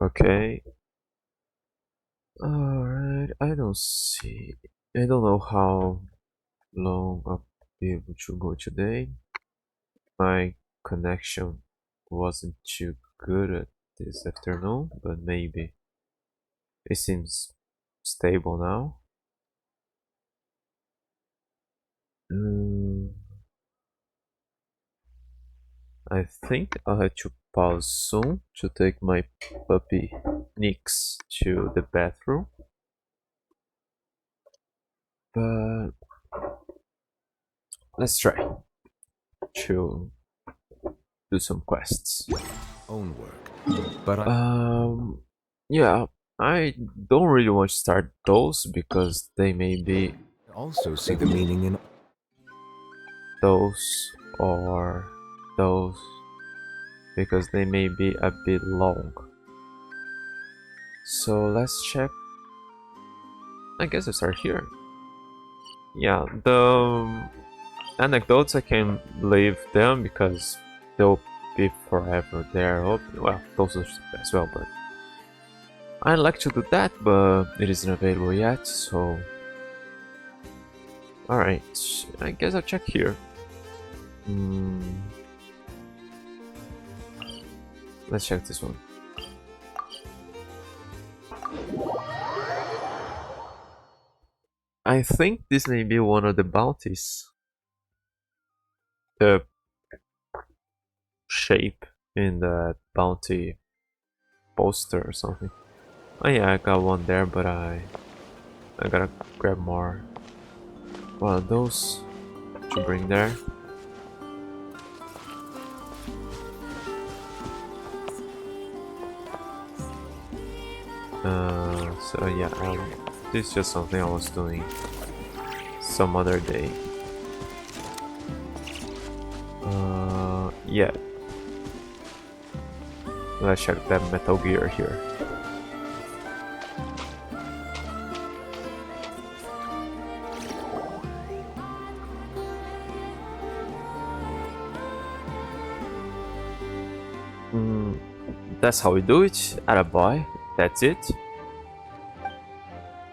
Okay. Alright, I don't see. I don't know how long I'll be able to go today. My connection wasn't too good at this afternoon, but maybe it seems stable now. Mm, I think I'll have to pause soon to take my puppy Nix to the bathroom. But let's try to do some quests. Own work. But I Yeah, I don't really want to start those because they may be also see the meaning in those or those because they may be a bit long. So let's check. I guess I start here. Yeah, the anecdotes I can leave them because they'll be forever there. Well, those are as well, but I'd like to do that, but it isn't available yet, so... Alright, I guess I'll check here. Hmm, let's check this one. I think this may be one of the bounties. The shape in the bounty poster or something. Oh yeah, I got one there, but I gotta grab more. One of those to bring there. So yeah, this is just something I was doing some other day. Yeah. Let's check that Metal Gear here. That's how we do it. Atta boy. That's it.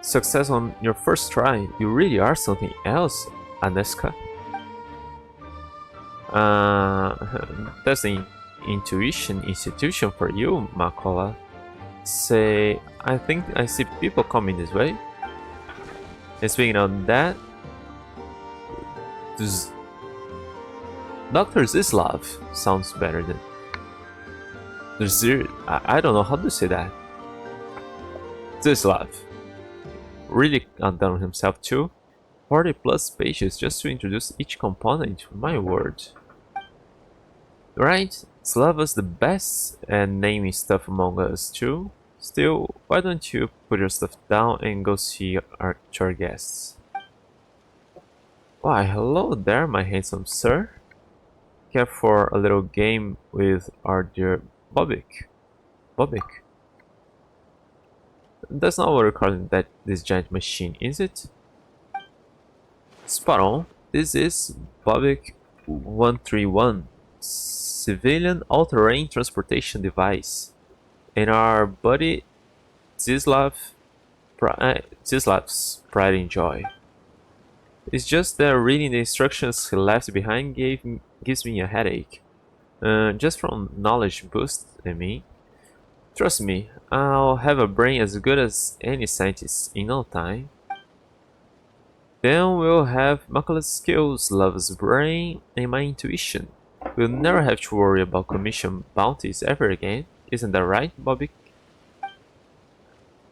Success on your first try. You really are something else, Aneska. That's the intuition institution for you, Makola. Say, I think I see people coming this way. And speaking of that, this Dr. Zislav sounds better than... I don't know how to say that. Zislav. Really undone himself too. 40 plus pages just to introduce each component, my word. Right? Slava's the best at naming stuff among us too. Still, why don't you put your stuff down and go see our guests? Why, hello there, my handsome sir. Care for a little game with our dear Bobik? Bobik? That's not what we're calling this giant machine, is it? Spot on. This is Bobik 131, civilian all-terrain transportation device. And our buddy Zislav's pride and joy. It's just that reading the instructions he left behind gives me a headache. Just from knowledge boost, I mean. Trust me, I'll have a brain as good as any scientist in no time. Then we'll have Makala's skills, Love's brain, and my intuition. We'll never have to worry about commission bounties ever again. Isn't that right, Bobby?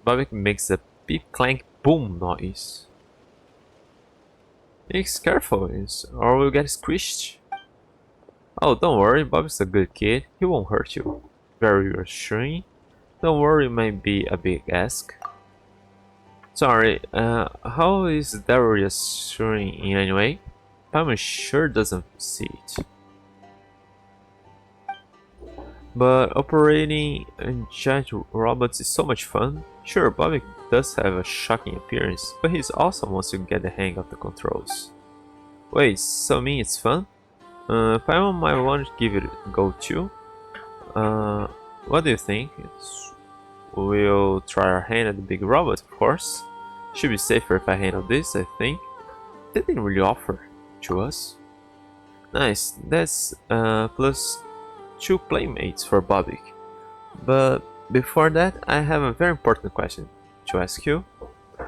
Bobby makes a beep clank boom noise. Be careful, or we'll get squished. Oh, don't worry, Bobby's a good kid. He won't hurt you. Very reassuring. Don't worry, might be a big ask. Sorry, how is that reassuring in any way? Paimon sure doesn't see it. But operating giant robots is so much fun. Sure, Bobby does have a shocking appearance, but he's awesome once you get the hang of the controls. Wait, so mean it's fun? Paimon might want to give it a go too. What do you think? we'll try our hand at the big robot, of course. Should be safer if I handle this, I think. They didn't really offer to us. Nice, that's plus 2 playmates for Bobik. But before that, I have a very important question to ask you.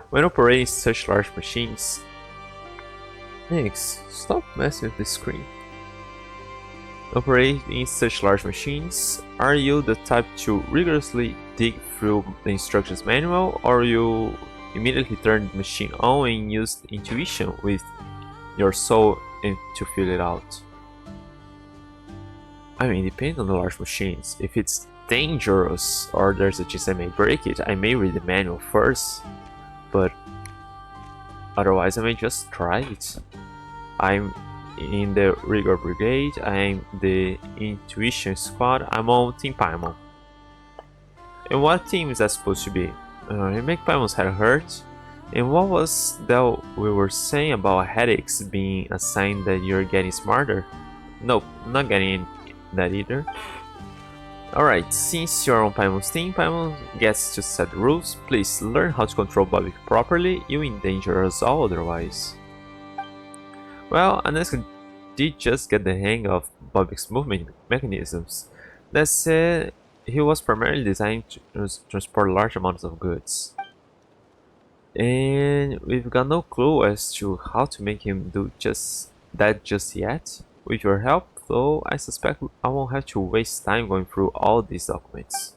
When operating such large machines... Thanks, stop messing with the screen. Operating such large machines, are you the type to rigorously dig through the instructions manual, or you immediately turn the machine on and use intuition with your soul to fill it out? I mean, depending on the large machines. If it's dangerous or there's a chance I may break it, I may read the manual first, but otherwise I may just try it. I'm in the Rigor Brigade, I'm the Intuition Squad, I'm on Team Paimon. And what team is that supposed to be? You make Paimon's head hurt? And what was that we were saying about headaches being a sign that you're getting smarter? Nope, not getting that either. Alright, since you're on Paimon's team, Paimon gets to set the rules. Please learn how to control Bobik properly, you endanger us all otherwise. Well, Aneska did just get the hang of Bobik's movement mechanisms. That said, he was primarily designed to transport large amounts of goods. And we've got no clue as to how to make him do just that just yet. With your help, though, I suspect I won't have to waste time going through all these documents.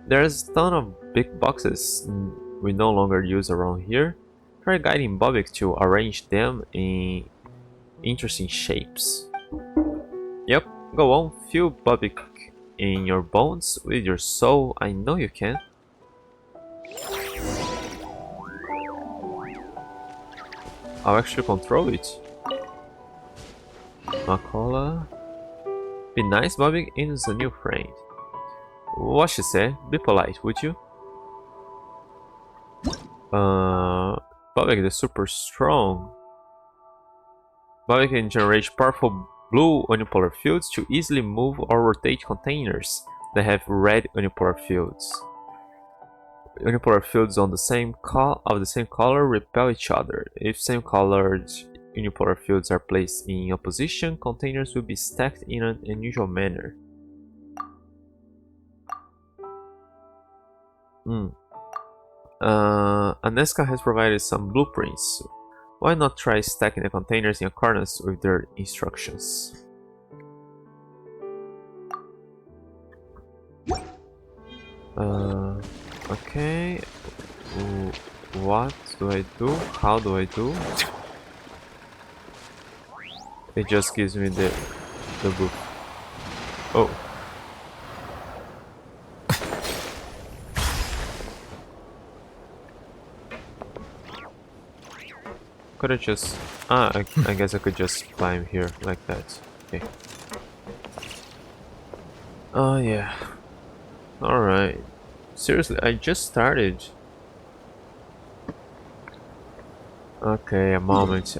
There's a ton of big boxes we no longer use around here. Try guiding Bobik to arrange them in interesting shapes. Yep, go on, feel Bobik in your bones with your soul, I know you can. I'll actually control it. Makola. Be nice, Bobik is a new friend. What she said, be polite, would you? Bobik is super strong. Bobik can generate powerful blue unipolar fields to easily move or rotate containers that have red unipolar fields. Unipolar fields on the same color repel each other. If same colored unipolar fields are placed in opposition, containers will be stacked in an unusual manner. Aneska has provided some blueprints. Why not try stacking the containers in accordance with their instructions? Okay. What do I do? How do I do? It just gives me the book. Oh. Could I just... I guess I could just climb here like that. Okay. Oh yeah. Alright. Seriously, I just started. Okay, a moment.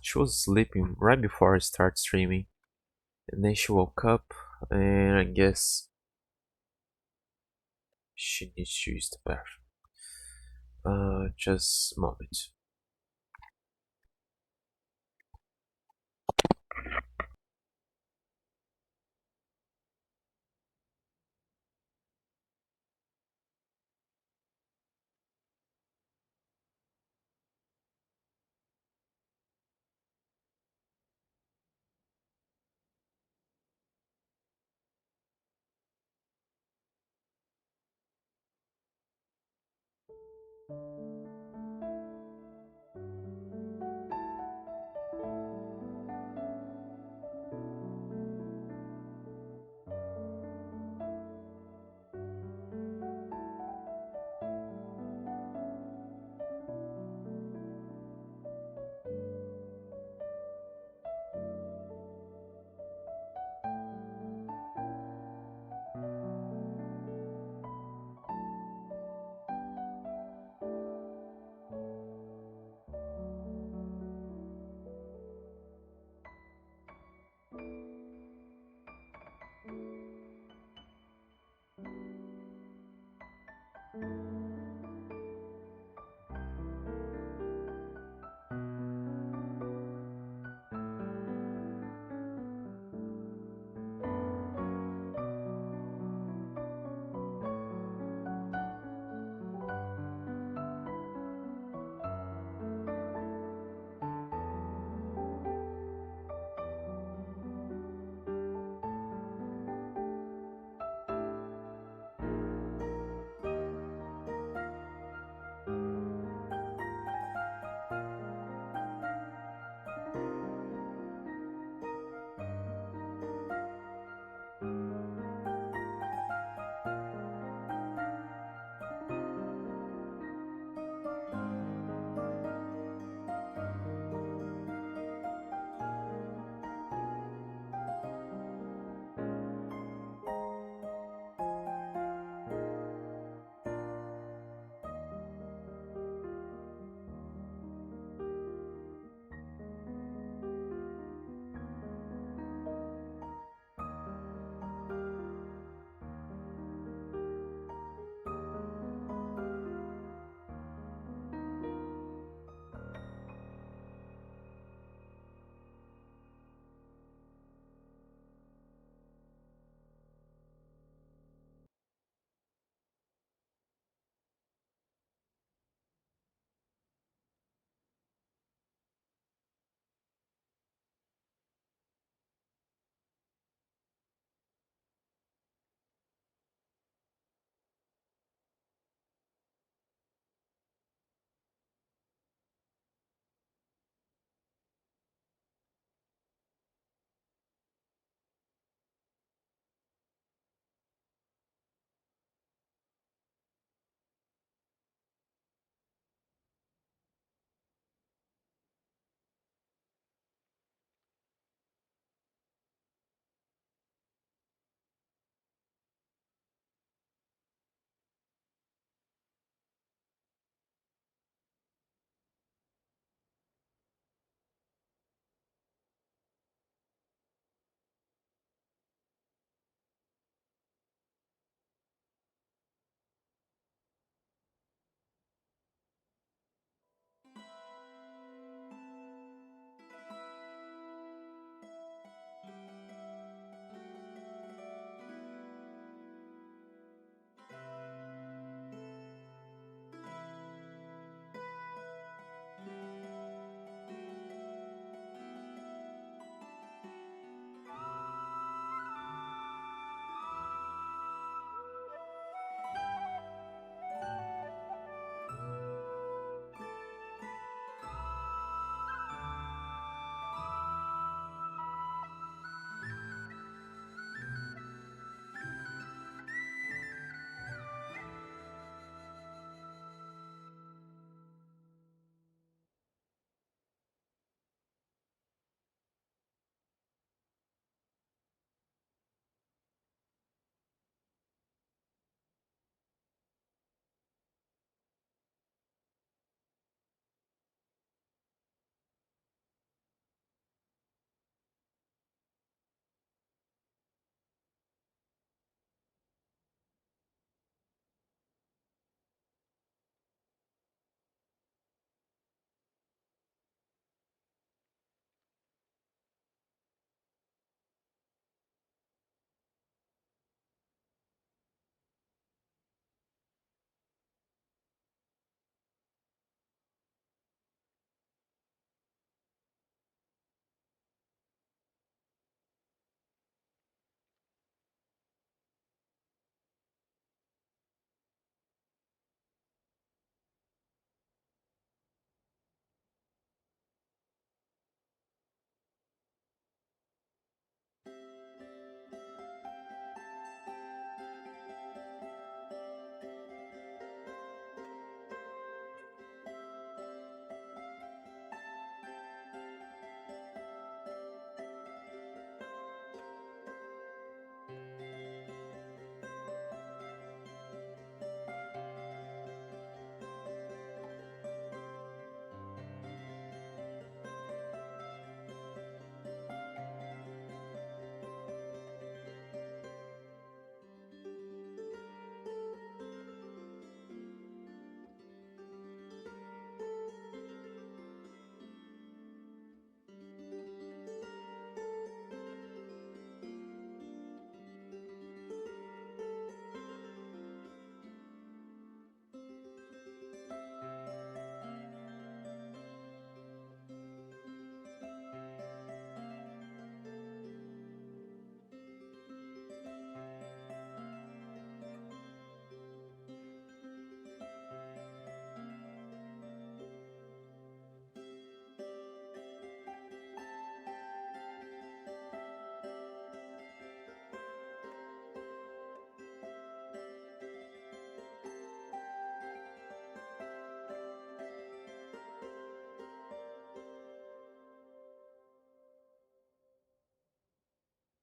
She was sleeping right before I started streaming. And then she woke up and I guess she needs to use the bathroom. Just a moment.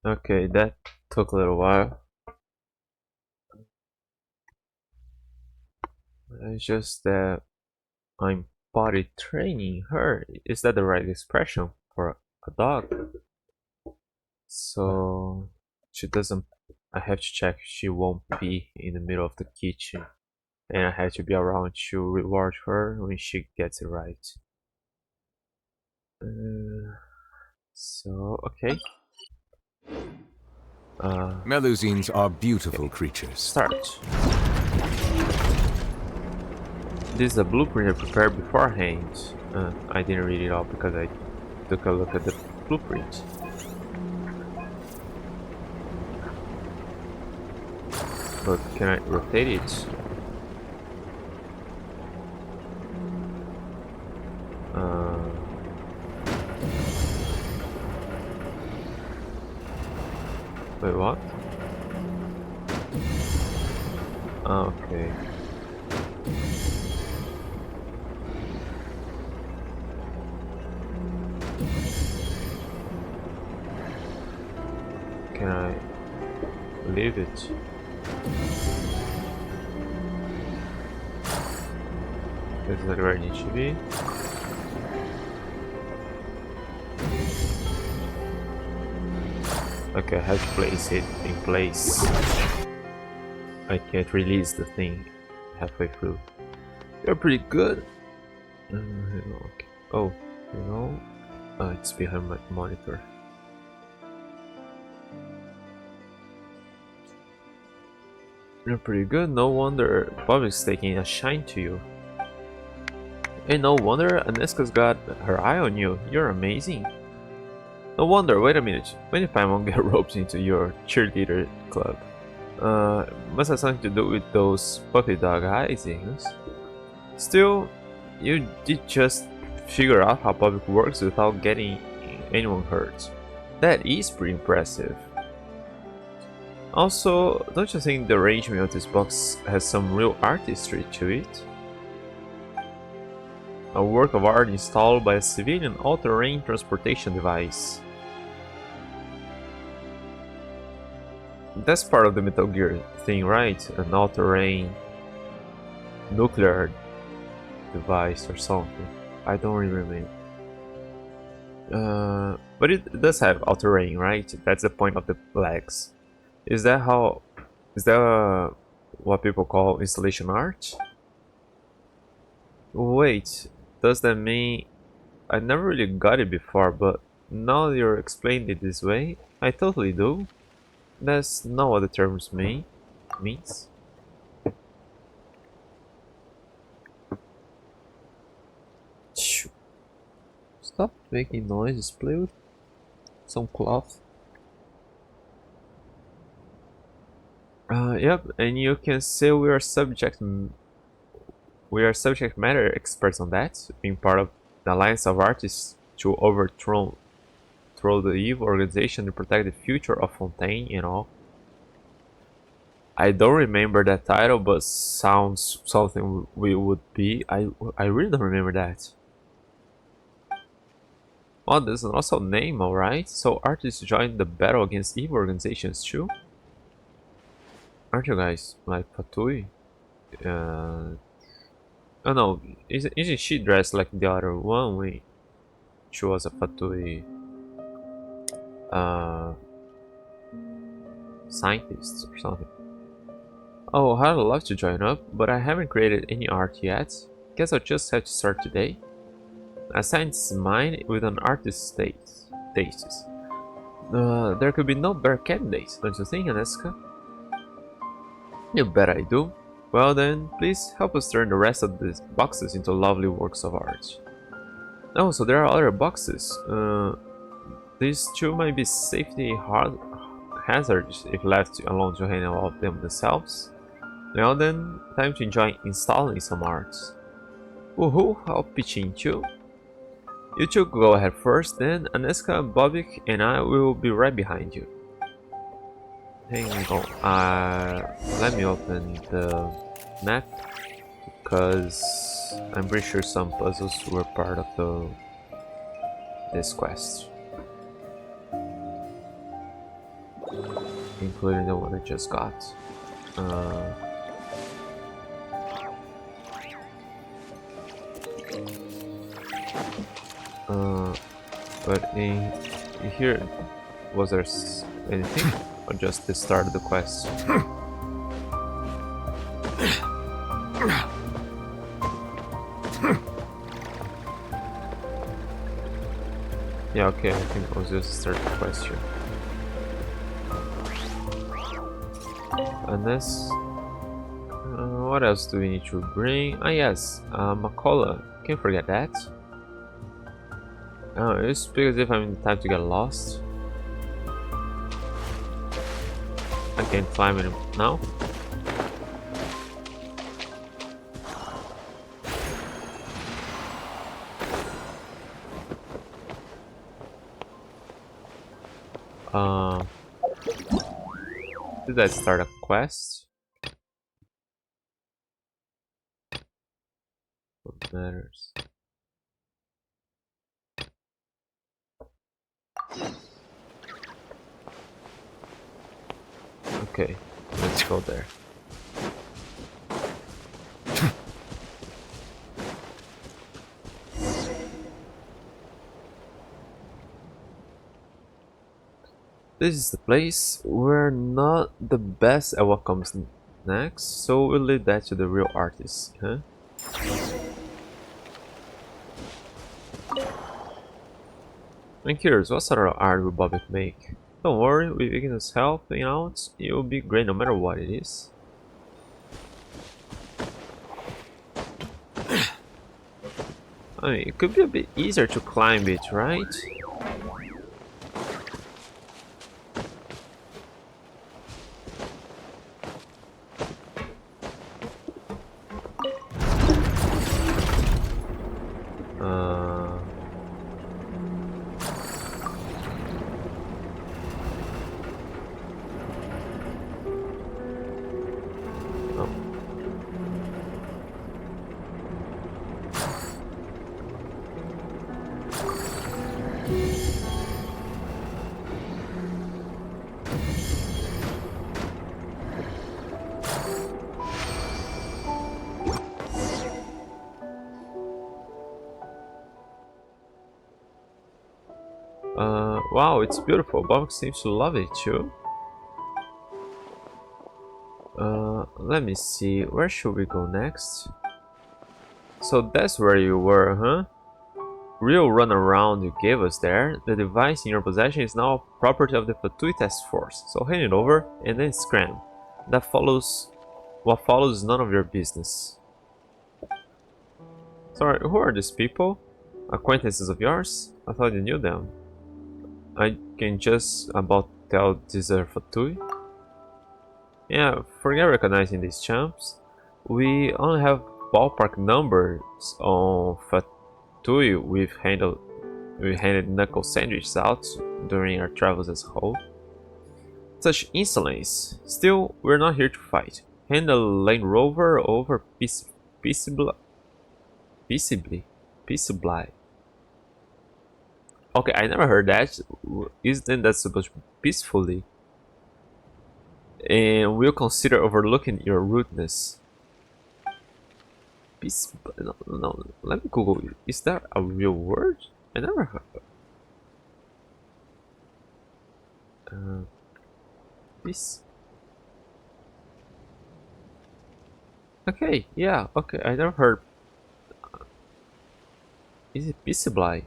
Okay, that took a little while. It's just that I'm potty training her. Is that the right expression for a dog? So she doesn't. I have to check she won't be in the middle of the kitchen, and I have to be around to reward her when she gets it right. Uh, so okay. Uh, Melusines are okay. beautiful creatures. Start. This is a blueprint I prepared beforehand. I didn't read it all because I took a look at the blueprint. But can I rotate it? Uh, wait, what? Okay. Can I leave it? This is not where it needs to be. Okay, I have to place it in place. I can't release the thing halfway through. You're pretty good. Okay. Oh, you know, it's behind my monitor. You're pretty good. No wonder Bobby's taking a shine to you. And no wonder Aneska's got her eye on you. You're amazing. No wonder. Wait a minute. When if I won't get roped into your cheerleader club? Must have something to do with those puppy dog eyes, yes? Still, you did just figure out how public works without getting anyone hurt. That is pretty impressive. Also, don't you think the arrangement of this box has some real artistry to it? A work of art installed by a civilian all-terrain transportation device. That's part of the Metal Gear thing, right? An all-terrain nuclear device or something. I don't remember. But it does have all-terrain, right? That's the point of the legs. Is that how? Is that what people call installation art? Wait, does that mean I never really got it before? But now you're explaining it this way, I totally do. That's not what the terms means. Shoo. Stop making noises. Play with some cloth. Yep, and you can say we are subject matter experts on that, being part of the alliance of artists to throw the evil organization to protect the future of Fontaine and all. I don't remember that title, but sounds something we would be. I really don't remember that. Oh, there's an also name, alright. So artists join the battle against evil organizations too? Aren't you guys like Fatui? Oh no, isn't she dressed like the other one when she was a Fatui uh, scientist or something? Oh, I'd love to join up, but I haven't created any art yet. Guess I'll just have to start today. Assigns mine with an artist's tastes. There could be no better candidates, don't you think, Aneska? You bet I do. Well then, please help us turn the rest of these boxes into lovely works of art. Oh, so there are other boxes. These two might be safety hazards if left alone to handle all of them themselves. Well then, time to enjoy installing some arts. Woohoo, I'll pitch in too. You two go ahead first, then Aneska, Bobik, and I will be right behind you. Hang on, let me open the map, because I'm pretty sure some puzzles were part of this quest. including the one I just got. But in here, was there anything? Or just the start of the quest? Yeah, okay, I think it was just start the quest here. And this... what else do we need to bring? Ah yes, Makola. Can't forget that. Oh, it's because if I'm in time to get lost. I can't climb it now. Did I start a quest? What matters? Okay, let's go there. This is the place. We're not the best at what comes next, so we'll leave that to the real artists, huh? I'm curious, what sort of art will Bobby make? Don't worry, with Ignis helping out, it will be great no matter what it is. I mean, it could be a bit easier to climb it, right? Wow, it's beautiful. Bob seems to love it too. Let me see. Where should we go next? So that's where you were, huh? Real runaround you gave us there. The device in your possession is now property of the Fatui Task Force. So hand it over and then scram. That follows. What follows is none of your business. Sorry, who are these people? Acquaintances of yours? I thought you knew them. I can just about tell these are Fatui. Yeah, forget recognizing these champs. We only have ballpark numbers on Fatui we've handed knuckle sandwiches out during our travels as a whole. Such insolence. Still, we're not here to fight. Hand the Land Rover over peaceably. Okay, I never heard that. Isn't that supposed to be peacefully? And we'll consider overlooking your rudeness. Peace? No, let me Google. Is that a real word? I never heard. Peace. Okay, yeah, okay. I never heard. Is it peaceably?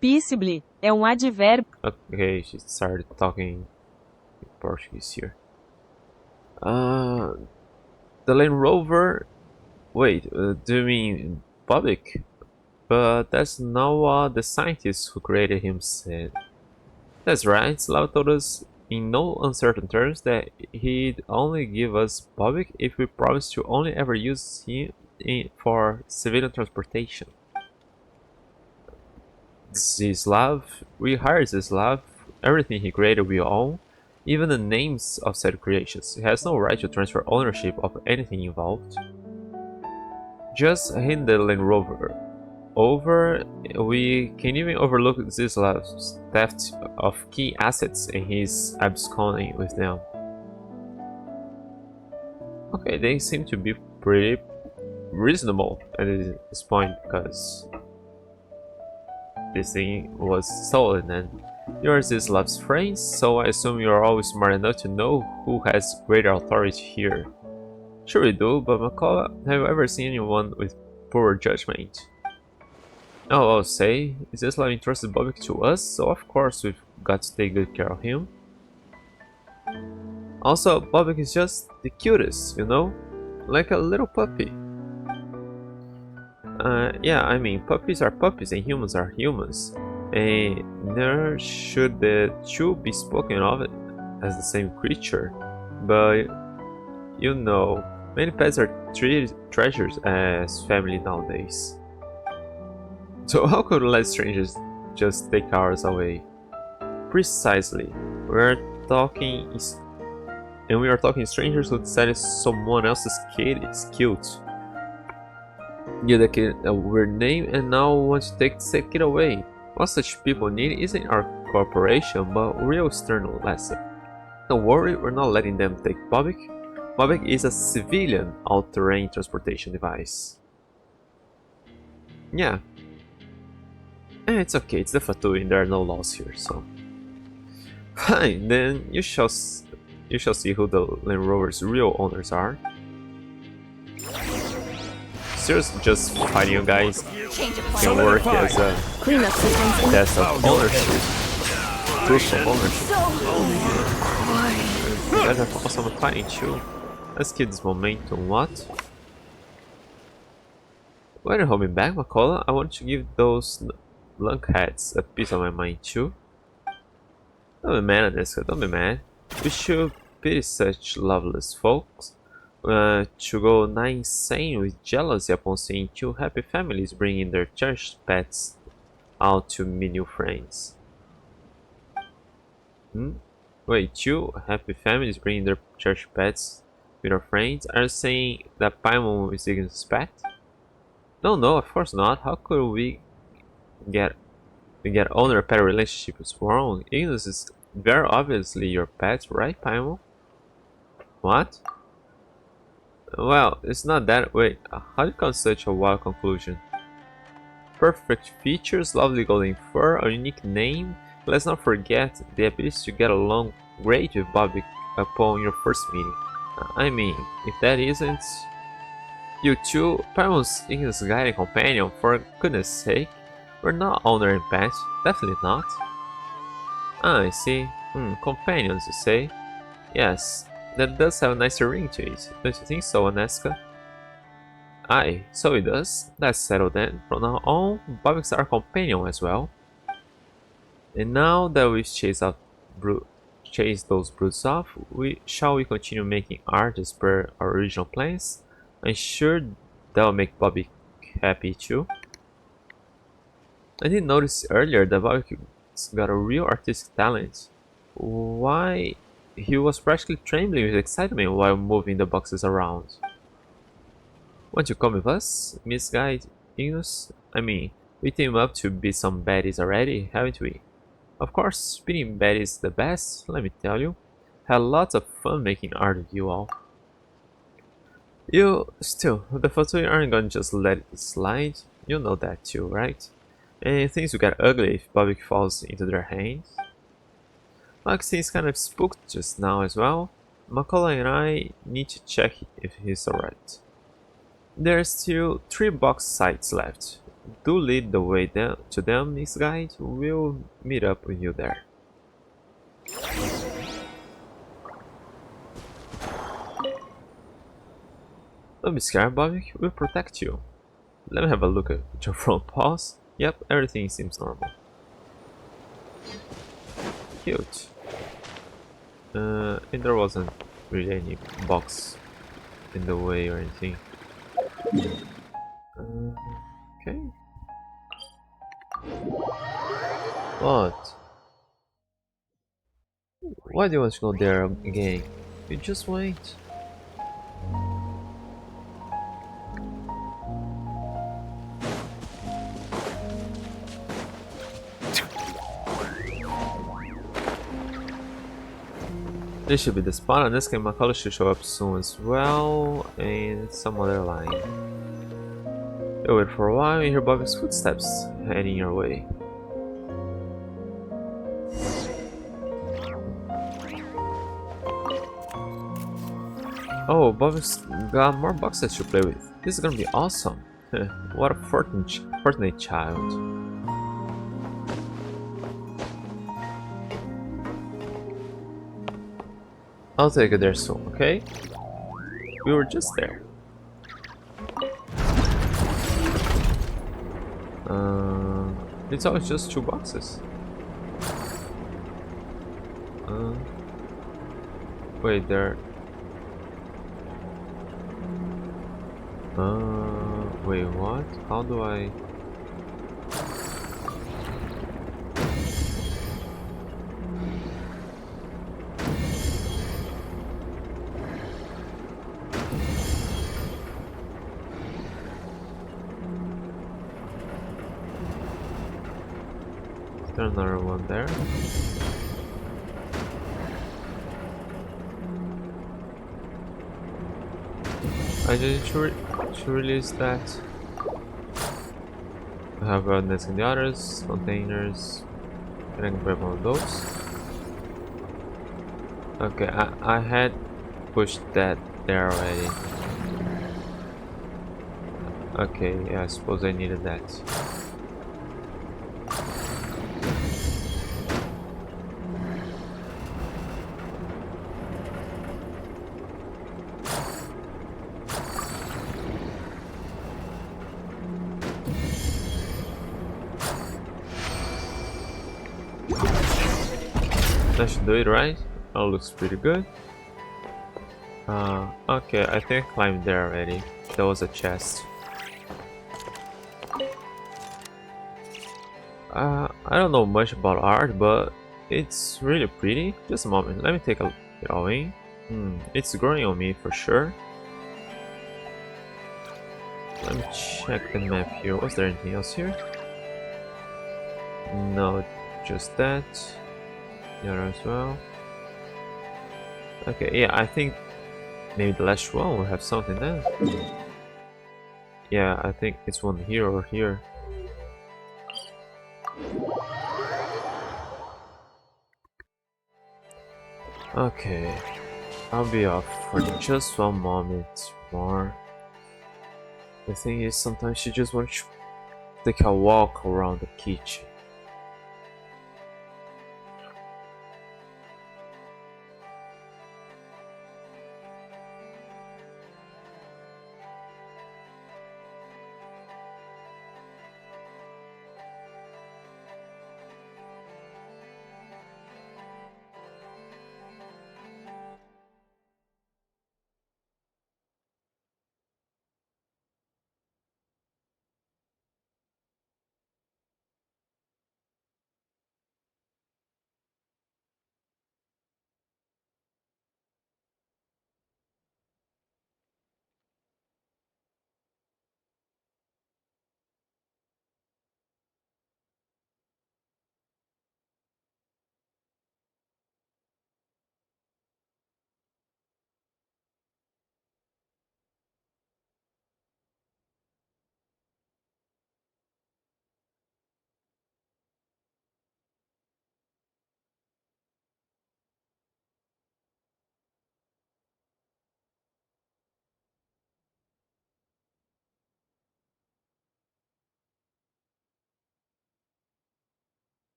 Peaceably é advérbio. Okay, she started talking in Portuguese here. The Land Rover. Wait, do you mean public? But that's not what the scientist who created him said. That's right, Slav told us in no uncertain terms that he'd only give us public if we promised to only ever use him for civilian transportation. Slav, we hired Slav, everything he created we own, even the names of said creations. He has no right to transfer ownership of anything involved. Just hand the Land Rover. over, we can even overlook Zislav's theft of key assets and his absconding with them. Okay, they seem to be pretty reasonable at this point because this thing was stolen and you're Zislav's friends, so I assume you're always smart enough to know who has greater authority here. Sure we do, but Makola, have you ever seen anyone with poor judgment? Oh, I'll say, Zislav entrusted Bobik to us, so of course we've got to take good care of him. Also, Bobik is just the cutest, you know? Like a little puppy. Yeah, I mean, puppies are puppies and humans are humans. And neither should the two be spoken of as the same creature. But, you know, many pets are treated treasures as family nowadays. So how could we let strangers just take ours away? Precisely. We are talking strangers who decided someone else's kid is cute. Give the kid a weird name and now want to take the kid away. What such people need isn't our cooperation, but real external lesson. Don't worry, we're not letting them take Bobik. Bobik is a civilian all-terrain transportation device. Yeah. It's okay, it's the Fatui and there are no laws here, so... Fine, then you shall see who the Land Rover's real owners are. Seriously, just fighting you guys can work as a test of ownership. Proof of ownership. You guys are awesome at fighting too. Let's keep this momentum, what? Why are you holding back, Makola? I want to give those lunkheads a piece of my mind too. Don't be mad, Aneska, don't be mad. We should pity such loveless folks. To go nigh insane with jealousy upon seeing two happy families bringing their cherished pets out to meet new friends. Wait, two happy families bringing their cherished pets with their friends? Are you saying that Paimon is Ignis' pet? No, of course not. How could we get owner-pet relationships wrong? Ignis is very obviously your pet, right, Paimon? What? Well, it's not that way. How did you come to such a wild conclusion? Perfect features, lovely golden fur, a unique name. Let's not forget the ability to get along great with Bobby upon your first meeting. I mean, if that isn't... You two, Paimon's Ignis guiding companion, for goodness sake. We're not owner and pet, definitely not. Ah, I see. Companions, you say? Yes. That does have a nicer ring to it, don't you think so, Aneska? Aye, so it does. That's settled then. From now on, Bobik's our companion as well. And now that we've chased those brutes off, shall we continue making art as per our original plans? I'm sure that'll make Bobik happy too. I did notice earlier that Bobik's got a real artistic talent. Why? He was practically trembling with excitement while moving the boxes around. Want to come with us, misguided Ignis? I mean, we teamed up to beat some baddies already, haven't we? Of course, beating baddies is the best, let me tell you. Had lots of fun making art with you all. Still, the Fatui aren't gonna just let it slide. You know that too, right? And things will get ugly if Bobik falls into their hands. Maxine's kind of spooked just now as well. Makola and I need to check if he's alright. There's still 3 box sites left. Do lead the way to them, Miss Guide. We'll meet up with you there. Don't be scared, Bobby. We'll protect you. Let me have a look at your front paws. Yep, everything seems normal. Cute. And there wasn't really any box in the way or anything. Okay. What? Why do you want to go there again? You just wait. This should be the spot, and this game McCullough should show up soon as well, and some other line. You wait for a while, you hear Bugger's footsteps heading your way. Oh, Bugger's got more boxes to play with. This is gonna be awesome. What a fortunate child. I'll take it there soon, okay? We were just there. It's always just 2 boxes. Wait, there. Wait, what? How do I? There's another one there. I just to release that. I have this in the others, containers. Can I grab one of those? Okay, I had pushed that there already. Okay, yeah, I suppose I needed that. That should do it, right? That looks pretty good. Okay, I think I climbed there already. There was a chest. I don't know much about art, but it's really pretty. Just a moment, let me take a look at it all in. It's growing on me for sure. Let me check the map here. Was there anything else here? No, just that. Here as well. Okay, yeah, I think maybe the last one will have something then. Yeah, I think it's one here or here. Okay, I'll be off for just one moment more. The thing is, sometimes you just want to take a walk around the kitchen.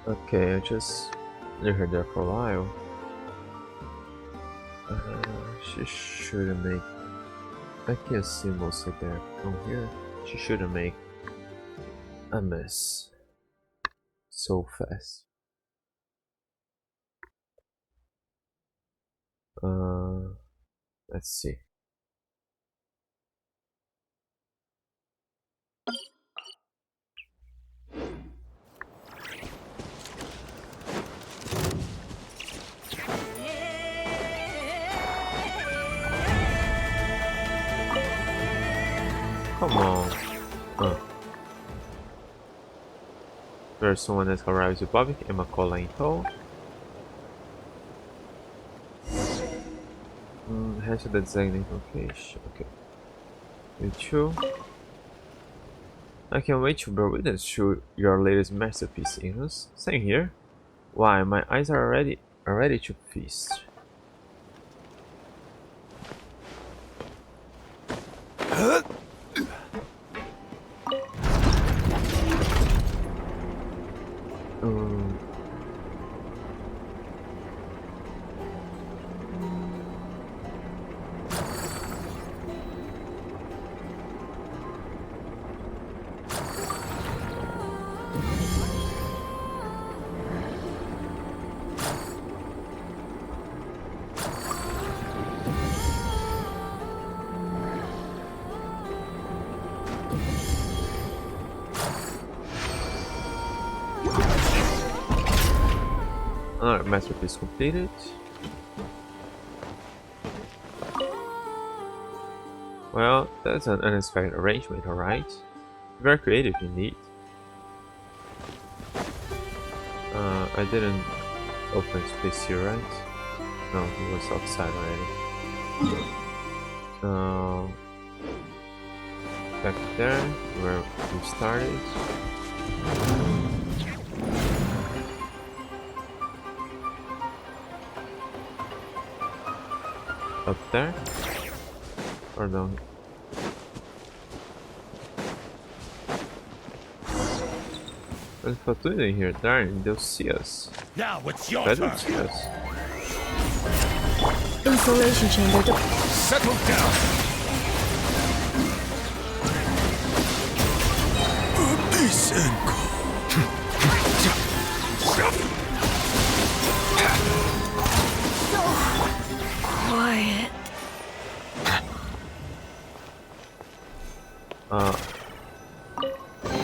Okay, I just leave her there for a while. She shouldn't make. I can see most of that from here. She shouldn't make a mess so fast. Let's see. Come on. There's someone that arrives with Bobby and Macaulay in tow. Head to the designated location. Okay. You too. I can't wait to bear witness to your latest masterpiece, Inus. Same here. Why, my eyes are ready to feast. Um, Alright, masterpiece completed. Well, that's an unexpected arrangement, alright. Very creative indeed. I didn't open space here, right? No, he was outside already. Back there, where we started. Up there? Or down? There's Fortuna in here, darn, they'll see us. Now it's your They turn. don't see us. Insulation chamber. Settle down. Quiet.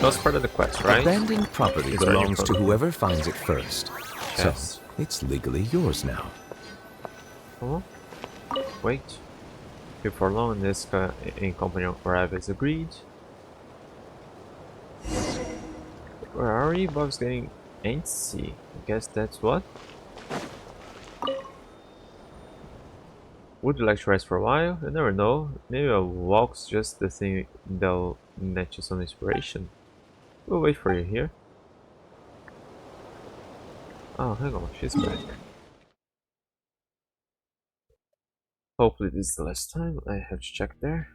That's part of the quest, right? Abandoned property It's already belongs to from- whoever finds it first. Yes. So, it's legally yours now. Oh, wait. Before long, this in company of Rav is agreed. Where are we? Bob's getting antsy. I guess that's what. Would you like to rest for a while? You never know. Maybe a walk's just the thing that'll net you some inspiration. We'll wait for you here. Oh, hang on, she's back. Hopefully this is the last time I have to check there.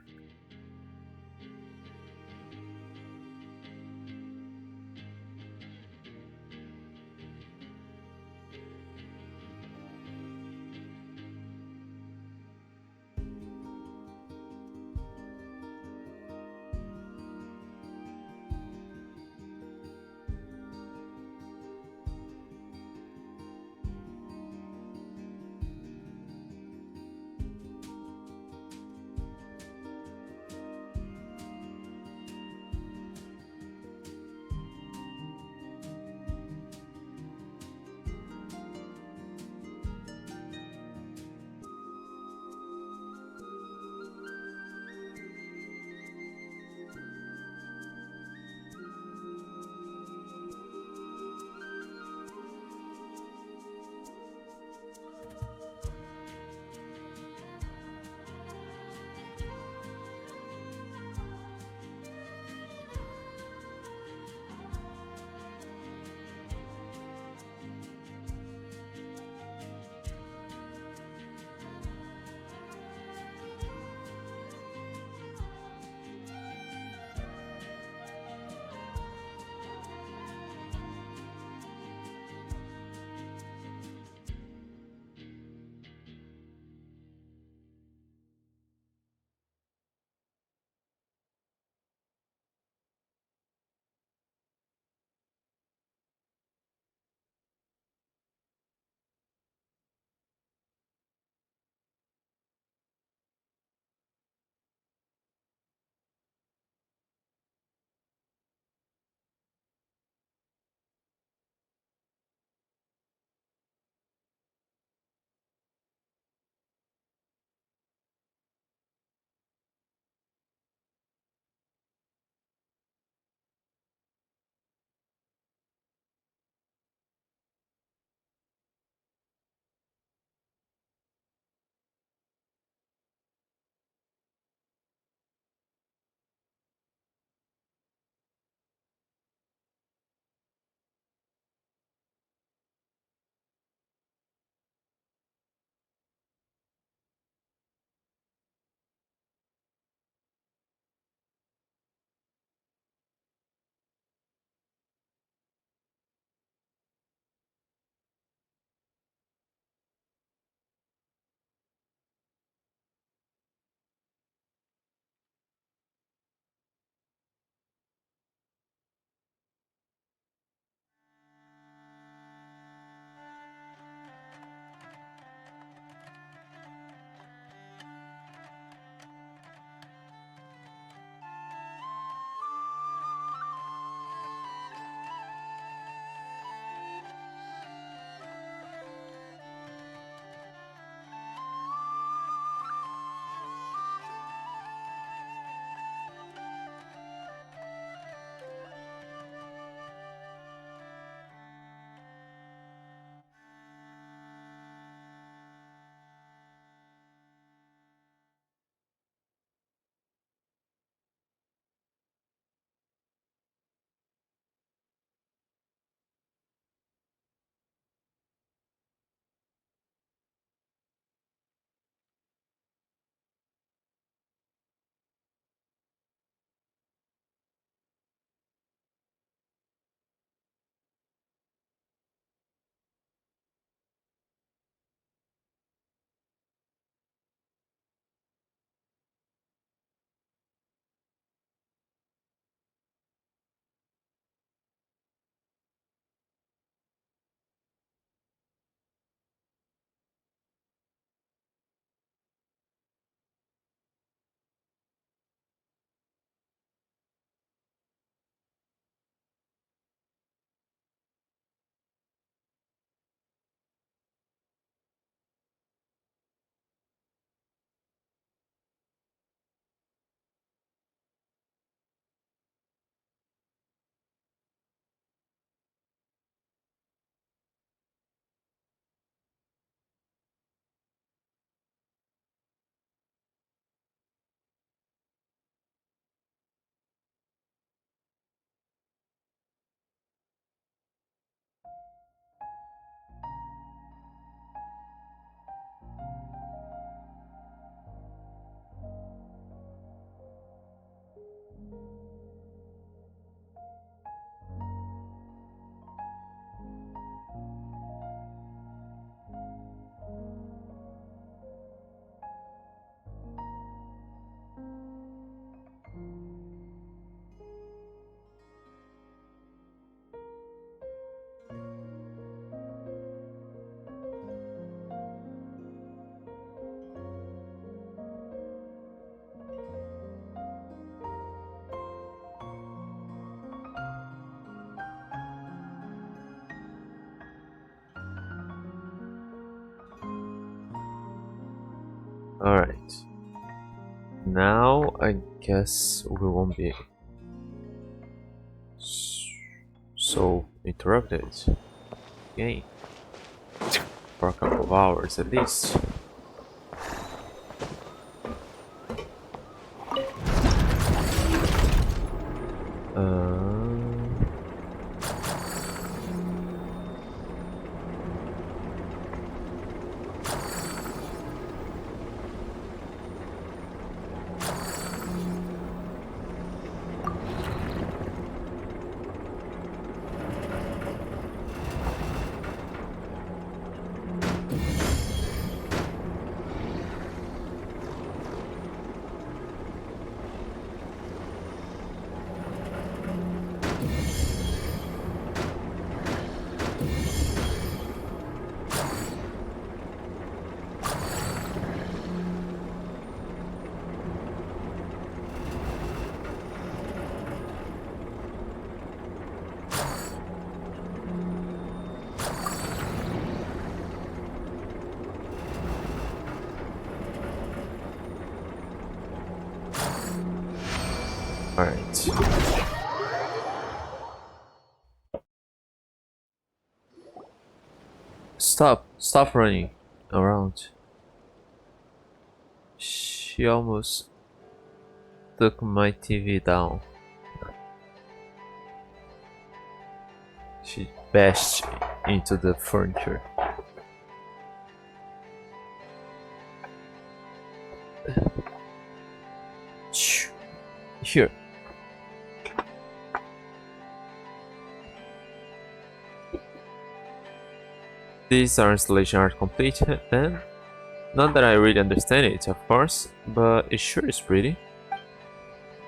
Alright. Now I guess we won't be so interrupted again for a couple of hours at least. Alright. Stop running around. She almost took my TV down. She bashed into the furniture. Here. These are installation art complete then? Not that I really understand it, of course, but it sure is pretty.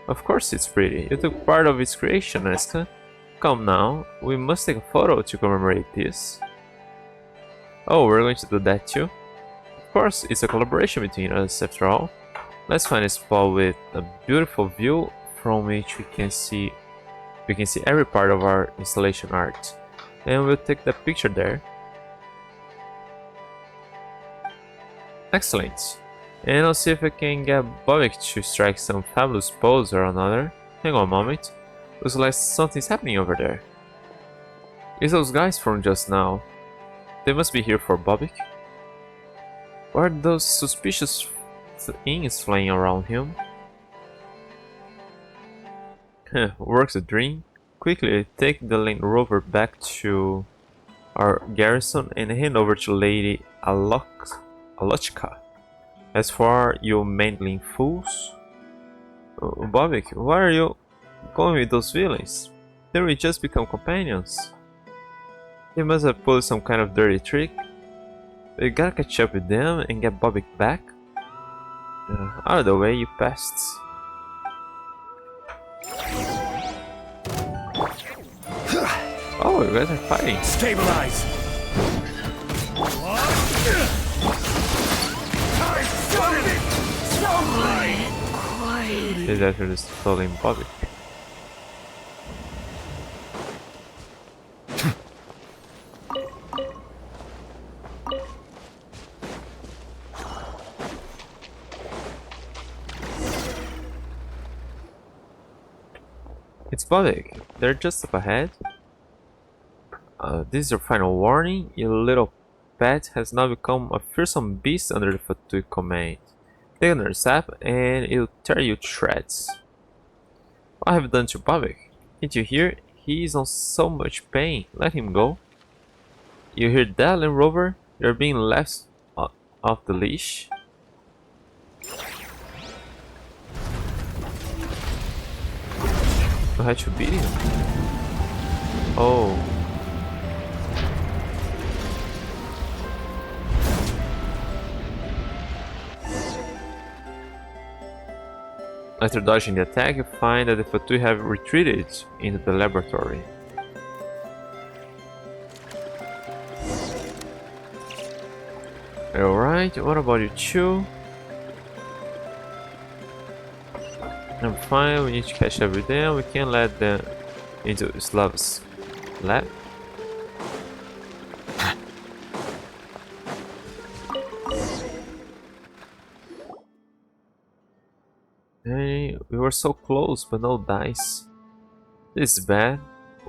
Of course it's pretty. You took part of its creation, Eska. Come now, we must take a photo to commemorate this. Oh, we're going to do that too? Of course, it's a collaboration between us after all. Let's find a spot with a beautiful view from which we can see every part of our installation art. And we'll take that picture there. Excellent. And I'll see if I can get Bobik to strike some fabulous pose or another. Hang on a moment. Looks like something's happening over there. It's those guys from just now. They must be here for Bobik. What are those suspicious things flying around him? Works a dream. Quickly take the Land Rover back to our garrison and hand over to Lady Alochka. As for you meddling fools, Bobik, why are you going with those villains? Didn't we just become companions? They must have pulled some kind of dirty trick. We gotta catch up with them and get Bobik back. Out of the way, you pests. Oh, you guys are fighting. Stabilize. Quiet. He's after this stolen Bobik. It's Bobik. They're just up ahead. This is your final warning. Your little pet has now become a fearsome beast under the Fatui command. Take another step and it'll tear you to shreds. What have you done to Bobik? Can't you hear? He is on so much pain. Let him go. You hear that, Land Rover? You're being left off the leash. I had to beat him. Oh. After dodging the attack, you find that the Fatui have retreated into the laboratory. Alright, what about you two? I'm fine, we need to catch up with them. We can't let them into Slav's lab. mean, we were so close, but no dice. This is bad.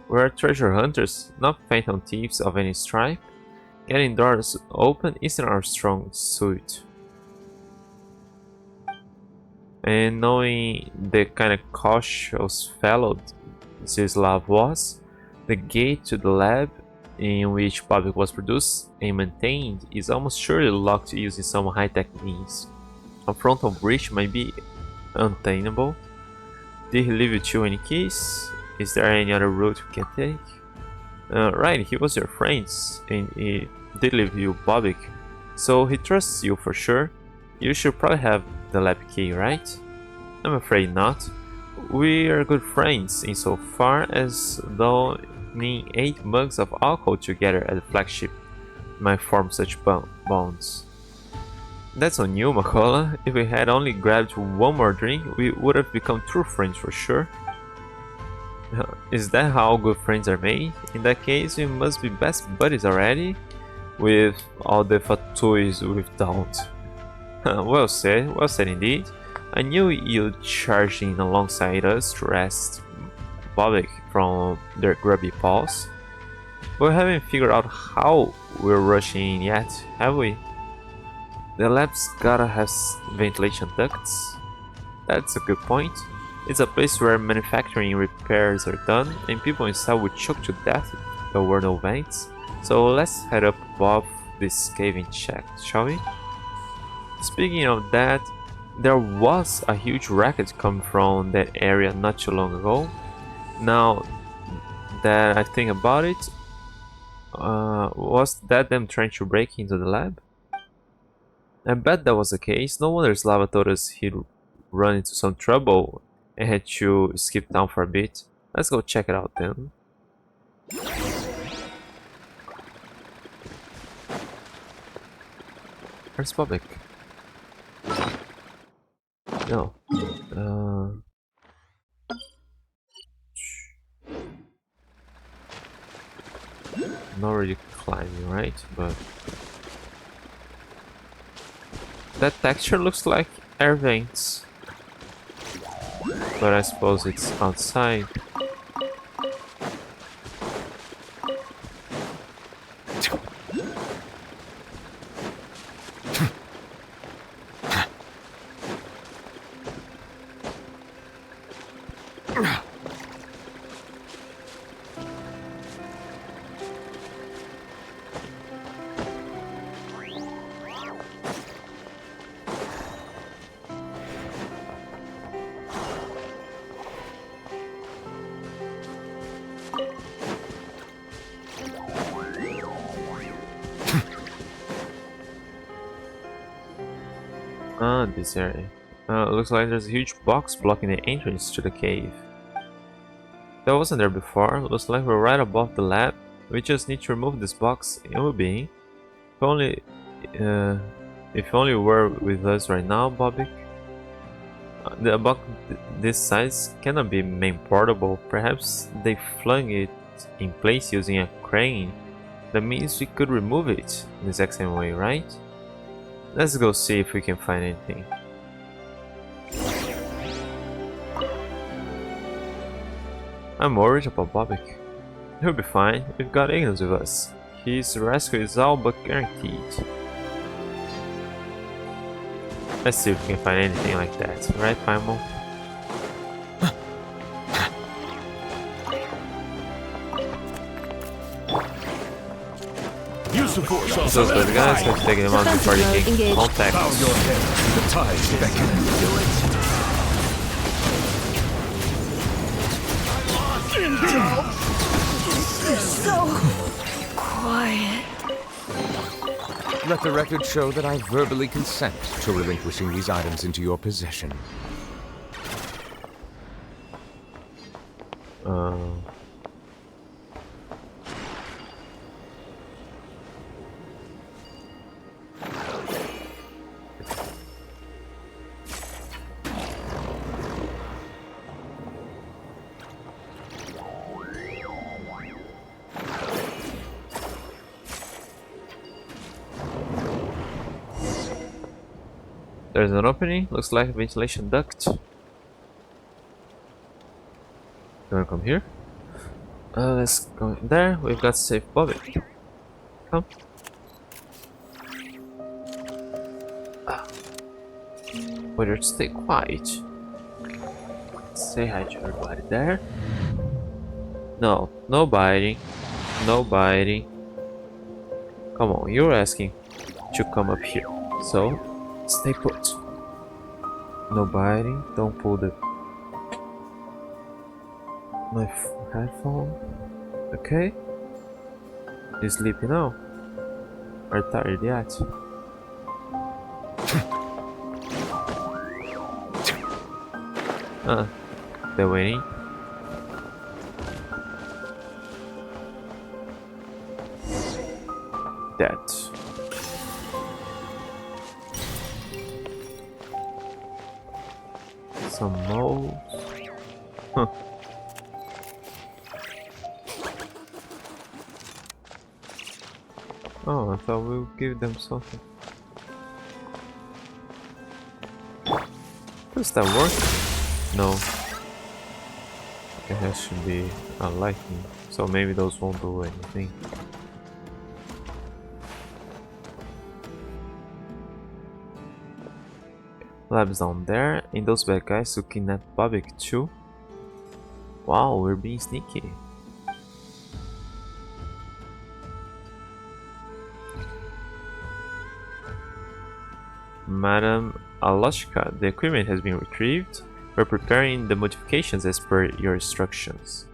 We're treasure hunters, not phantom thieves of any stripe. Getting doors open isn't our strong suit. And knowing the kind of cautious fellow Zislav was, the gate to the lab in which Bobik was produced and maintained is almost surely locked using some high-tech means. A frontal breach might be unattainable. Did he leave you too any keys? Is there any other route we can take? Right, he was your friend, and he did leave you Bobik, so he trusts you for sure. You should probably have the lab key, right? I'm afraid not. We are good friends insofar as downing 8 mugs of alcohol together at the flagship might form such bonds. That's on you, Makola. If we had only grabbed one more drink, we would have become true friends for sure. Is that how good friends are made? In that case, we must be best buddies already, with all the fatouilles we've donned. Well said indeed. I knew you'd charge in alongside us to wrest Bobik from their grubby paws. But we haven't figured out how we're rushing in yet, have we? The lab's gotta have ventilation ducts. That's a good point. It's a place where manufacturing repairs are done, and people inside would choke to death if there were no vents. So let's head up above this cave and check, shall we? Speaking of that, there was a huge racket coming from that area not too long ago. Now that I think about it, was that them trying to break into the lab? I bet that was the case. No wonder Slava told us he'd run into some trouble and had to skip town for a bit. Let's go check it out then. Where's Bobik? No. Not really climbing, right? But that texture looks like air vents. But I suppose it's outside. This area. Looks like there's a huge box blocking the entrance to the cave. That wasn't there before. Looks like we're right above the lab. We just need to remove this box and we'll be in. If only you were with us right now, Bobik. The box this size cannot be main portable. Perhaps they flung it in place using a crane. That means we could remove it in the exact same way, right? Let's go see if we can find anything. I'm worried about Bobik. He'll be fine. We've got Ignis with us. His rescue is all but guaranteed. Let's see if we can find anything like that, right, Paimon? Use the force on So the guys have to take them out before they can contact bow your head to the tides beckon. So quiet. Let the record show that I verbally consent to relinquishing these items into your possession. There's an opening, looks like a ventilation duct. You wanna come here? Let's go in there. We've got safe Bobby. Come. But you stay quiet. Say hi to everybody there. No, no biting. No biting. Come on, you're asking to come up here. So, stay put. No biting. Don't pull my headphone. Okay? You sleepy now? Are you tired yet? They're waiting. That. Some moles. Huh. Oh, I thought we would give them something. Does that work? No. It has to be a lightning, so maybe those won't do anything. Labs down there, and those bad guys who kidnapped Bobik too. Wow, we're being sneaky. Madam Aloshka, the equipment has been retrieved. We're preparing the modifications as per your instructions.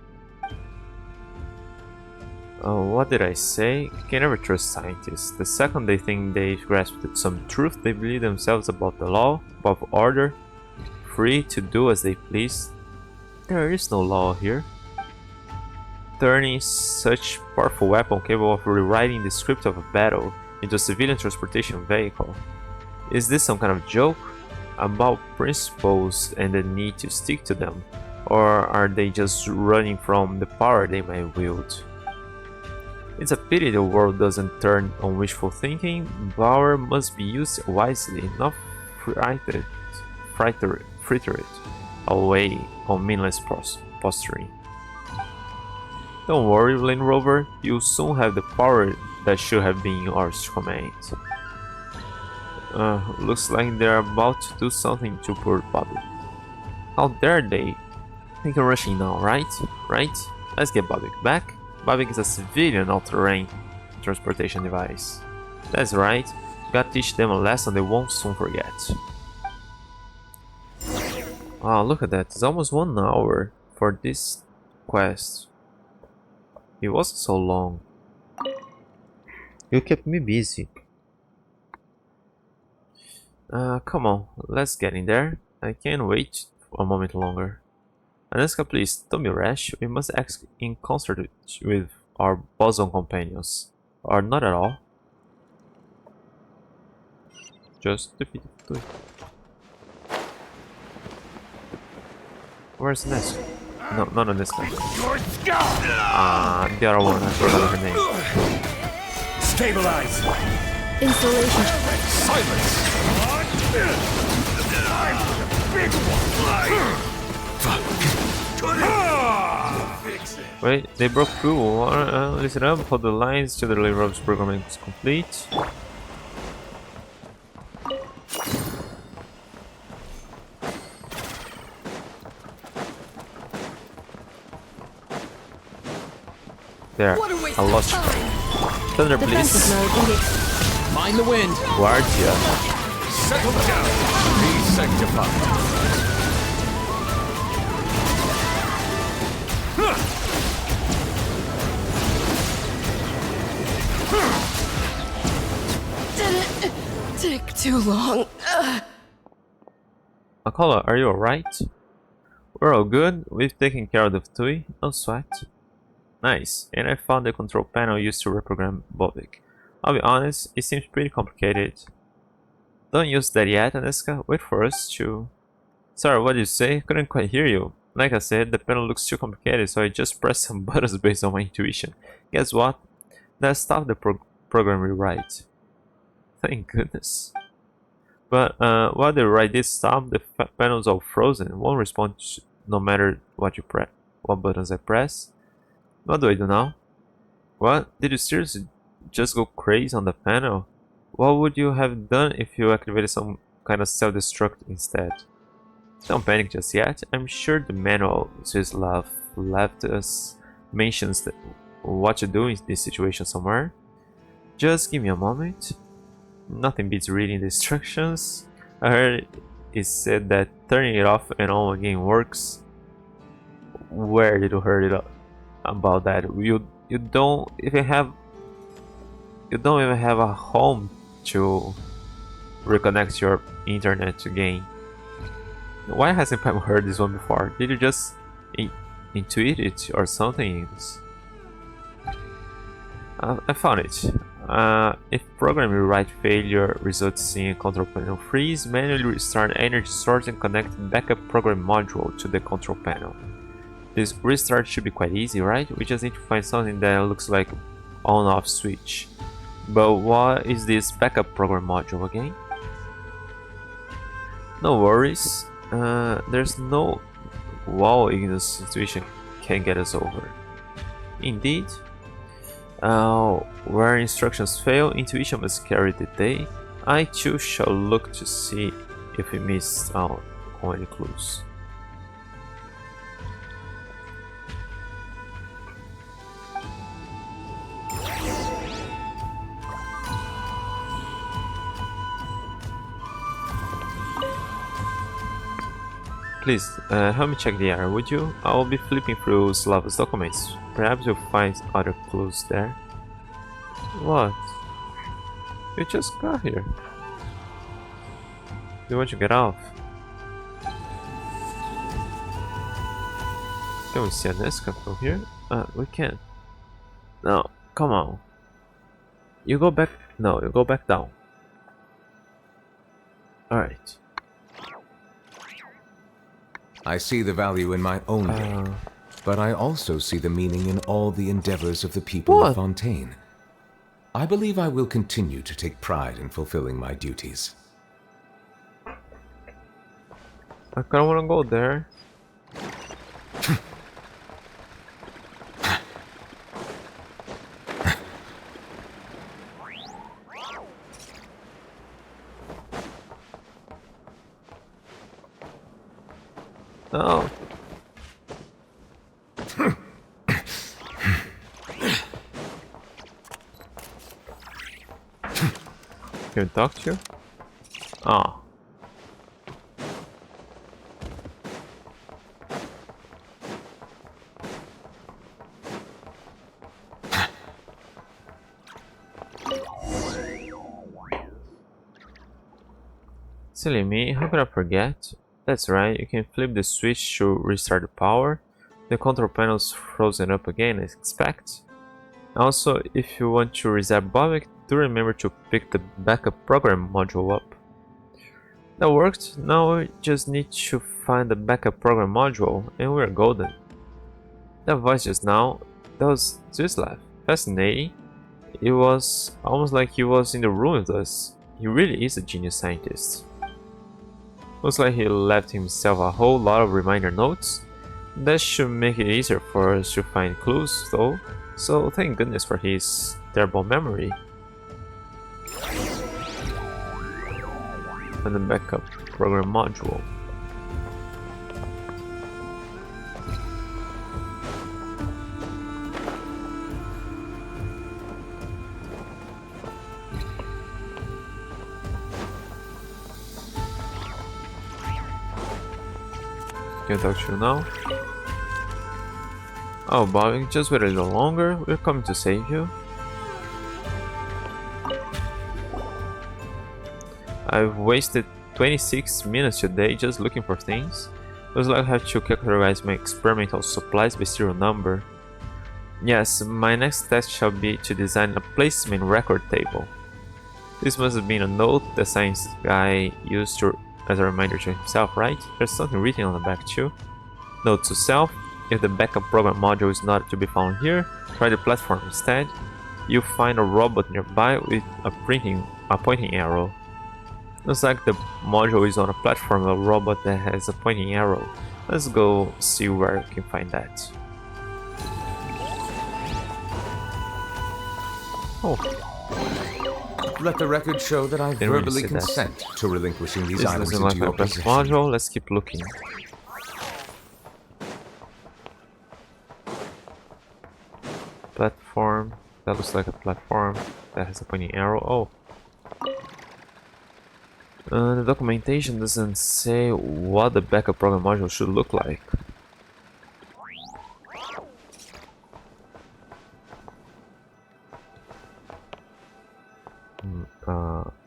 Oh, what did I say? You can never trust scientists. The second they think they've grasped some truth, they believe themselves above the law, above order, free to do as they please. There is no law here. Turning such powerful weapon capable of rewriting the script of a battle into a civilian transportation vehicle. Is this some kind of joke? About principles and the need to stick to them? Or are they just running from the power they may wield? It's a pity the world doesn't turn on wishful thinking. Power must be used wisely, not fritter it away on meaningless posturing. Don't worry, Lane Rover, you'll soon have the power that should have been yours to command. Looks like they're about to do something to poor Bobby. How dare they? They can rush in now, right? Right? Let's get Bobby back. Bobby is a civilian all-terrain transportation device. That's right. Gotta teach them a lesson they won't soon forget. Wow, look at that. It's almost 1 hour for this quest. It wasn't so long. You kept me busy. Come on, let's get in there. I can't wait a moment longer. Anaska, please, don't be rash. We must act in concert with our boson companions. Or not at all. Just defeat it. Where's Ness? No, not on this guy. The other one, I forgot her name. Stabilize. Installation. Silence. Big one. Wait, they broke through. Listen up, hold the lines till the Leroy's programming is complete. There, I lost you. Thunder, please. Mind the wind. Guardia. Settle down. Be sanctified. Didn't take too long. Akala, are you alright? We're all good. We've taken care of the Tui. Don't sweat. Nice. And I found the control panel used to reprogram Bobik. I'll be honest, it seems pretty complicated. Don't use that yet, Anaska. Wait for us to... Sorry, what did you say? Couldn't quite hear you. Like I said, the panel looks too complicated, so I just pressed some buttons based on my intuition. Guess what? That stopped the program rewrite. Thank goodness. But while the rewrite did stop, the panel's all frozen. It won't respond no matter what you press. what buttons I press. What do I do now? What? Did you seriously just go crazy on the panel? What would you have done if you activated some kind of self-destruct instead? Don't panic just yet. I'm sure the manual left us mentions that what to do in this situation somewhere. Just give me a moment. Nothing beats reading the instructions. I heard it said that turning it off and on again works. Where did you heard it about that? You don't even have a home to reconnect your internet again. Why hasn't Pam heard this one before? Did you just intuit it or something? I found it. If program rewrite failure results in control panel freeze, manually restart energy source and connect backup program module to the control panel. This restart should be quite easy, right? We just need to find something that looks like on-off switch. But what is this backup program module again? No worries. There's no wall Ignis situation can get us over. Indeed. Where instructions fail, intuition must carry the day. I too shall look to see if we missed out on any clues. Please, help me check the area, would you? I will be flipping through Slava's documents. Perhaps you'll find other clues there. What? You just got here. Do you want to get off? Can we see an escape from here? We can. No, come on. You go back. No, you go back down. Alright. I see the value in my own game, but I also see the meaning in all the endeavors of the people of Fontaine. I believe I will continue to take pride in fulfilling my duties. I kinda wanna go there. No. Can we talk to you? Oh. Silly me, how could I forget? That's right, you can flip the switch to restart the power. The control panel's frozen up again, I expect. Also, if you want to reset Bobek, do remember to pick the backup program module up. That worked, now we just need to find the backup program module and we're golden. That voice just now, that was Zwislav. Fascinating. It was almost like he was in the room with us. He really is a genius scientist. Looks like he left himself a whole lot of reminder notes. That should make it easier for us to find clues though, so thank goodness for his terrible memory. And the backup program module. Can I talk to you now? Oh, Bobby, just wait a little longer. We're coming to save you. I've wasted 26 minutes today just looking for things. Looks like I have to categorize my experimental supplies by serial number. Yes, my next task shall be to design a placement record table. This must have been a note the science guy used to as a reminder to himself, right? There's something written on the back too. Note to self, if the backup program module is not to be found here, try the platform instead. You'll find a robot nearby with a pointing arrow. Looks like the module is on a platform, a robot that has a pointing arrow. Let's go see where we can find that. Oh, Let the record show that I didn't really verbally see that. consent to relinquishing these This items doesn't into look your like a possession. module. Let's keep looking. Platform. That looks like a platform. That has a pointing arrow. Oh. The documentation doesn't say what the backup program module should look like.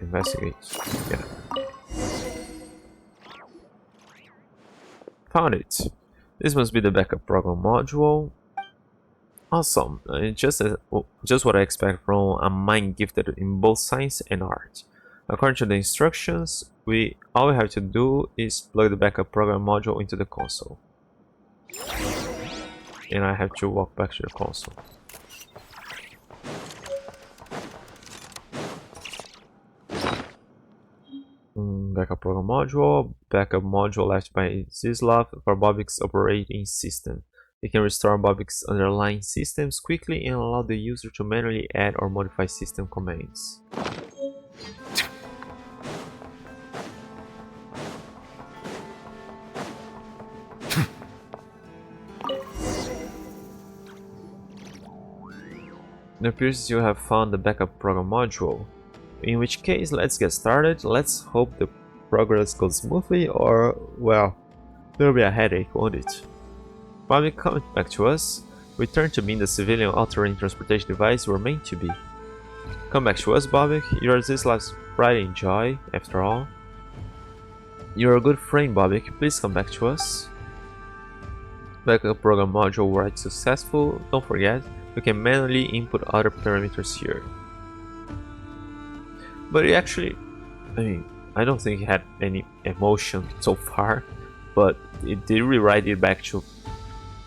Investigate. Yeah. Found it. This must be the backup program module. Awesome. Just what I expect from a mind gifted in both science and art. According to the instructions, all we have to do is plug the backup program module into the console. And I have to walk back to the console. Backup program module. Backup module left by Zislav for Bobik's operating system. It can restore Bobik's underlying systems quickly and allow the user to manually add or modify system commands. It appears you have found the backup program module. In which case, let's get started. Let's hope the progress goes smoothly, or, well, there'll be a headache, won't it? Bobik, coming back to us. Return to being the civilian all-terrain transportation device you were meant to be. Come back to us, Bobik. You're Zislav's pride and joy, after all. You're a good friend, Bobik. Please come back to us. Backup program module was successful. Don't forget, you can manually input other parameters here. But it actually, I don't think it had any emotion so far, but it did rewrite it back to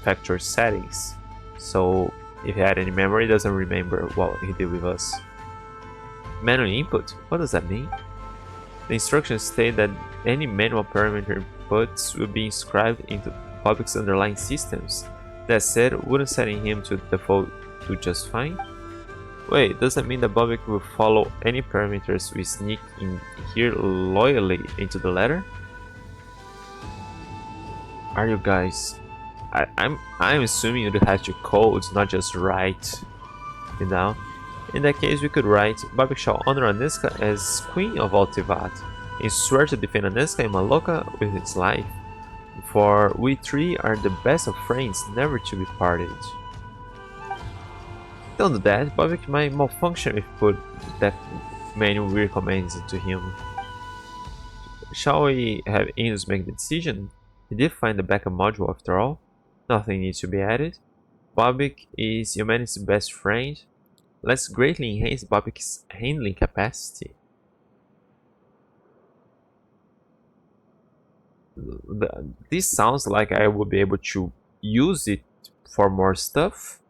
factory settings. So if he had any memory, it doesn't remember what he did with us. Manual input? What does that mean? The instructions state that any manual parameter inputs will be inscribed into Bobik's underlying systems. That said, wouldn't setting him to default do just fine? Wait, does that mean that Bobik will follow any parameters we sneak in here loyally into the letter? Are you guys... I'm assuming you'd have to code, not just write it down. In that case, we could write, Bobik shall honor Aniska as Queen of Altivat, and swear to defend Aniska and Maloka with his life. For we three are the best of friends, never to be parted. Don't do that, Bobik might malfunction if we put that many weird commands into him. Shall we have Inus make the decision? He did find the backup module after all. Nothing needs to be added. Bobik is humanity's best friend. Let's greatly enhance Bobik's handling capacity. This sounds like I would be able to use it for more stuff.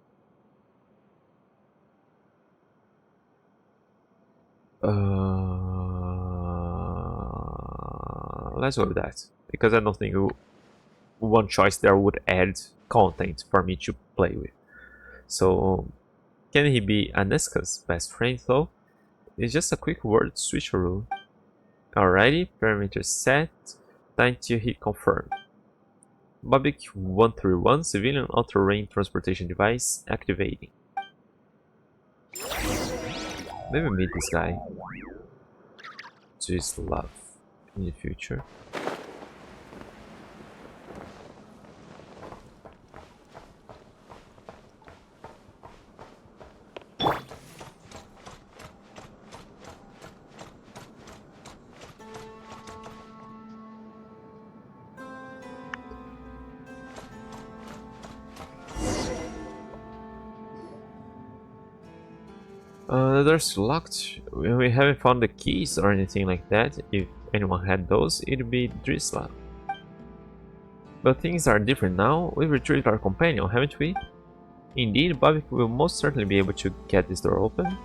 Let's go with that, because I don't think one choice there would add content for me to play with. So, can he be Aniska's best friend though? It's just a quick word switcheroo. Alrighty, parameters set. Time to hit confirm. Bobik 131 civilian all-terrain transportation device activating. Maybe meet this guy. Just love in the future. The door's locked. We haven't found the keys or anything like that. If anyone had those, it'd be Drislav. But things are different now. We've retrieved our companion, haven't we? Indeed, Bobik will most certainly be able to get this door open.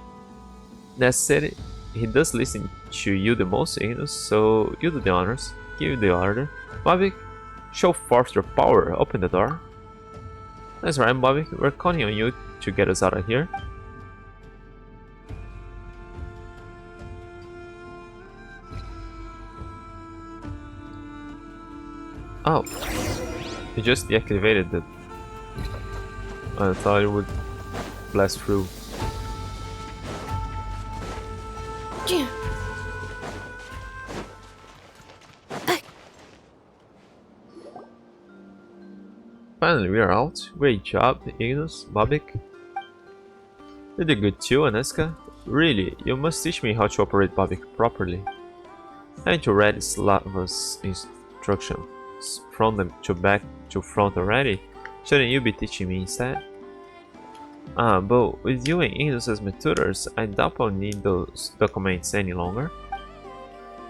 That said, he does listen to you the most, Inus, so you do the honors. Give the order. Bobik, Show forth your power. Open the door. That's right, Bobby. We're counting on you to get us out of here. Oh. You just deactivated it. I thought it would blast through. Yeah. Finally, we are out. Great job, Ignis, Bobik. You did good too, Aneska. Really, you must teach me how to operate Bobik properly. Haven't you read Slava's instructions from them to back to front already? Shouldn't you be teaching me instead? But with you and Ignis as my tutors, I doubt I'll need those documents any longer.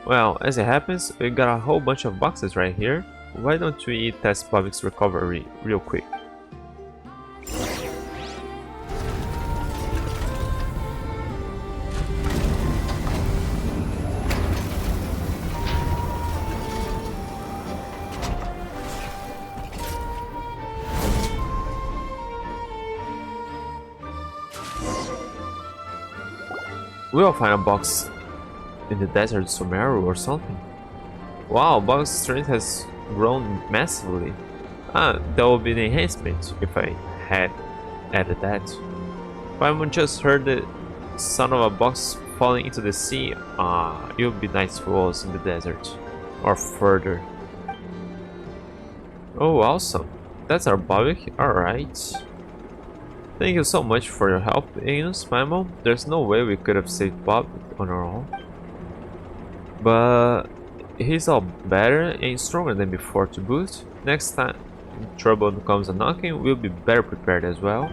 Well, as it happens, we got a whole bunch of boxes right here. Why don't we test Bobik's recovery real quick? We'll find a box in the desert somewhere or something. Wow, Bob's strength has grown massively. That would be the enhancement if I had added that. If I just heard the sound of a box falling into the sea, it would be nice for us in the desert. Or further. Oh, awesome. That's our Bobby. Alright. Thank you so much for your help, Ignis, Mamo. There's no way we could have saved Bob on our own. But he's all better and stronger than before to boot. Next time trouble comes a knocking, we'll be better prepared as well.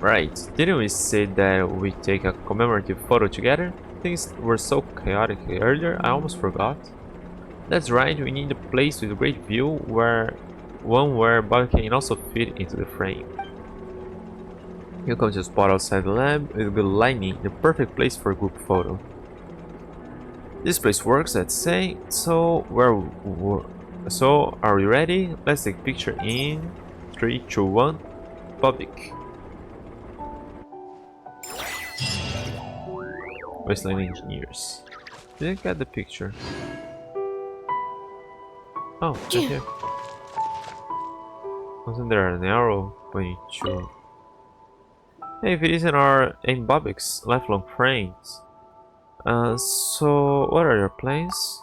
Right, didn't we say that we take a commemorative photo together? Things were so chaotic earlier, I almost forgot. That's right, we need a place with a great view, where Bob can also fit into the frame. You come to a spot outside the lab with good lighting, the perfect place for a group photo. This place works, let's say. So are we ready? Let's take a picture in 3, 2, 1. Public. Wasteland Engineers. Didn't get the picture. Oh, right here. Wasn't there an arrow pointing to? Hey, if it isn't our and Bobik's lifelong friends. So what are your plans?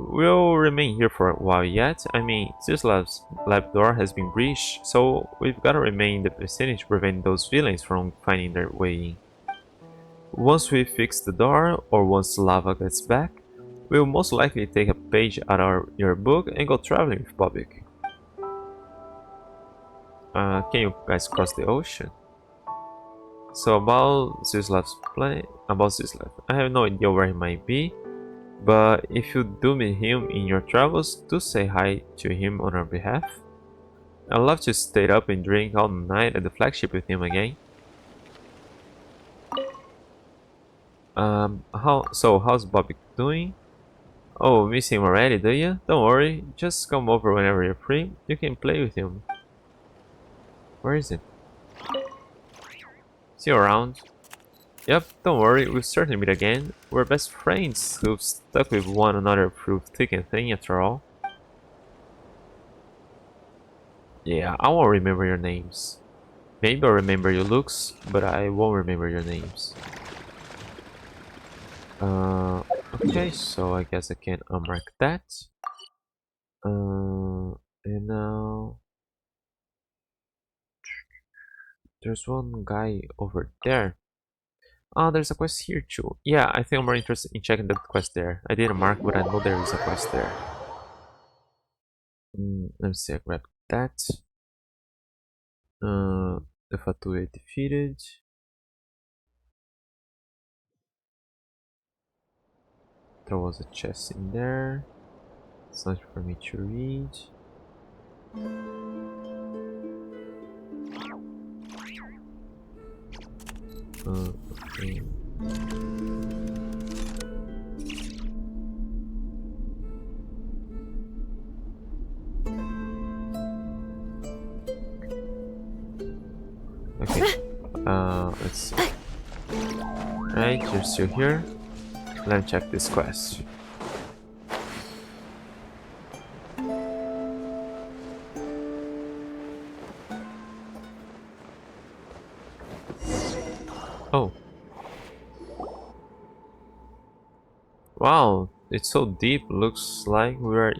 We'll remain here for a while yet. I mean, Zizlav's lab door has been breached, so we've gotta remain in the vicinity to prevent those villains from finding their way in. Once we fix the door, or once Lava gets back, we'll most likely take a page out of your book and go traveling with Bobik. Can you guys cross the ocean? So about Zizlav's plan, I have no idea where he might be, but if you do meet him in your travels, do say hi to him on our behalf. I'd love to stay up and drink all night at the flagship with him again. How's Bobby doing? Oh, miss him already, do you? Don't worry, just come over whenever you're free. You can play with him. Where is he? See you around. Yep, don't worry, we'll certainly meet again. We're best friends who've stuck with one another through thick and thin after all. Yeah, I won't remember your names. Maybe I'll remember your looks, but I won't remember your names. Okay, so I guess I can unmark that. And now there's one guy over there. Oh, there's a quest here too. Yeah, I think I'm more interested in checking that quest there. I didn't mark, but I know there is a quest there. Let me see, I grab that. The Fatui defeated. There was a chest in there. Something for me to read. Okay. Okay. Let's see. Right, you're still here. Let me check this quest. Oh. Wow, it's so deep. Looks like we are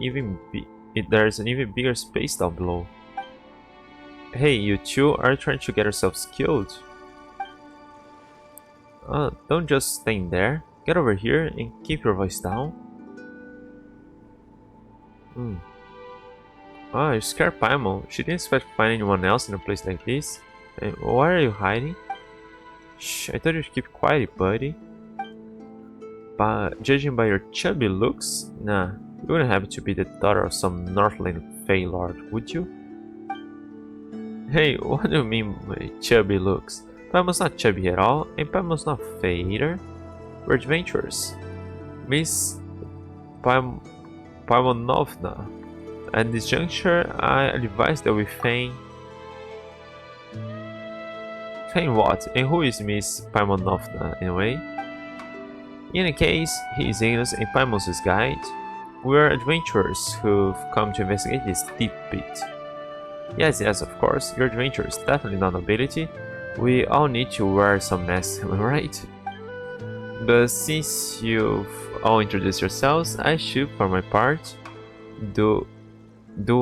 there's an even bigger space down below. Hey, you two are trying to get yourselves killed. Don't just stand there. Get over here and keep your voice down. Oh, you scared Paimon. She didn't expect to find anyone else in a place like this. And why are you hiding? Shh, I told you to keep quiet, buddy. But judging by your chubby looks, nah, you wouldn't happen to be the daughter of some Northland Fey Lord, would you? Hey, what do you mean by chubby looks? Paimon's not chubby at all, and Paimon's not Fey either. We're adventurers. Miss Paimonovna. At this juncture, I advise that we feign... Feign what? And who is Miss Paimonovna, anyway? In any case, he is Ignis and Paimon's his guide. We are adventurers who've come to investigate this deep pit. Yes, of course, you're adventurers, definitely not nobility. We all need to wear some masks, am I right? But since you've all introduced yourselves, I should, for my part, do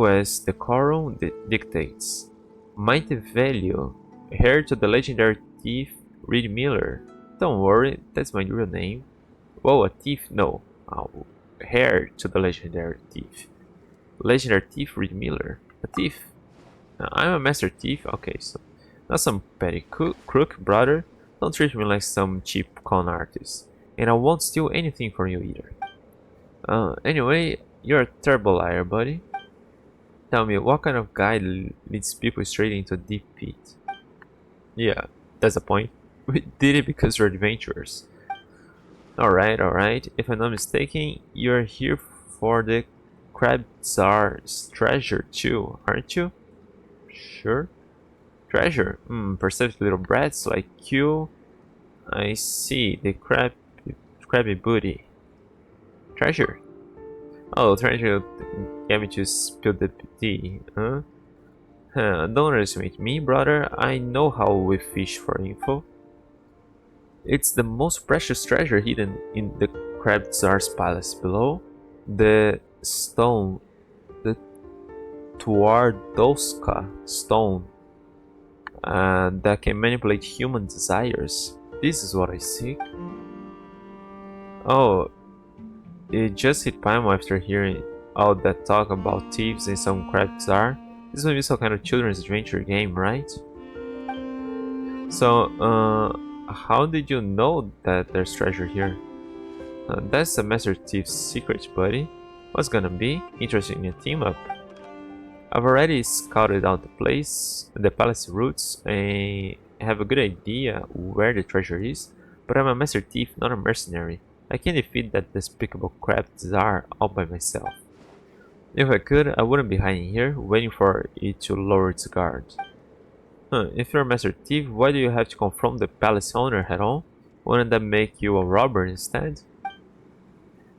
as the decorum dictates. Mighty Value, heir to the legendary thief Reed Miller. Don't worry, that's my real name. Whoa, a thief? No. Oh, heir to the legendary thief. Legendary thief Reed Miller. A thief? I'm a master thief? Okay, so not some petty crook, brother. Don't treat me like some cheap con artist. And I won't steal anything from you either. Anyway, you're a terrible liar, buddy. Tell me, what kind of guy leads people straight into a deep pit? Yeah, that's the point. We did it because we're adventurers. Alright. If I'm not mistaken, you're here for the Tsar's treasure too, aren't you? Sure. Treasure? Perceptive little brats like you. I see, the crabby booty. Treasure? Oh, trying to get me to spill the tea, huh? Don't underestimate me, brother. I know how we fish for info. It's the most precious treasure hidden in the Crab Tsar's palace below. The stone, the Twardowska stone, that can manipulate human desires. This is what I seek. Oh, it just hit Paimon after hearing all that talk about thieves and some Crab Tsar. This must be some kind of children's adventure game, right? So, how did you know that there's treasure here? That's the Master Thief's secret, buddy. What's gonna be? Interesting in a team up. I've already scouted out the palace routes, and have a good idea where the treasure is, but I'm a Master Thief, not a mercenary. I can't defeat that despicable Crab Tsar all by myself. If I could, I wouldn't be hiding here, waiting for it to lower its guard. If you're a Master Thief, why do you have to confront the palace owner head on? Wouldn't that make you a robber instead?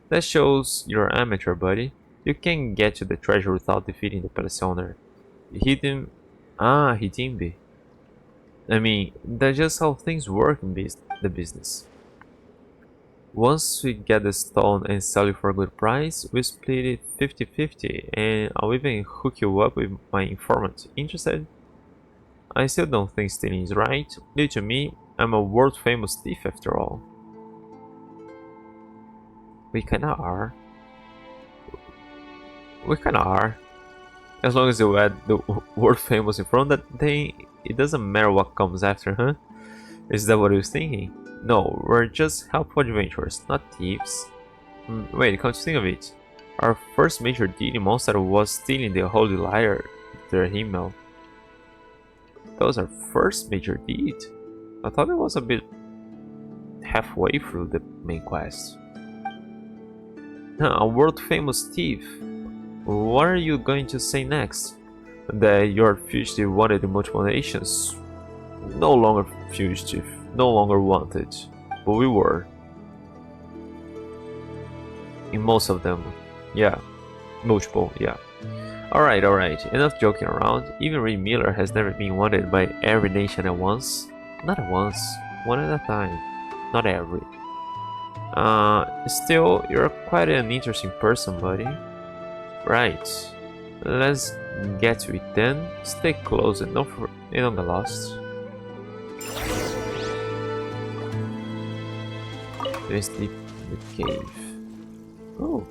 That shows you're amateur, buddy. You can't get to the treasure without defeating the palace owner. Hit him. Hit him. I mean, that's just how things work in the business. Once we get the stone and sell it for a good price, we split it 50-50, and I'll even hook you up with my informant. Interested? I still don't think stealing is right. Due to me, I'm a world famous thief after all. We kinda are. As long as you add the world famous in front of that thing, it doesn't matter what comes after, huh? Is that what you're thinking? No, we're just helpful adventurers, not thieves. Wait, come to think of it, our first major deed in Mondstadt was stealing the Holy Lyre, their Himmel. That was our first major deed? I thought it was a bit halfway through the main quest. A world famous thief. What are you going to say next? That your fugitive wanted in multiple nations? No longer fugitive, no longer wanted, but we were. In most of them, yeah. Multiple, yeah. Alright, enough joking around. Even Ray Miller has never been wanted by every nation at once. Not at once, one at a time. Not every. Still, you're quite an interesting person, buddy. Right. Let's get to it then. Stay close and don't get lost. Let's deep in the cave. Oh.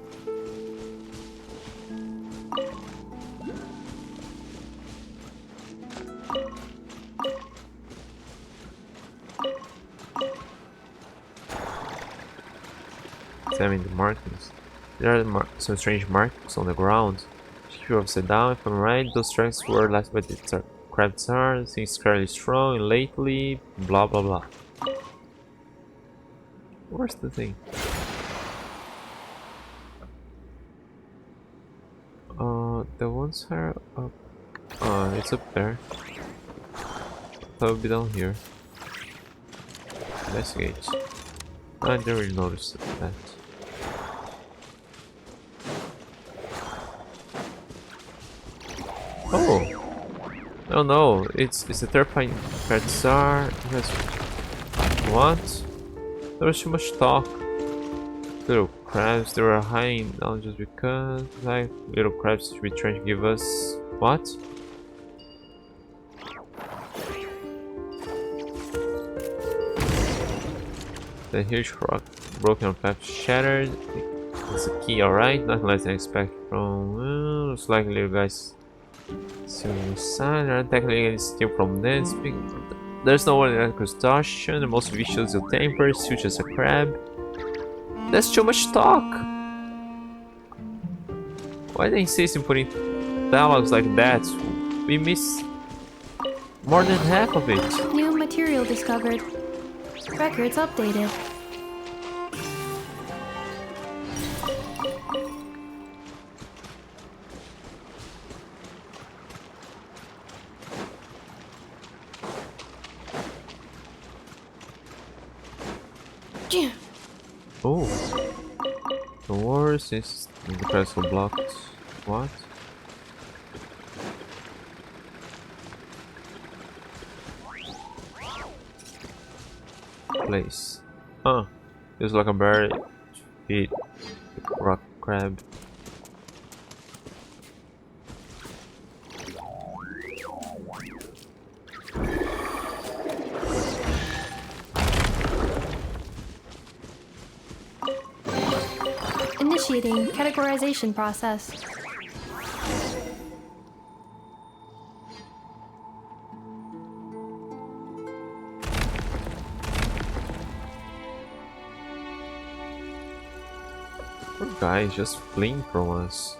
Examine the markings. There are some strange markings on the ground. Theory of Zelda, if I'm right, those tracks were left by the Tsar, things fairly strong and lately, blah blah blah. Where's the thing? The ones are up. It's up there. That would be down here. Investigate. I didn't really notice that. Oh no, it's the terrifying Tsar. What? There was too much talk. Little crabs, they were hiding down just because. Like, little crabs should be trying to give us. What? The huge rock broken on path shattered. It's a key, alright. Nothing less than expect from. Looks like little guys. So inside, are technically steal from them. There's no one in exhaustion. The most vicious of tempers, huge as a crab. That's too much talk. Why they insist in putting dialogues like that? We miss more than half of it. New material discovered. Records updated. Oh. The worst is the castle blocked. What? Place. Huh. It's like a berry. Feed. Rock crab. Initiating categorization process. Poor guy is just fleeing from us.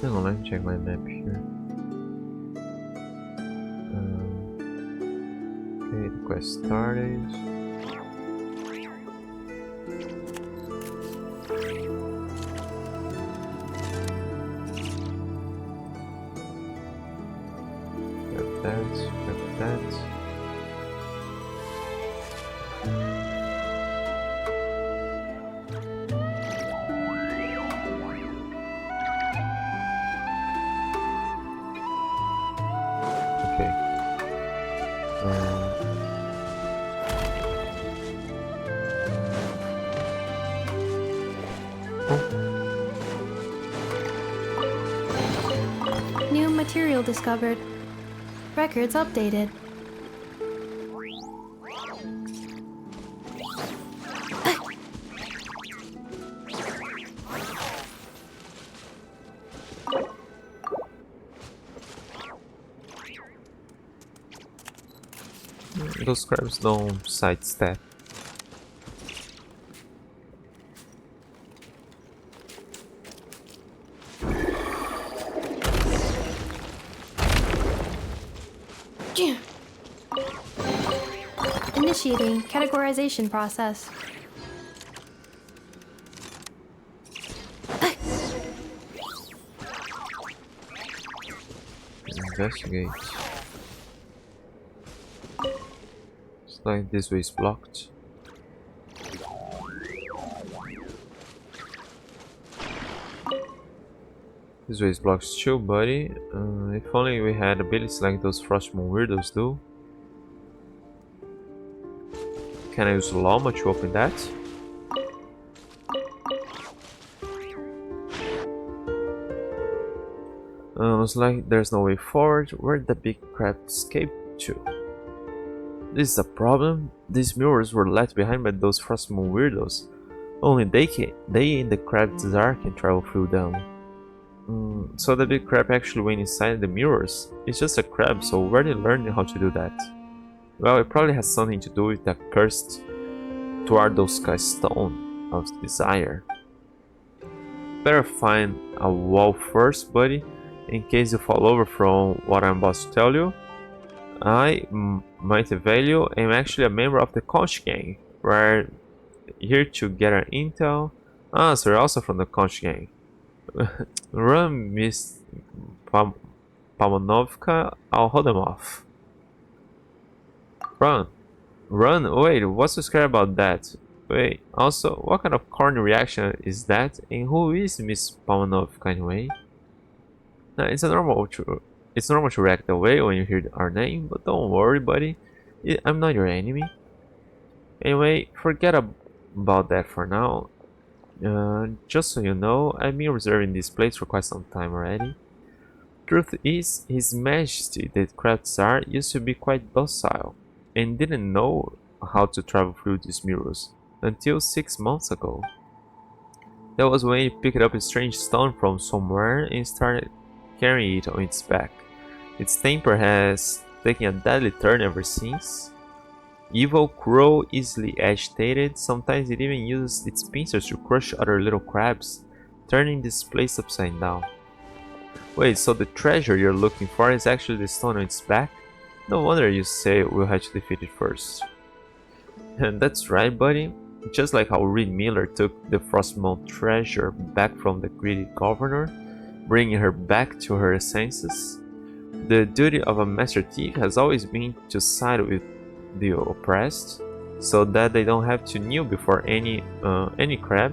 Hang on, let me check my map here. Okay, the quest started. Grab that. New material discovered. Records updated. Those crabs don't sidestep. Initiating categorization process. Investigate. It's like this way is blocked. This way is blocked too, buddy. If only we had abilities like those Frostmoon weirdos do. Can I use Llama to open that? Looks like there's no way forward. Where'd the big crab escape to? This is a problem. These mirrors were left behind by those Frostmoon weirdos. Only they and the crab Tsar can travel through them. So the big crab actually went inside the mirrors. It's just a crab, so where did he learn how to do that? Well, it probably has something to do with the cursed Sky stone of desire. Better find a wall first, buddy, in case you fall over from what I'm about to tell you. I, Eveliina, am actually a member of the Conch gang. We're here to get our intel. Ah, so you're also from the Conch gang. Run, Miss Pamonovka, I'll hold them off. Run. Run? Wait, what's so scary about that? Wait, also, what kind of corny reaction is that? And who is Miss Pamonovka anyway? Now, it's normal to react that way when you hear our name, but don't worry, buddy. I'm not your enemy. Anyway, forget about that for now. Just so you know, I've been reserving this place for quite some time already. Truth is, His Majesty, the Crab Tsar, used to be quite docile, and didn't know how to travel through these mirrors until 6 months ago. That was when he picked up a strange stone from somewhere and started carrying it on its back. Its temper has taken a deadly turn ever since. Evil, cruel, easily agitated, sometimes it even uses its pincers to crush other little crabs, turning this place upside down. Wait, so the treasure you're looking for is actually the stone on its back? No wonder you say we'll have to defeat it first. And that's right, buddy. Just like how Reed Miller took the Frostmoon treasure back from the greedy governor, bringing her back to her senses, the duty of a master thief has always been to side with the oppressed, so that they don't have to kneel before any crab.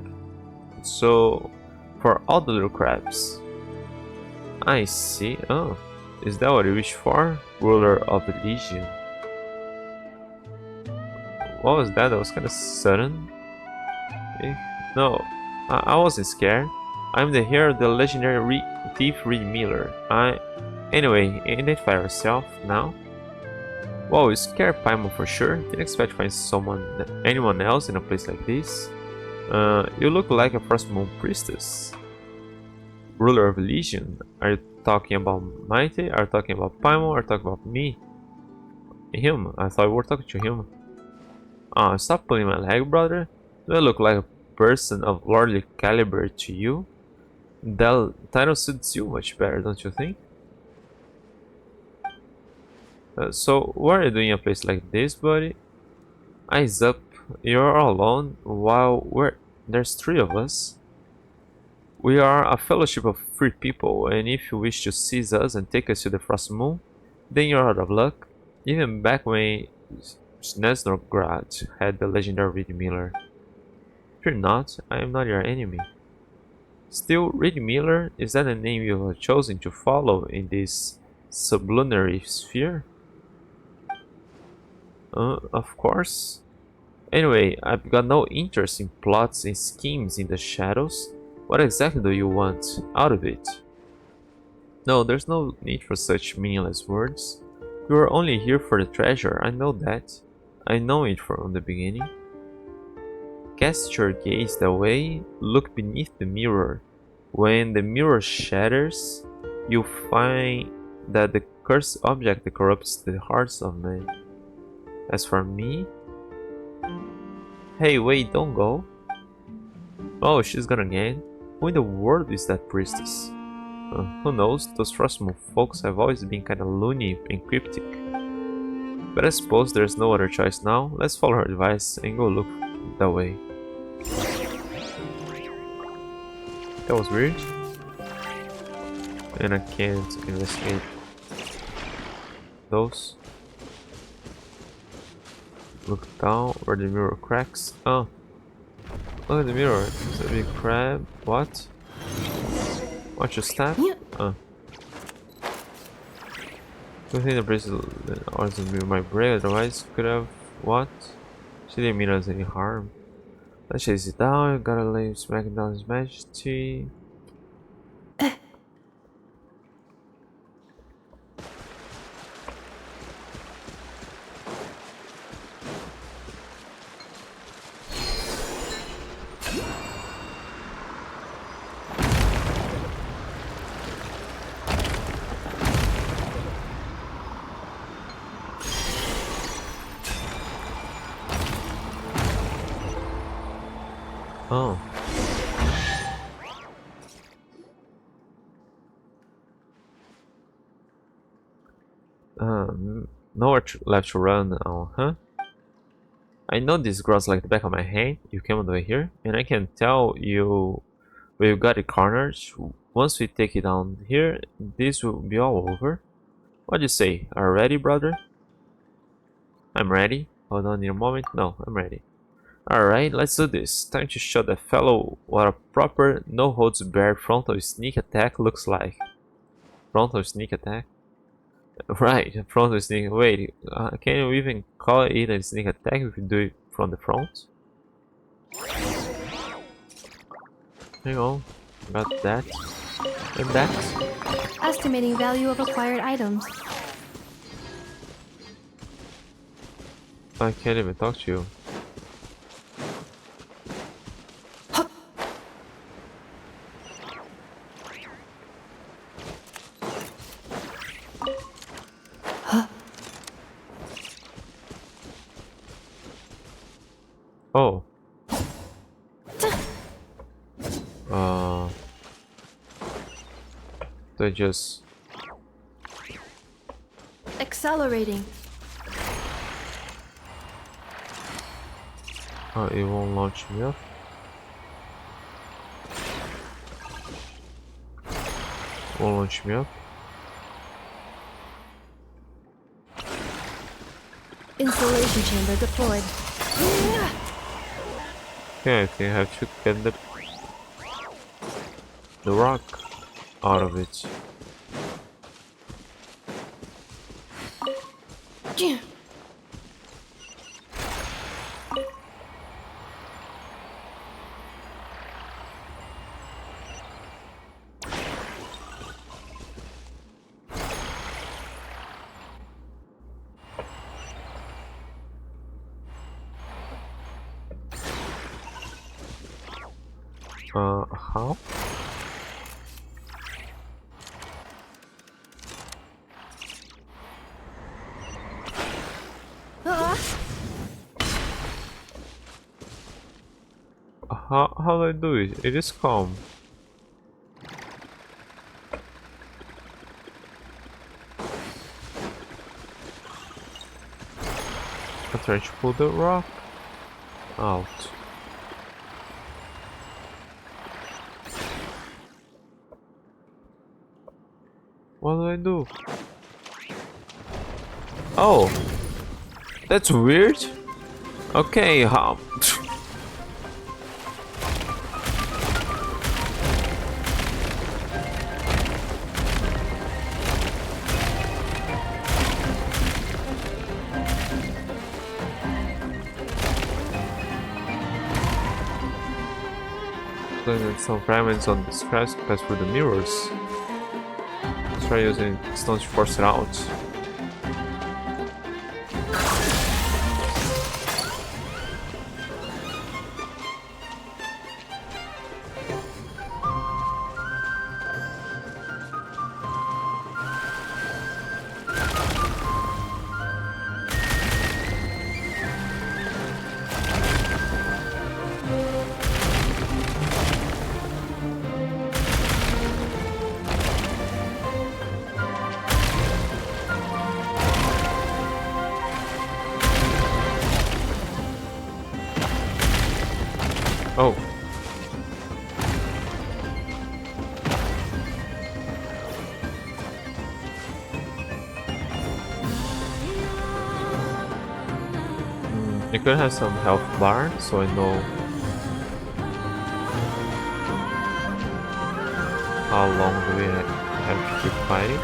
So, for all the little crabs. I see. Oh, is that what you wish for, ruler of the Legion? What was that? That was kind of sudden. No, I wasn't scared. I'm the hero of the legendary thief Reed Miller. Anyway, identify yourself now. Whoa, you scared Paimon for sure. Didn't expect to find anyone else in a place like this. You look like a Frostmoon priestess. Ruler of Legion. Are you talking about Mighty? Are you talking about Paimon? Are you talking about me? Him? I thought we were talking to him. Ah, stop pulling my leg, brother. Do I look like a person of lordly caliber to you? That title suits you much better, don't you think? So, what are you doing in a place like this, buddy? Eyes up, you're all alone, while there's 3 of us. We are a fellowship of free people, and if you wish to seize us and take us to the Frostmoon, then you're out of luck. Even back when Sneznorgrad had the legendary Reed Miller. Fear not, I am not your enemy. Still, Reed Miller, is that a name you have chosen to follow in this sublunary sphere? Of course. Anyway, I've got no interest in plots and schemes in the shadows. What exactly do you want out of it? No, there's no need for such meaningless words. You are only here for the treasure, I know that. I know it from the beginning. Cast your gaze that way, look beneath the mirror. When the mirror shatters, you find that the cursed object that corrupts the hearts of men. As for me... Hey, wait, don't go. Oh, she's gone again. Who in the world is that priestess? Who knows, those Frostmoon folks have always been kinda loony and cryptic. But I suppose there's no other choice now. Let's follow her advice and go look that way. That was weird. And I can't investigate those. Look down where the mirror cracks. Oh. Look at the mirror. It's a big crab. What? Watch your step? Oh. Good thing the bracelet wasn't near my brain, otherwise could have what? She didn't mean us any harm. Let's chase it down, you gotta lay smack down his majesty. Oh. Nowhere left to run now, huh? I know this grows like the back of my hand. You came all the way here, and I can tell you where you got it cornered. Once we take it down here, this will be all over. What do you say? Are you ready, brother? I'm ready. Hold on a moment. No, I'm ready. Alright, let's do this. Time to show that fellow what a proper no-holds-barred frontal sneak attack looks like. Frontal sneak attack? Right, frontal sneak. Wait, can you even call it a sneak attack if you do it from the front? Hang on, got that. And that. Estimating value of acquired items. I can't even talk to you. Oh. They just Accelerating. oh, it won't launch me up. Won't launch me up. Installation chamber deployed. Okay, I think I have to get the rock out of it. How? How do I do it? It is calm. I'm trying to pull the rock out. What do I do? Oh, that's weird. Okay, how? Some fragments on the scratch pass through the mirrors. Let's try using stones to force it out. You could have some health bar, so I know how long do we have to keep fighting.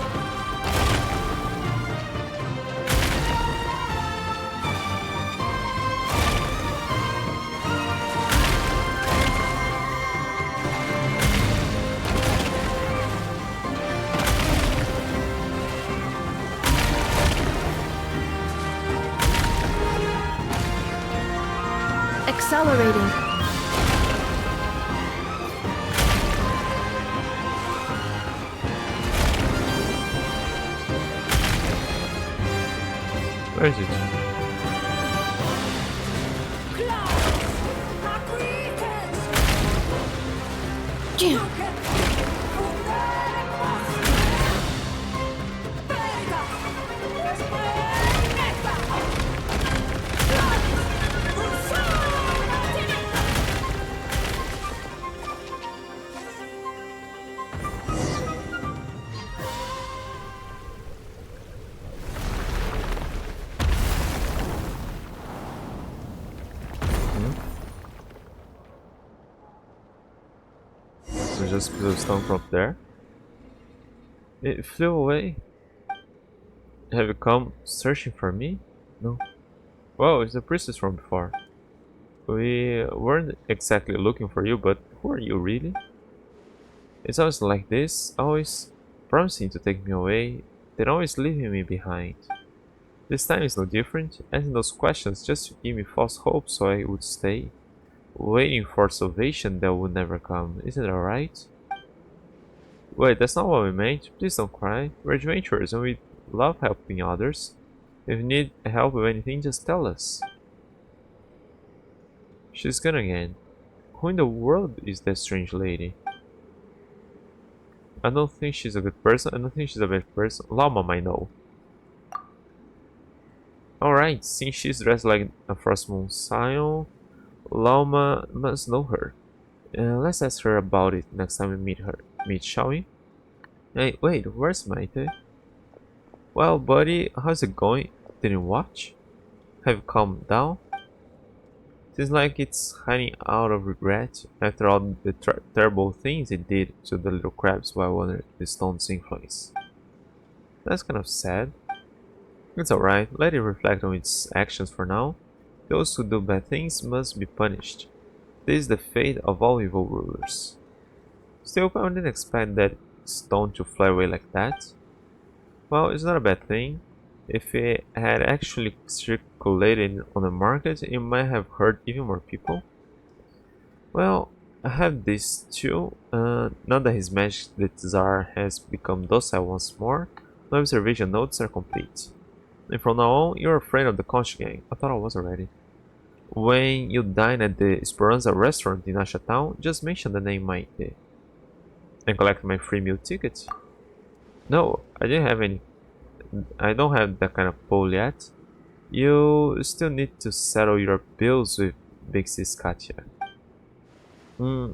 Accelerating. Where is it? Jam. We just put a stone from there. It flew away. Have you come searching for me? No. Whoa, it's the priestess from before. We weren't exactly looking for you, but who are you really? It's always like this, always promising to take me away, then always leaving me behind. This time is no different, asking those questions just to give me false hope so I would stay. Waiting for salvation that would never come, isn't that right? Wait, that's not what we meant. Please don't cry. We're adventurers and we love helping others. If you need help with anything, just tell us. She's gone again. Who in the world is that strange lady? I don't think she's a good person. I don't think she's a bad person. Llama might know. Alright, since she's dressed like a Frost Moon Scion, Llama must know her. Let's ask her about it next time we meet, shall we? Hey, wait, where's Maite? Well, buddy, how's it going? Didn't you watch? Have you calmed down? Seems like it's hiding out of regret after all the terrible things it did to the little crabs while under the stone's influence. That's kind of sad. It's alright, let it reflect on its actions for now. Those who do bad things must be punished. This is the fate of all evil rulers. Still, I didn't expect that stone to fly away like that. Well, it's not a bad thing. If it had actually circulated on the market, it might have hurt even more people. Well, I have this too. Now that his magic, the Tsar, has become docile once more, my observation notes are complete. And from now on, you're a friend of the Conch Gang. I thought I was already. When you dine at the Esperanza restaurant in Asha Town, just mention the name Maite. And collect my free meal ticket. No, I didn't have any. I don't have that kind of pull yet. You still need to settle your bills with Big Sis Katya.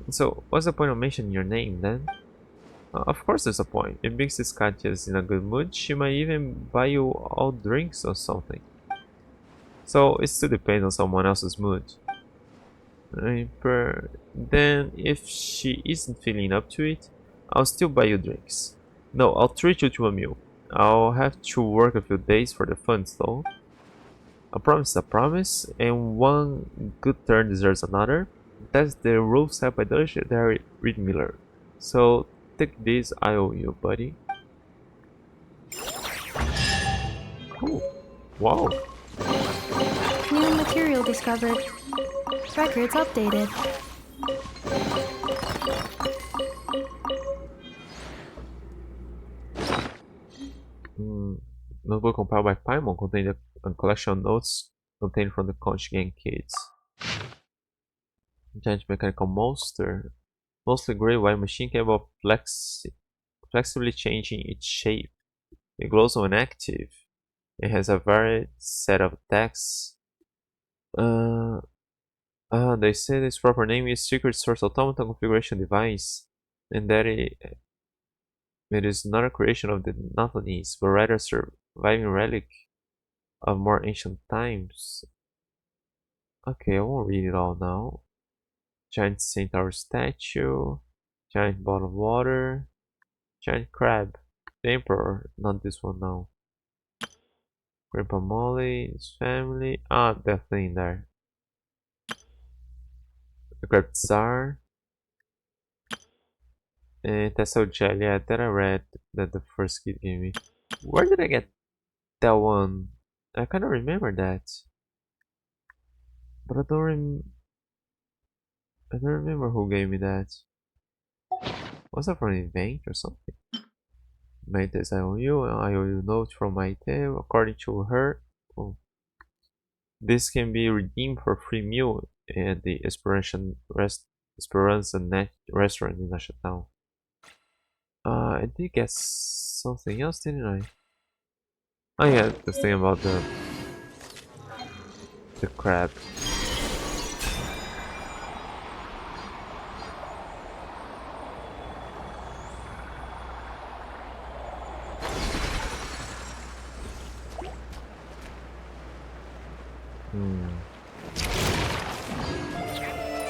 So what's the point of mentioning your name then? Of course there's a point. If Big Sis Katya is in a good mood, she might even buy you all drinks or something. So it still depends on someone else's mood. Then if she isn't feeling up to it, I'll still buy you drinks. No, I'll treat you to a meal. I'll have to work a few days for the funds though. A promise is a promise, and one good turn deserves another. That's the rule set by the legendary Reed Miller. So take this, I owe you, buddy. Ooh, wow. New material discovered. Records updated. Notebook compiled by Paimon contained a collection of notes contained from the Conch Gang kids. Giant mechanical monster. Mostly gray white machine capable of flexibly changing its shape. It glows when active. It has a varied set of attacks. They say its proper name is Secret Source Automaton Configuration Device, and that it is not a creation of the Nathanese, but rather a surviving relic of more ancient times. Okay, I won't read it all now. Giant centaur statue, giant bottle of water, giant crab, the emperor, not this one now. Grandpa Molly, his family, that thing there. The Great Tsar, and Tassel Jelly, yeah, that I read that the first kid gave me. Where did I get that one? I kind of remember that, but I don't remember who gave me that. Was that from an event or something? Maite, I owe you note from Maite. According to her, oh, this can be redeemed for free meal at the Esperanza Net restaurant in Ashtown. I did get something else, didn't I? Oh yeah, the thing about the crab.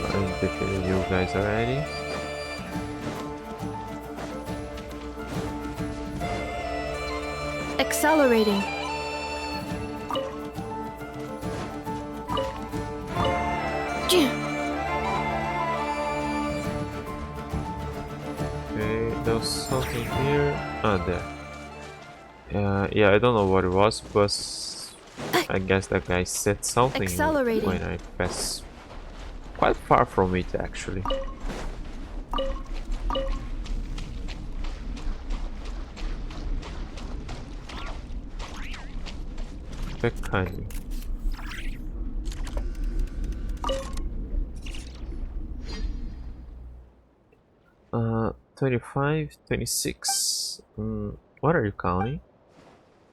I'm defeating you guys already. Accelerating. Okay, there's something here. There. Yeah, I don't know what it was, but I guess that guy said something when I passed quite far from it, actually. That kindly. Uh, 25, 26. What are you counting?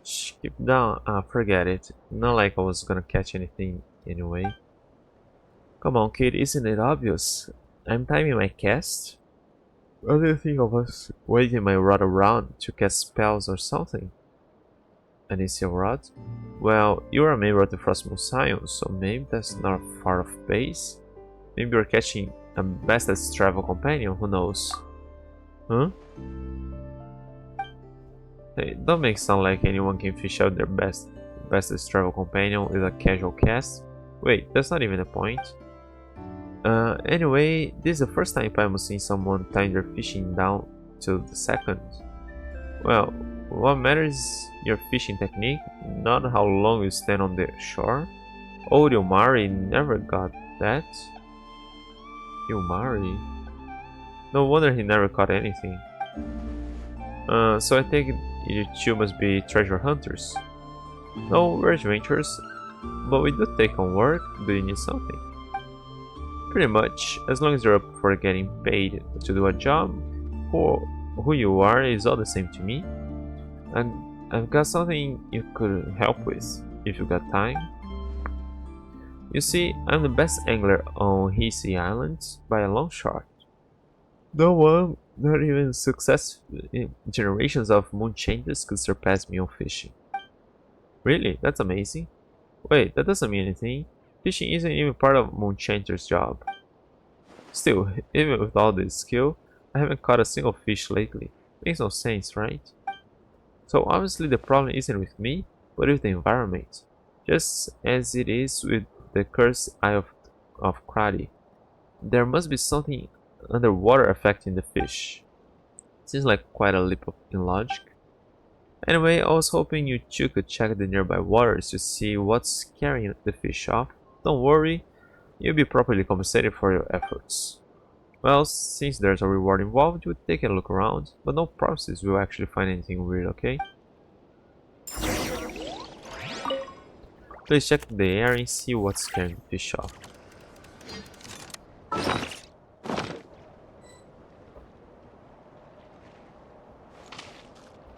Keep down. Forget it. Not like I was gonna catch anything anyway. Come on, kid, isn't it obvious? I'm timing my cast. What do you think of us waving my rod around to cast spells or something? Initial rod? Well, you're a member of the Frostmoon Science, so maybe that's not a far off base. Maybe you're catching a bestest travel companion, who knows? Huh? Hey, don't make it sound like anyone can fish out their bestest travel companion with a casual cast. Wait, that's not even the point. Anyway, this is the first time I'm seeing someone tying their fishing down to the second. Well, what matters is your fishing technique, not how long you stand on the shore. Old Ilmari never got that. Ilmari? No wonder he never caught anything. So I think you two must be treasure hunters. No, we're adventurers, but we do take on work. Do you need something? Pretty much, as long as you're up for getting paid to do a job, or who you are is all the same to me. And I've got something you could help with, if you got time. You see, I'm the best angler on Hisi Island by a long shot. No one, not even successful generations of moonchangers could surpass me on fishing. Really? That's amazing. Wait, that doesn't mean anything. Fishing isn't even part of Moonchanter's job. Still, even with all this skill, I haven't caught a single fish lately. Makes no sense, right? So obviously the problem isn't with me, but with the environment. Just as it is with the cursed Eye of Krati. There must be something underwater affecting the fish. Seems like quite a leap in logic. Anyway, I was hoping you two could check the nearby waters to see what's carrying the fish off. Don't worry, you'll be properly compensated for your efforts. Well, since there's a reward involved, we'll take a look around, but no promises we'll actually find anything weird, okay? Please check the air and see what's carrying the fish off.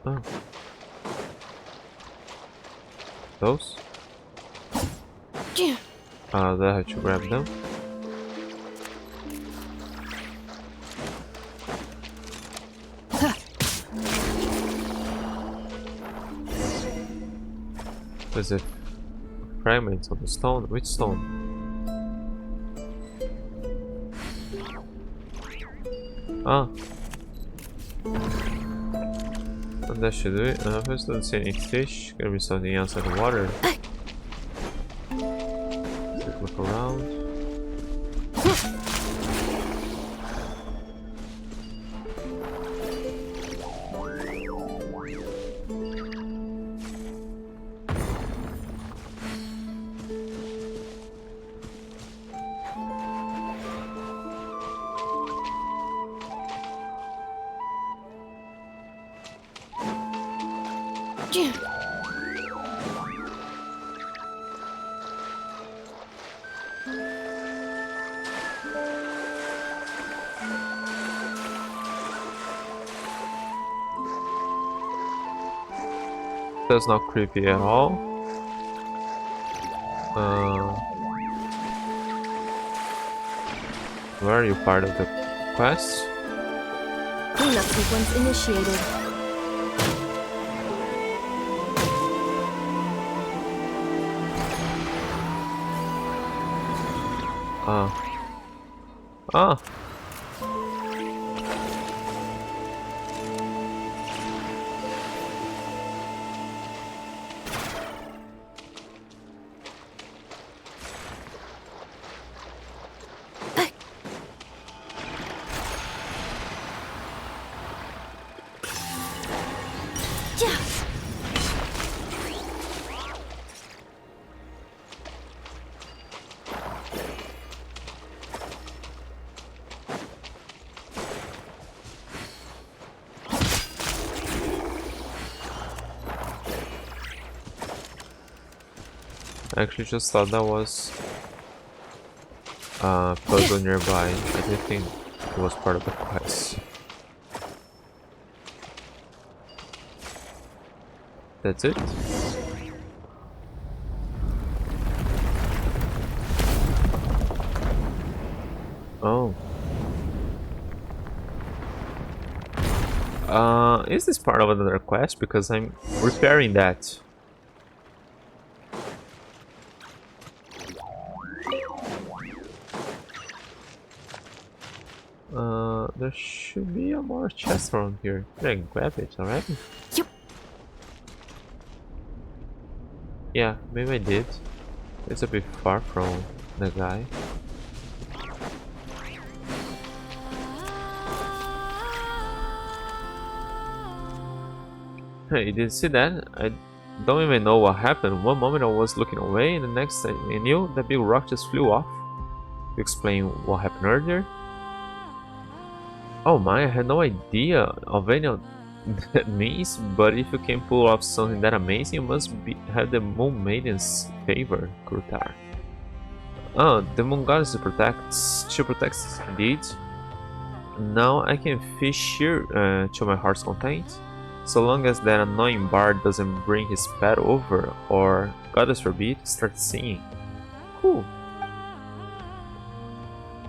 Oh. Those? Do I have to grab them? There's a fragment on the stone. Which stone? Ah. And that should do it. First, don't see any fish. Gonna be something else in the water. Let's look around. That's not creepy at all. Where are you part of the quest? Cleanup sequence initiated. Ah. I actually just thought that was a puzzle nearby. I didn't think it was part of the quest. That's it? Oh. Is this part of another quest? Because I'm repairing that. There should be a more chest around here. Did I grab it already? Yep. Yeah, maybe I did. It's a bit far from the guy. Hey, you didn't see that? I don't even know what happened. One moment I was looking away, and the next I knew that big rock just flew off. To explain what happened earlier. Oh my, I had no idea of any of that means, but if you can pull off something that amazing, you must have the Moon Maiden's favor, Kurutar. Oh, the Moon Goddess protects. She protects indeed. Now I can fish here to my heart's content. So long as that annoying bard doesn't bring his pet over, or, goddess forbid, start singing. Cool.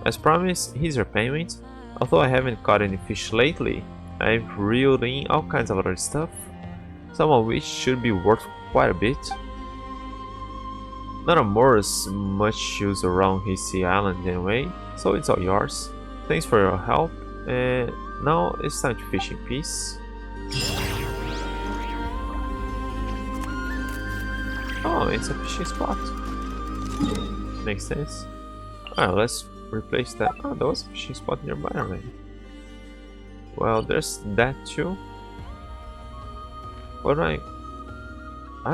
As promised, here's your payment. Although I haven't caught any fish lately, I've reeled in all kinds of other stuff, some of which should be worth quite a bit. None of Mora's much use around Hissy Island anyway, so it's all yours. Thanks for your help, and now it's time to fish in peace. Oh, it's a fishing spot. Makes sense. Alright, let's replace that. Oh, there was a fishing spot nearby already. Well, there's that too. But I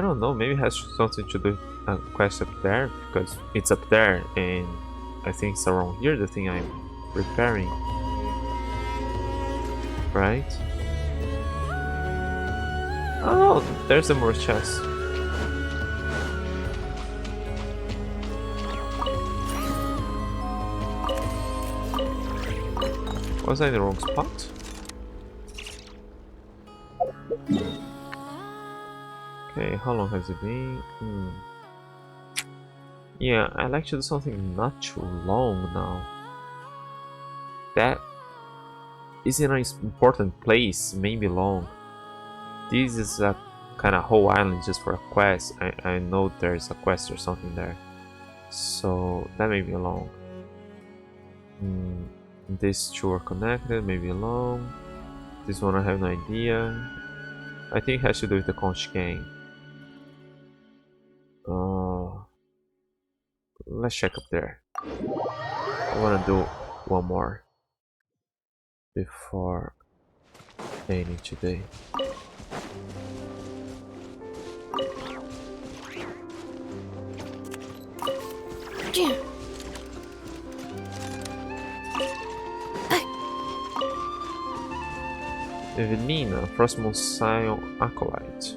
don't know, maybe it has something to do with a quest up there, because it's up there and I think it's around here the thing I'm repairing. Right? Oh, there's the more chest. Was I in the wrong spot? Okay, how long has it been? Yeah, I'd like to do something not too long now. That is in an important place, maybe long. This is a kind of whole island just for a quest. I know there's a quest or something there. So that may be long. These two are connected, maybe alone. This one I have no idea. I think it has to do with the conch game. Let's check up there. I wanna do one more before ending today. Eveliina, Frostmourne Scion Acolyte.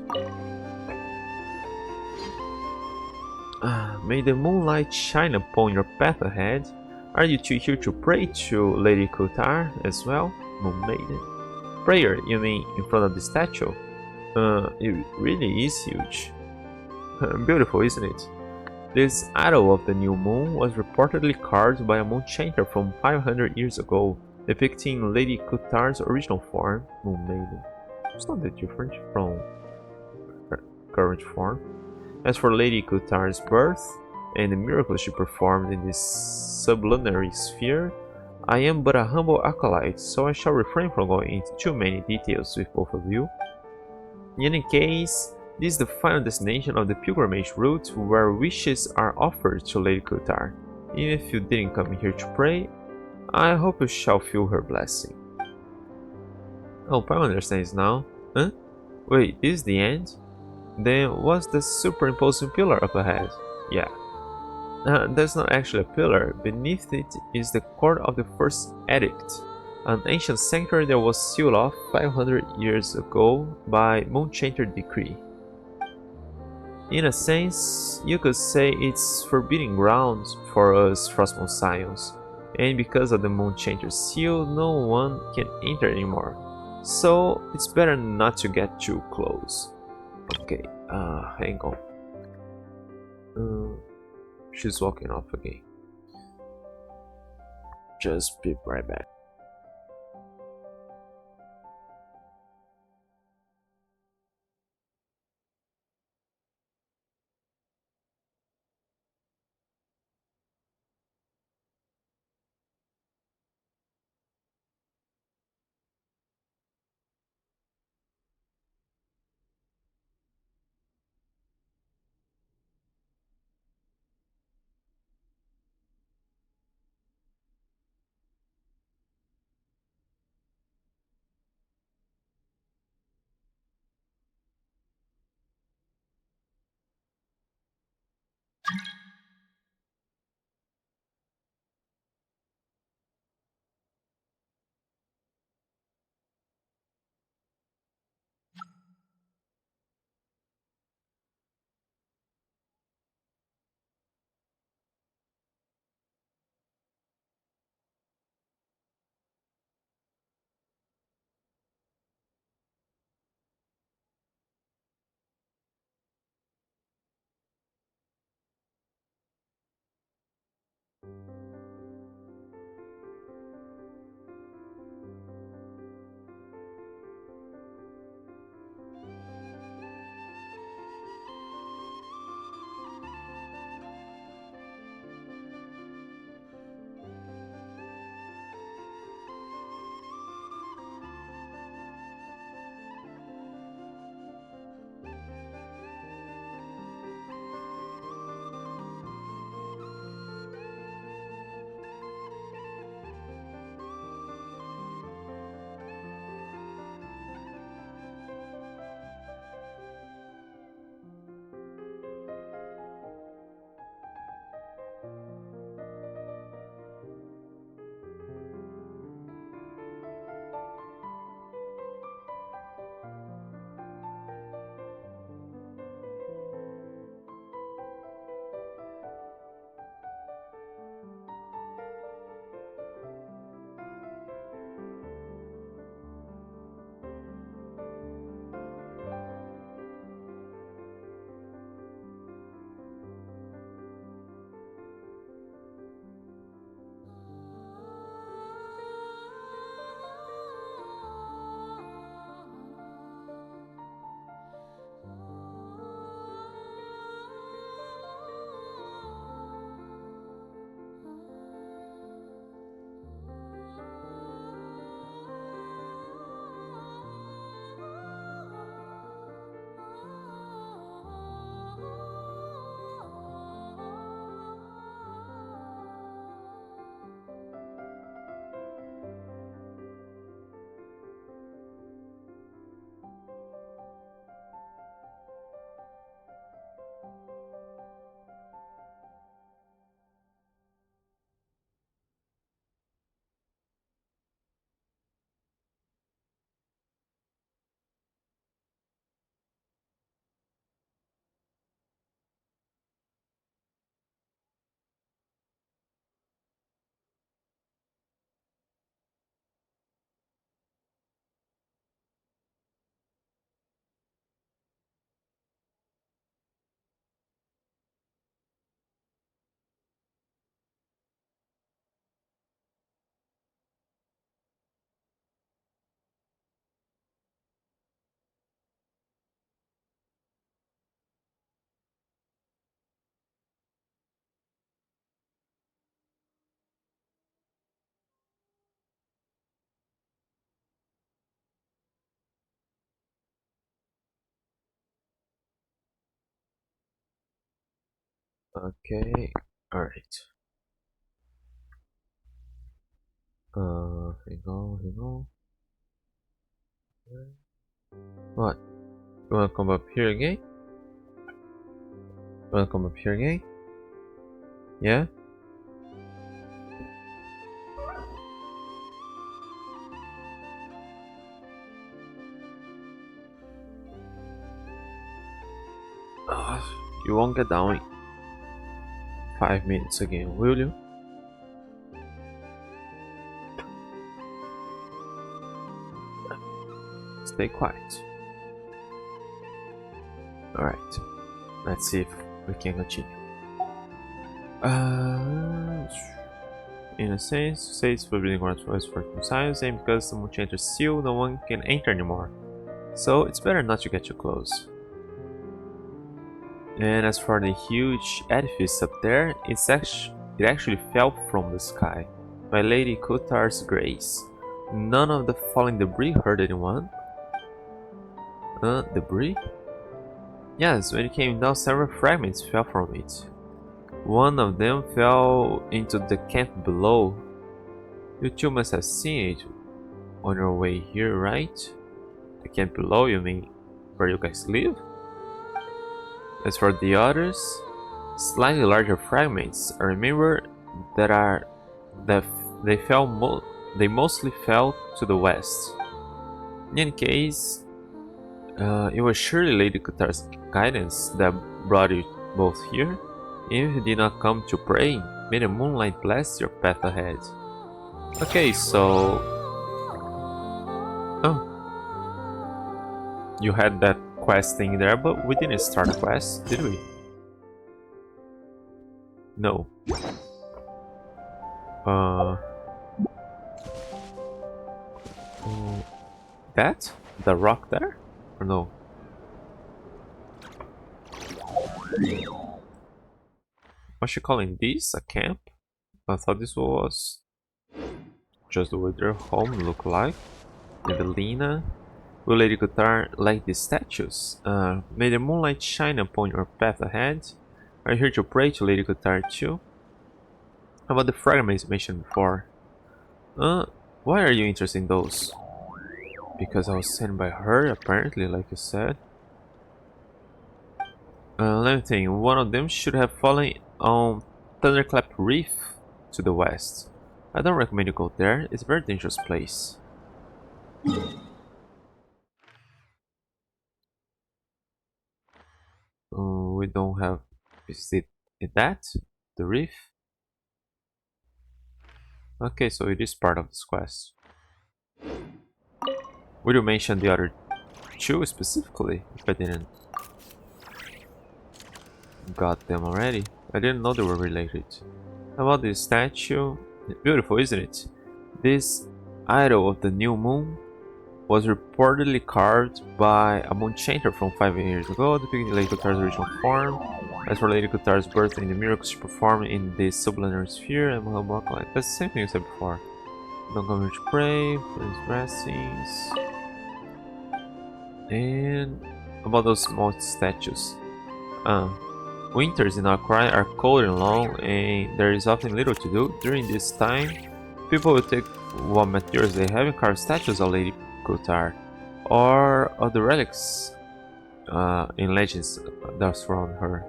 May the moonlight shine upon your path ahead. Are you two here to pray to Lady Kutar as well, Moon Maiden? Prayer, you mean in front of the statue? It really is huge. Beautiful, isn't it? This idol of the new moon was reportedly carved by a moon chanter from 500 years ago, depicting Lady Kutar's original form, Moon Maiden. It's not that different from her current form. As for Lady Kutar's birth and the miracles she performed in this sublunary sphere, I am but a humble acolyte, so I shall refrain from going into too many details with both of you. In any case, this is the final destination of the pilgrimage route where wishes are offered to Lady Kutar. Even if you didn't come here to pray, I hope you shall feel her blessing. Oh, I understand now. Huh? Wait, this is the end? Then what's the superimposing pillar up ahead? Yeah. That's not actually a pillar. Beneath it is the court of the first edict, an ancient sanctuary that was sealed off 500 years ago by Moonchanter decree. In a sense, you could say it's forbidden ground for us Frostmourne Scions, and because of the Moonchanter seal, no one can enter anymore. So it's better not to get too close. Okay, hang on. She's walking off again. Just be right back. Okay, alright. Hang on, hang on. What? You wanna come up here again? You wanna come up here again? Yeah? You won't get down in 5 minutes again, will you? Stay quiet. Alright, let's see if we can continue. In a sense, says forbidden grounds for science, and because someone changed the seal, no one can enter anymore. So it's better not to get too close. And as for the huge edifice up there, it actually fell from the sky by Lady Kutar's grace. None of the falling debris hurt anyone. Debris? Yes, when it came down, several fragments fell from it. One of them fell into the camp below. You two must have seen it on your way here, right? The camp below, you mean where you guys live? As for the others, slightly larger fragments, I remember that they mostly fell to the west. In any case, it was surely Lady Kutar's guidance that brought you both here. Even if you did not come to pray, may the moonlight bless your path ahead. Okay, so... Oh. You had that quest thing there, but we didn't start a quest, did we? No. That? The rock there? Or no? What's she calling this? A camp? I thought this was just what their home look like. Eveliina. Will Lady Kutar like these statues? May the moonlight shine upon your path ahead. Are you here to pray to Lady Kutar too? How about the fragments mentioned before? Why are you interested in those? Because I was sent by her, apparently, like you said. Let me think. One of them should have fallen on Thunderclap Reef to the west. I don't recommend you go there. It's a very dangerous place. We don't have... Is it that? The reef? Okay, so it is part of this quest. Would you mention the other two specifically? If I didn't got them already. I didn't know they were related. How about this statue? Beautiful, isn't it? This idol of the new moon was reportedly carved by a moon chanter from 5 years ago, depicting Lady Kutar's original form. As for Lady Kutar's birth and the miracles she performed in the sublunar sphere and Mahamaka, that's the same thing you said before. Don't come here to pray, for his blessings. And about those small statues. Winters in nod-krai are cold and long, and there is often little to do. During this time, people will take what materials they have and carve statues of Lady Kutar or of the relics in legends that surround her.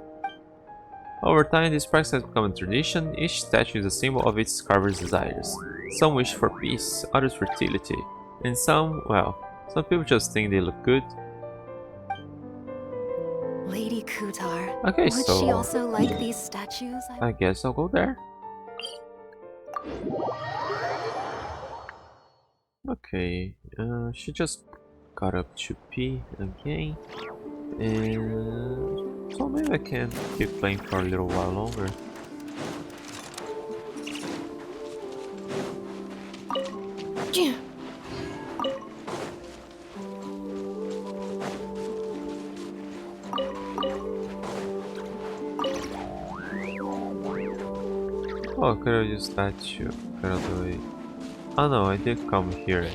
Over time, this practice has become a tradition. Each statue is a symbol of its carver's desires. Some wish for peace, others fertility, and some, well, some people just think they look good. Lady Kutar. Okay, Would so she also like these statues? I guess I'll go there. Okay, she just got up to pee again, and so maybe I can keep playing for a little while longer. Oh, could I use that too? Could I do it? Oh no, I did come here.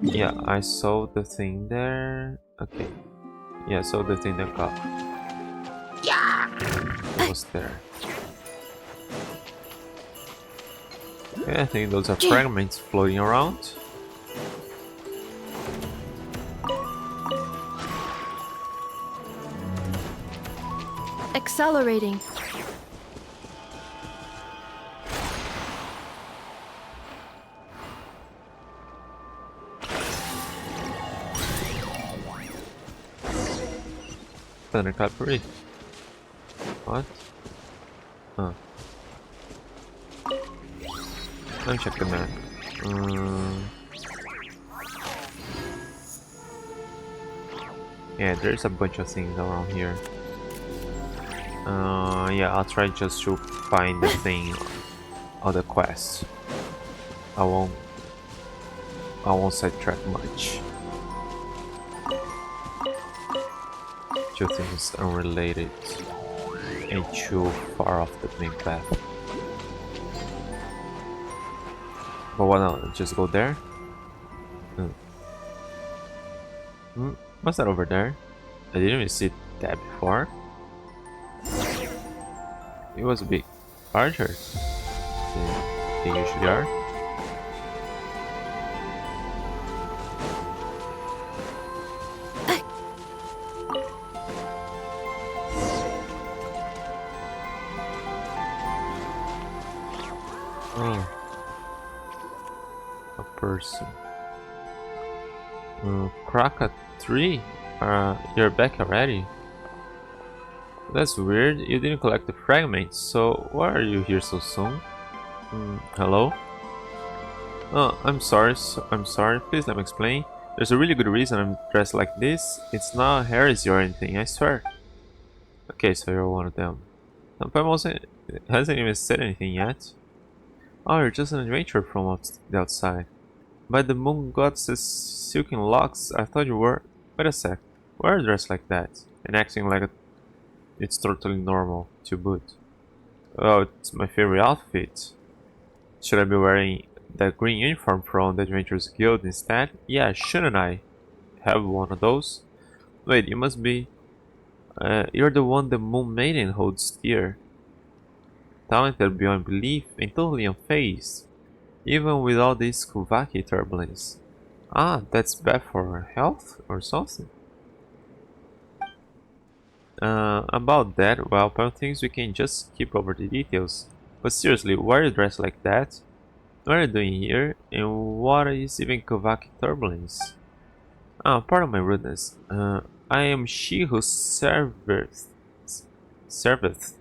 Yeah, I saw the thing there. Okay. Yeah, I saw the thing that got. Almost there. Okay, I think those are fragments floating around. Accelerating. Nod-krai. What? Huh. Let me check the map. Yeah, there's a bunch of things around here. Yeah, I'll try just to find the thing on the quest. I won't sidetrack much. Two things unrelated and too far off the main path. But why not just go there? What's that over there? I didn't even see that before. It was a bit larger than they usually are. Oh, a person. Kraka 3? You're back already? That's weird, you didn't collect the fragments, so why are you here so soon? Hello? Oh, I'm sorry, please let me explain. There's a really good reason I'm dressed like this. It's not heresy or anything, I swear. Okay, so you're one of them. Paimon hasn't even said anything yet. Oh, you're just an adventurer from the outside. By the moon goddess's silken locks, I thought you were... Wait a sec, why are you dressed like that? And acting like it's totally normal, to boot. Oh, it's my favorite outfit. Should I be wearing that green uniform from the Adventurers Guild instead? Yeah, shouldn't I have one of those? Wait, you must be... you're the one the Moon Maiden holds dear. Talented beyond belief and totally unfazed, even with all this Kuvaki turbulence. Ah, that's bad for her health or something? About that, well, Paimon thinks we can just skip over the details. But seriously, why are you dressed like that? What are you doing here? And what is even Kuvaki turbulence? Ah, pardon my rudeness. I am she who serveth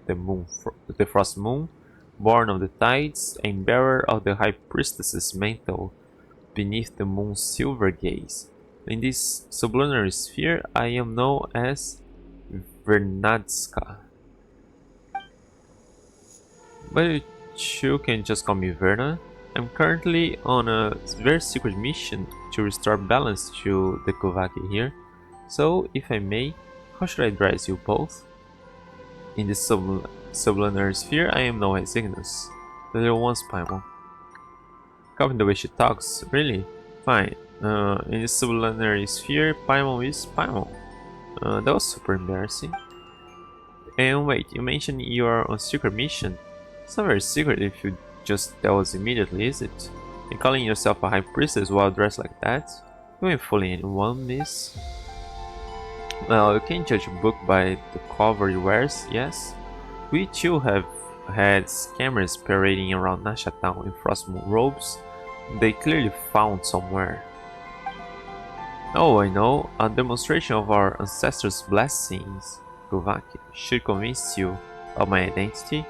the frost moon, born of the tides, and bearer of the high priestess's mantle beneath the moon's silver gaze. In this sublunary sphere, I am known as Vernadska. But you can just call me Verna. I'm currently on a very secret mission to restore balance to the Kuvaki here. So, if I may, how should I dress you both? In the sublunary sphere, I am known as Ignis, the little one's Paimon. Copying the way she talks, really? Fine. In the sublunary sphere, Paimon is Paimon. That was super embarrassing. And wait, you mentioned you are on a secret mission. It's not very secret if you just tell us immediately, is it? And calling yourself a high priestess while dressed like that? You ain't fooling anyone, miss. Well, you can't judge a book by the cover it wears, yes? We too have had scammers parading around Nasha Town in Frostmoon robes. They clearly found somewhere. Oh, I know, a demonstration of our ancestors' blessings, Kuvaki, should convince you of my identity.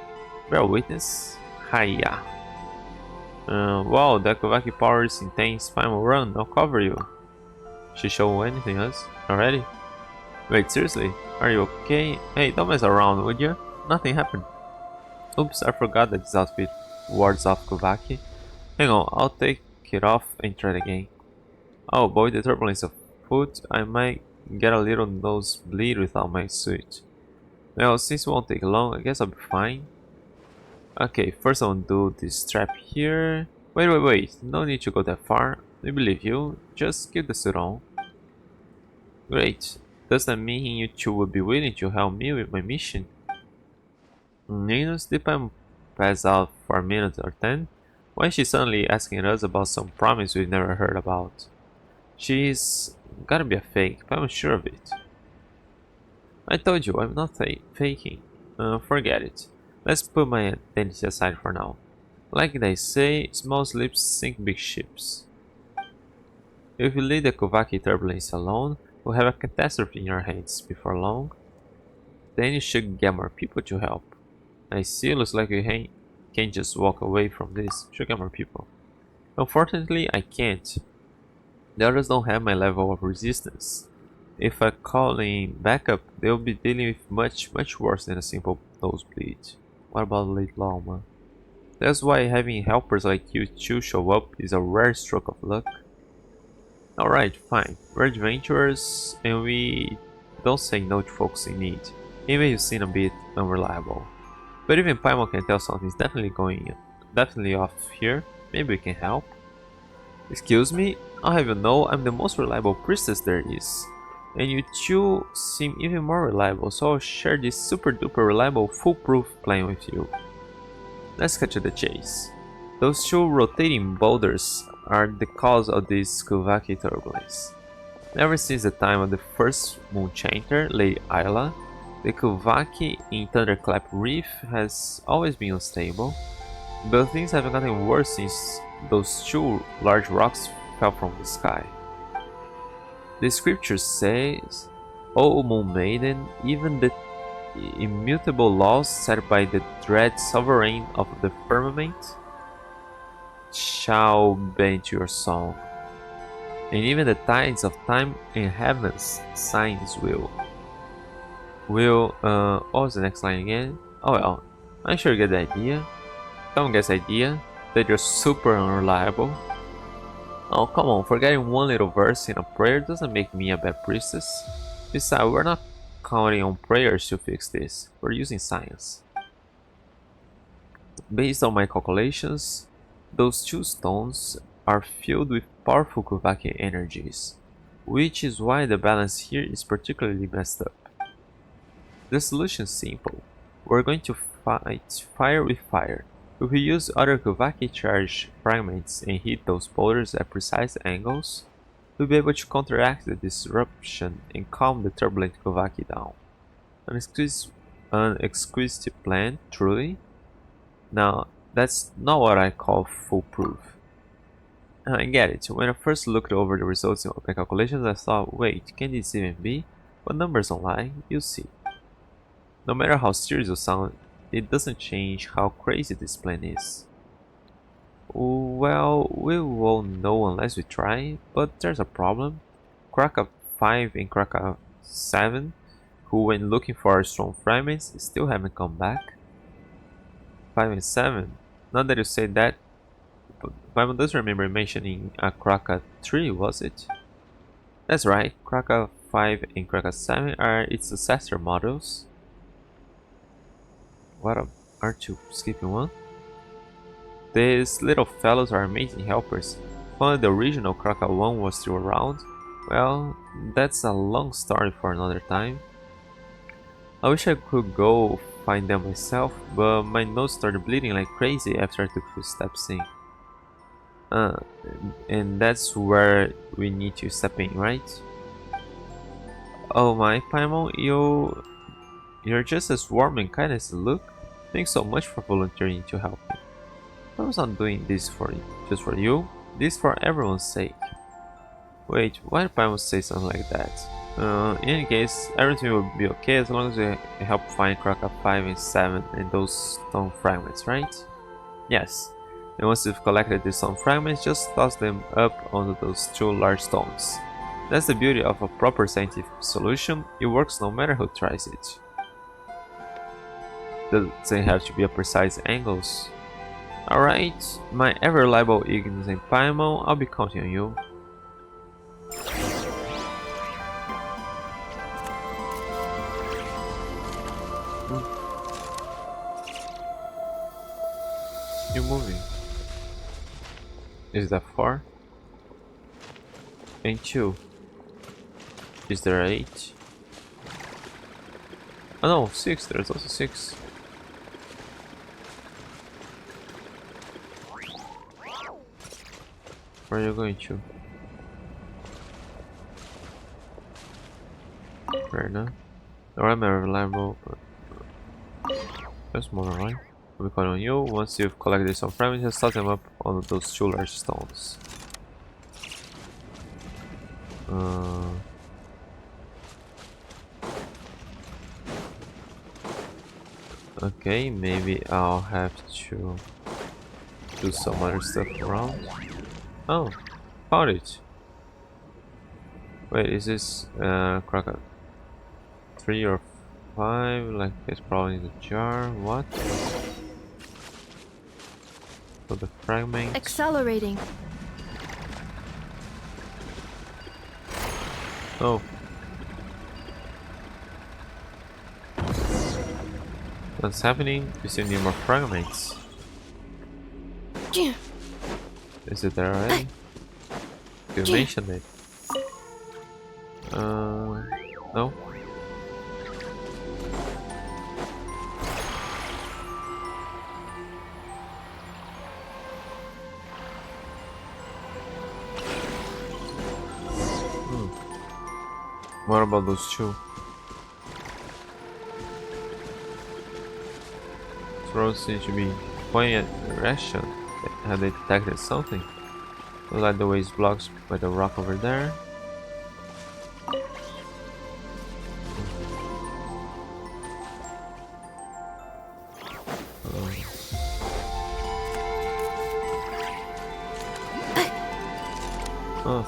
Bear witness? Hiya. Wow, that Kuvaki power is intense. Final run, I'll cover you. She show anything else already? Wait, seriously? Are you okay? Hey, don't mess around, would you? Nothing happened. Oops, I forgot that this outfit wards off Kuvaki. Hang on, I'll take it off and try it again. Oh boy, the turbulence of foot. I might get a little nosebleed without my suit. Well, since it won't take long, I guess I'll be fine. Okay, first I'll do this strap here. Wait, no need to go that far. I believe you, just keep the suit on. Great. Does that mean you two would be willing to help me with my mission? Ninus, did Paimon pass out for a minute or 10? Why is she suddenly asking us about some promise we've never heard about? She's gotta be a fake, I'm sure of it. I told you, I'm not faking. Forget it. Let's put my identity aside for now. Like they say, small slips sink big ships. If you leave the Kovaki turbulence alone, we'll have a catastrophe in your hands before long. Then you should get more people to help. I see, looks like you can't just walk away from this. Should get more people. Unfortunately, I can't. The others don't have my level of resistance. If I call in backup, they'll be dealing with much worse than a simple nosebleed. What about late Lama? That's why having helpers like you two show up is a rare stroke of luck. Alright, fine. We're adventurers and we don't say no to folks in need. Even you seem a bit unreliable. But even Paimon can tell something's definitely off here. Maybe we can help. Excuse me? I'll have you know I'm the most reliable priestess there is. And you two seem even more reliable, so I'll share this super duper reliable foolproof plan with you. Let's cut to the chase. Those two rotating boulders are the cause of this Kovaki turbulence. Ever since the time of the first Moonchanter, Lady Ayla, the Kovaki in Thunderclap Reef has always been unstable, but things have gotten worse since those two large rocks fell from the sky. The scripture says, O Moon Maiden, even the immutable laws set by the dread sovereign of the firmament shall bend to your song, and even the tides of time and heaven's signs will. What was the next line again? Oh well, I'm sure you get the idea. Come guess idea that you're super unreliable. Oh come on, forgetting one little verse in a prayer doesn't make me a bad priestess. Besides, we're not counting on prayers to fix this, we're using science. Based on my calculations, those two stones are filled with powerful Kovaki energies, which is why the balance here is particularly messed up. The solution is simple. We're going to fight fire with fire. If we use other Kovaki charge fragments and hit those boulders at precise angles, we'll be able to counteract the disruption and calm the turbulent Kovaki down. An exquisite plan, truly. Now, that's not what I call foolproof. I get it. When I first looked over the results of my calculations, I thought, wait, can this even be? But numbers don't lie, you'll see. No matter how serious you sound, it doesn't change how crazy this plan is. Well, we won't know unless we try, but there's a problem. Kraka 5 and Kraka 7, who went looking for strong fragments, still haven't come back. 5 and 7? Not that you say that, but Paimon does remember mentioning a Kraka 3, was it? That's right, Kraka 5 and Kraka 7 are its successor models. Aren't you skipping one? These little fellows are amazing helpers. If only the original Kraka 1 was still around. Well, that's a long story for another time. I wish I could go find them myself, but my nose started bleeding like crazy after I took a few steps in. And that's where we need to step in, right? Oh my, Paimon, you're just as warm and kind as you look. Thanks so much for volunteering to help me. I was not doing this just for you. This for everyone's sake. Wait, why did Paimon say something like that? In any case, everything will be okay as long as we help find Kraka 5 and 7 and those stone fragments, right? Yes. And once you've collected these stone fragments, just toss them up onto those two large stones. That's the beauty of a proper scientific solution. It works no matter who tries it. Doesn't have to be at precise angles. Alright, my ever reliable Ignis and Paimon, I'll be counting on you. You're moving. Is that 4? And 2. Is there 8? Oh no, 6, there's also 6. Where are you going to? Fair enough. I'm reliable. That's more right. I'll be calling on you. Once you've collected some fragments, start them up on those 2 large stones. Okay, maybe I'll have to do some other stuff around. Oh, found it. Wait, is this crocodile 3 or 5? Like it's probably in the jar. What? So the fragment. Accelerating. Oh. What's happening? You still need more fragments. Is it there already? You mentioned it. No. What about those 2? Roads seem to be pointing at the direction. Have they detected something? Like the way it's blocked by the rock over there. Oh.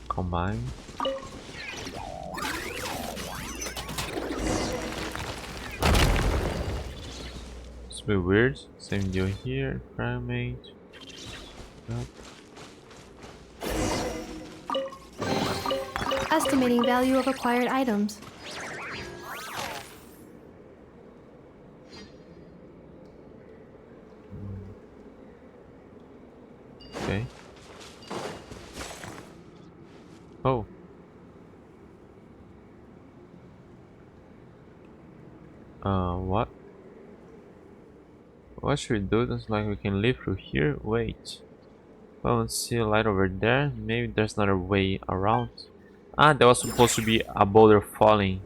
Combine. It's a bit weird. Same deal here. Fragment. Yep. Estimating value of acquired items. Okay. Oh. What? What should we do? Looks like we can live through here. Wait. Well, let's see a light over there. Maybe there's another way around. Ah, there was supposed to be a boulder falling.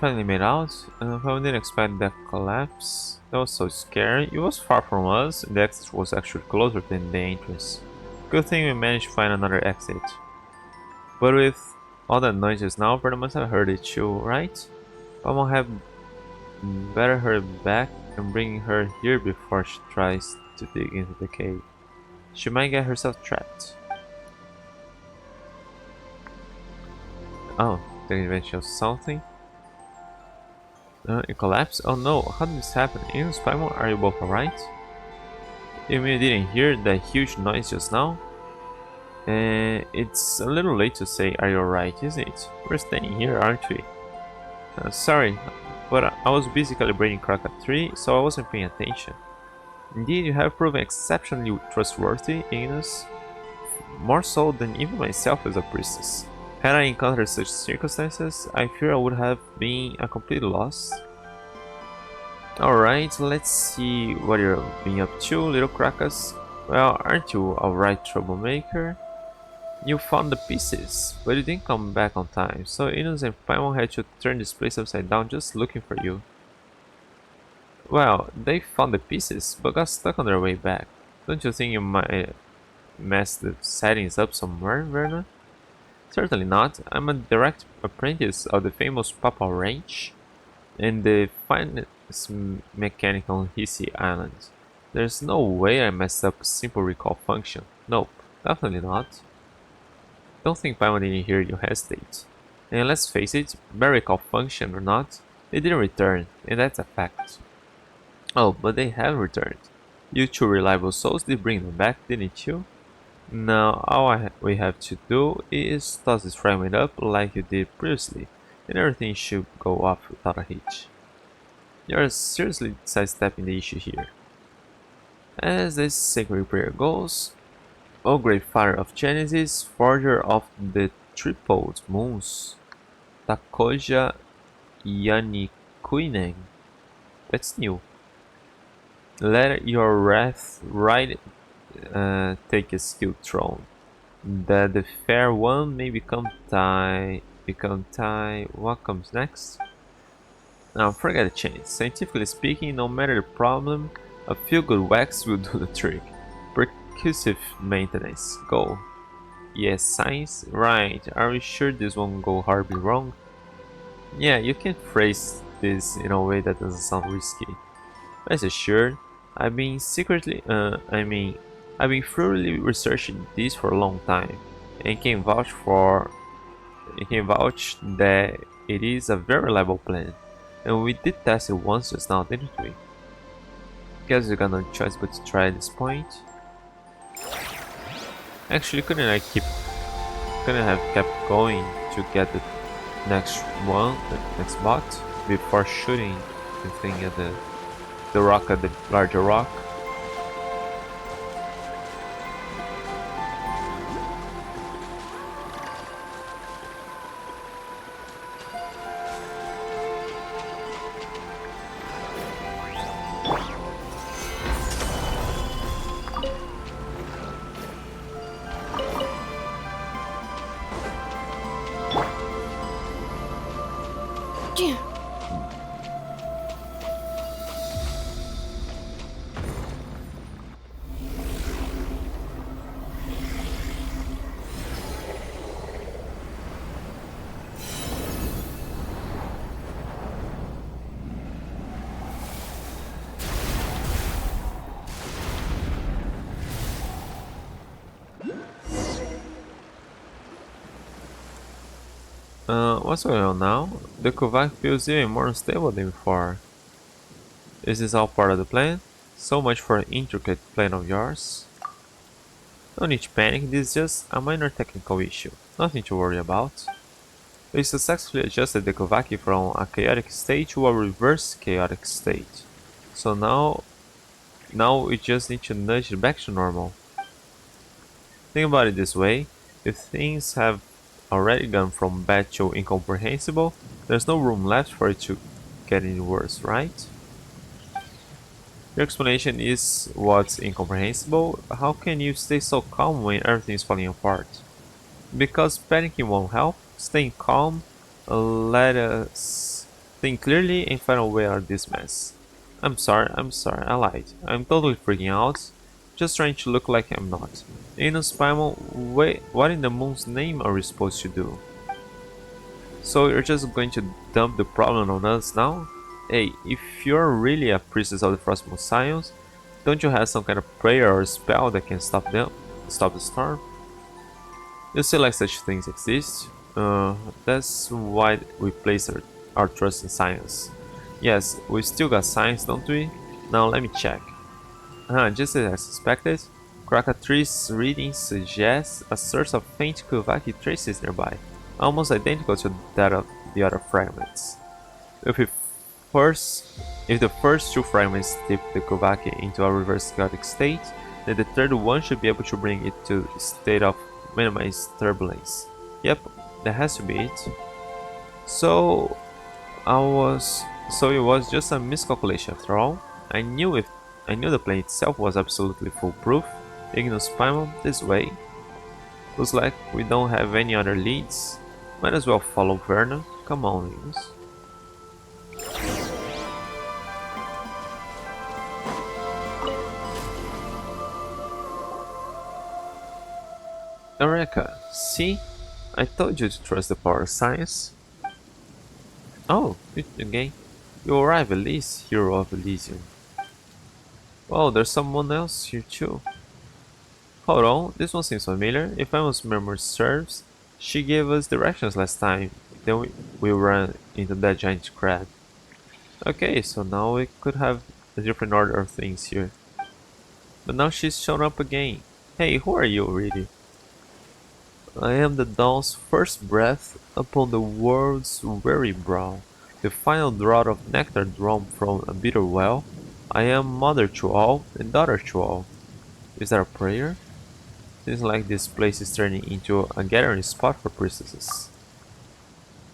Finally made out. But we didn't expect that collapse. That was so scary. It was far from us, and the exit was actually closer than the entrance. Good thing we managed to find another exit. But with all that noise just now, Berta must have heard it too, right? I will have better hurry back and bring her here before she tries to dig into the cave. She might get herself trapped. Oh, taking advantage of something. It collapsed? Oh no, how did this happen? Ian, Spymon, are you both alright? You mean you didn't hear that huge noise just now? It's a little late to say are you alright, isn't it? We're staying here, aren't we? Sorry, but I was busy calibrating Crocodile Tree, so I wasn't paying attention. Indeed, you have proven exceptionally trustworthy, Ignis. More so than even myself as a priestess. Had I encountered such circumstances, I fear I would have been a complete loss. Alright, let's see what you're being up to, little crackers. Well, aren't you a right troublemaker? You found the pieces, but you didn't come back on time, so Inus and Paimon had to turn this place upside down just looking for you. Well, they found the pieces, but got stuck on their way back. Don't you think you might mess the settings up somewhere, Verna? Certainly not. I'm a direct apprentice of the famous Papa Ranch and the finest mechanic on Hissy Island. There's no way I messed up a simple recall function. Nope, definitely not. Don't think Paimon didn't hear you hesitate. And let's face it, bad recall function or not, they didn't return, and that's a fact. Oh, but they have returned. You two reliable souls did bring them back, didn't you? Now all we have to do is toss this fragment up like you did previously, and everything should go off without a hitch. You're seriously sidestepping the issue here. As this sacred prayer goes, O great Father of Genesis, forger of the tripled moons, Takoja Yanikuinen. That's new. Let your wrath take a skilled throne, that the fair one may become Tai. What comes next? Now forget the change. Scientifically speaking, no matter the problem, a few good whacks will do the trick. Percussive maintenance. Go. Yes, science? Right. Are we sure this won't go horribly wrong? Yeah, you can phrase this in a way that doesn't sound risky. Rest assured, I've been thoroughly researching this for a long time, and can vouch that it is a very reliable plan. And we did test it once just now, didn't we? Guess we got no choice but to try at this point. Actually, couldn't have kept going to get the next bot before shooting the thing at the rock at the larger rock. What's going on now? The Kovac feels even more unstable than before. Is this all part of the plan? So much for an intricate plan of yours. No need to panic, this is just a minor technical issue. Nothing to worry about. We successfully adjusted the Kovac from a chaotic state to a reverse chaotic state. So now we just need to nudge it back to normal. Think about it this way, if things have already gone from bad to incomprehensible, there's no room left for it to get any worse, right? Your explanation is what's incomprehensible. How can you stay so calm when everything is falling apart? Because panicking won't help. Staying calm, let us think clearly and find a way out of this mess. I'm sorry, I lied. I'm totally freaking out. Just trying to look like I'm not. Inus, Paimon, wait, what in the moon's name are we supposed to do? So you're just going to dump the problem on us now? Hey, if you're really a priestess of the Frostmoon Science, don't you have some kind of prayer or spell that can stop the storm? You say like such things exist. That's why we place our trust in science. Yes, we still got science, don't we? Now let me check. Just as I suspected, Krakatree's readings suggest a source of faint Kuvaki traces nearby, almost identical to that of the other fragments. If the first two fragments tip the Kuvaki into a reverse chaotic state, then the third one should be able to bring it to a state of minimized turbulence. Yep, that has to be it. So, I was So it was just a miscalculation after all. I knew the plan itself was absolutely foolproof. Ignus Paimon this way. Looks like we don't have any other leads. Might as well follow Verna. Come on, Ignus. Eureka! See? I told you to trust the power of science. Oh, again. You arrive at least, hero of Elysium. Oh, there's someone else here too. Hold on, this one seems familiar. If my memory serves, she gave us directions last time. Then we ran into that giant crab. Okay, so now we could have a different order of things here. But now she's shown up again. Hey, who are you, really? I am the dawn's first breath upon the world's weary brow, the final draught of nectar drawn from a bitter well. I am mother to all and daughter to all. Is that a prayer? Seems like this place is turning into a gathering spot for priestesses.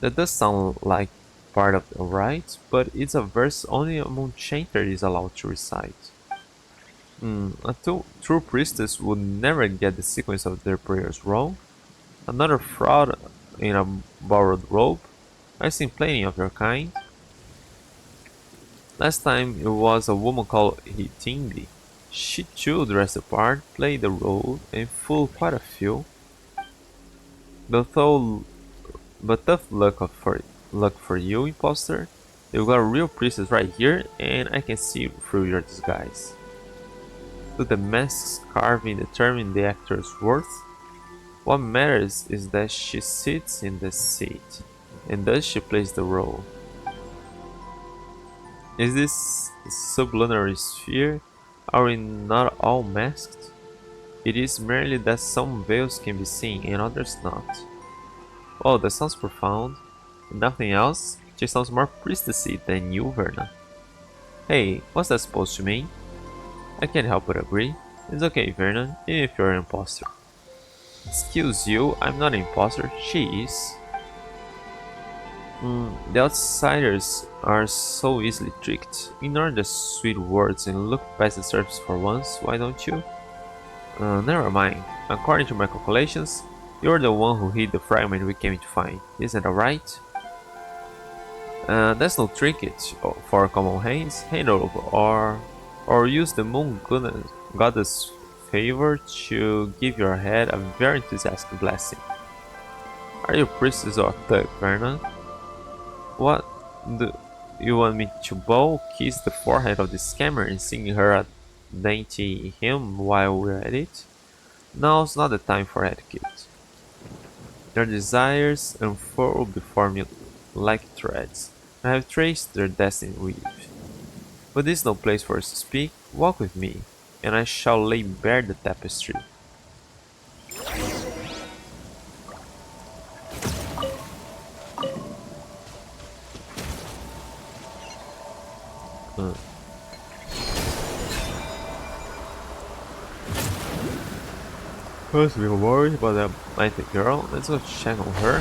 That does sound like part of the rite, but it's a verse only a Moonchanter is allowed to recite. A true priestess would never get the sequence of their prayers wrong. Another fraud in a borrowed robe? I've seen plenty of your kind. Last time it was a woman called Hitindi. She too dressed the part, played the role, and fooled quite a few. But tough luck for you, imposter. You got a real priestess right here, and I can see through your disguise. Do the mask's carving determine the actor's worth? What matters is that she sits in the seat, and thus she plays the role. Is this sublunary sphere? Are we not all masked? It is merely that some veils can be seen and others not. Oh, that sounds profound. If nothing else, she sounds more priestessy than you, Verna. Hey, what's that supposed to mean? I can't help but agree. It's okay, Verna, even if you're an imposter. Excuse you, I'm not an imposter, she is. The outsiders are so easily tricked. Ignore the sweet words and look past the surface for once, why don't you? Never mind. According to my calculations, you're the one who hid the fragment we came to find. Isn't that right? That's no trinket for common hands. Hand over, or use the moon goddess favor to give your head a very enthusiastic blessing. Are you priestess or thug, Verna? What do you want me to bow, kiss the forehead of the scammer and sing her a dainty hymn while we're at it? Now's not the time for etiquette. Their desires unfurl before me like threads. I have traced their destined weave. But this is no place for us to speak. Walk with me, and I shall lay bare the tapestry. First, we were worried about that mighty girl. Let's go check on her.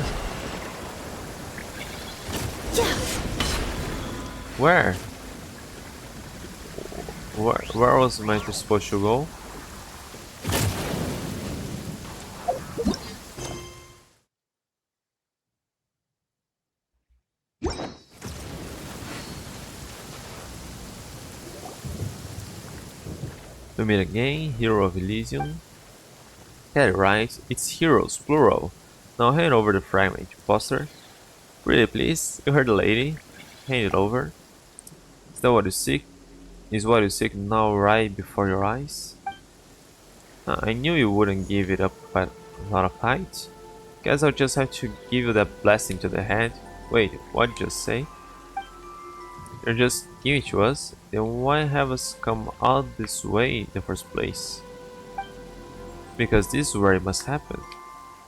Where? Where was Mighty supposed to go? We meet again, hero of Elysium. Get it right, it's heroes, plural. Now hand over the fragment, imposter. Really please, you heard the lady. Hand it over. Is that what you seek? Is what you seek now right before your eyes? I knew you wouldn't give it up by a lot of height. Guess I'll just have to give you that blessing to the head. Wait, what'd you just say? You're just giving it to us? Then why have us come out this way in the first place? Because this is where it must happen.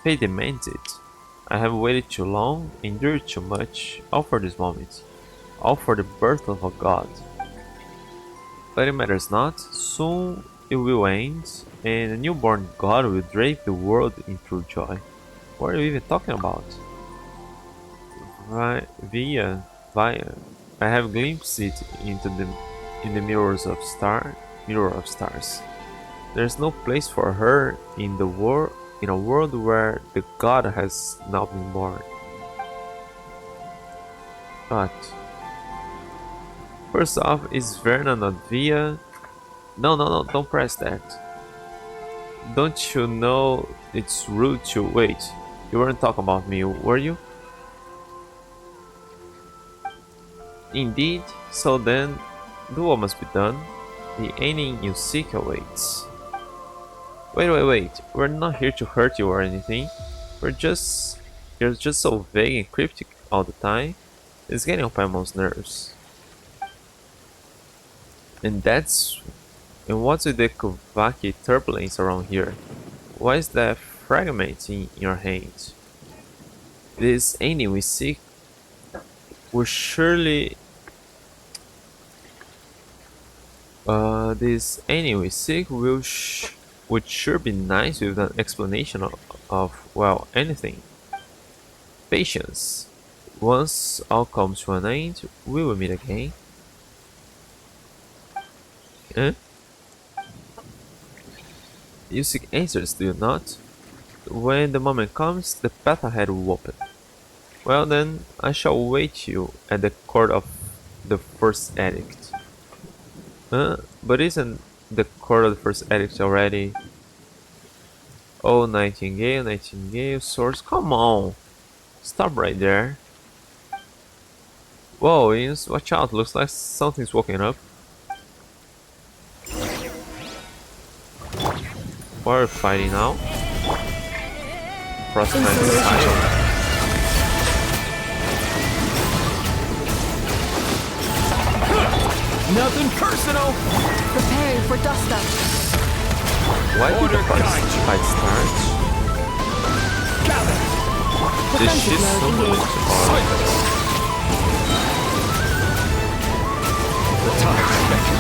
Fate demands it. I have waited too long, endured too much, all for this moment. All for the birth of a god. But it matters not, soon it will end, and a newborn god will drape the world in true joy. What are you even talking about? Via. I have glimpsed it in the mirror of stars. There's no place for her in the world in a world where the god has now been born. But first off, is Verna not via? No, don't press that. Don't you know it's rude to wait? You weren't talking about me, were you? Indeed, so then, do what must be done. The ending you seek awaits. Wait. We're not here to hurt you or anything. You're just so vague and cryptic all the time. It's getting on Paimon's nerves. And what's with the Kovaki turbulence around here? Why is that fragment in your hand? This ending we seek will surely this ending we seek would sure be nice with an explanation of well, anything. Patience. Once all comes to an end, we will meet again. Eh? You seek answers, do you not? When the moment comes, the path ahead will open. Well then, I shall wait you at the court of the first edict. But isn't the court of the first edict already? Oh, Nightingale, Source, come on! Stop right there. Whoa, Ins, watch out, looks like something's walking up. Why are we fighting now? Frostnite Silent. Nothing personal! Preparing for dust up. Why did the fight start? Did she Defensive mode summon engaged. or... The tides beckon.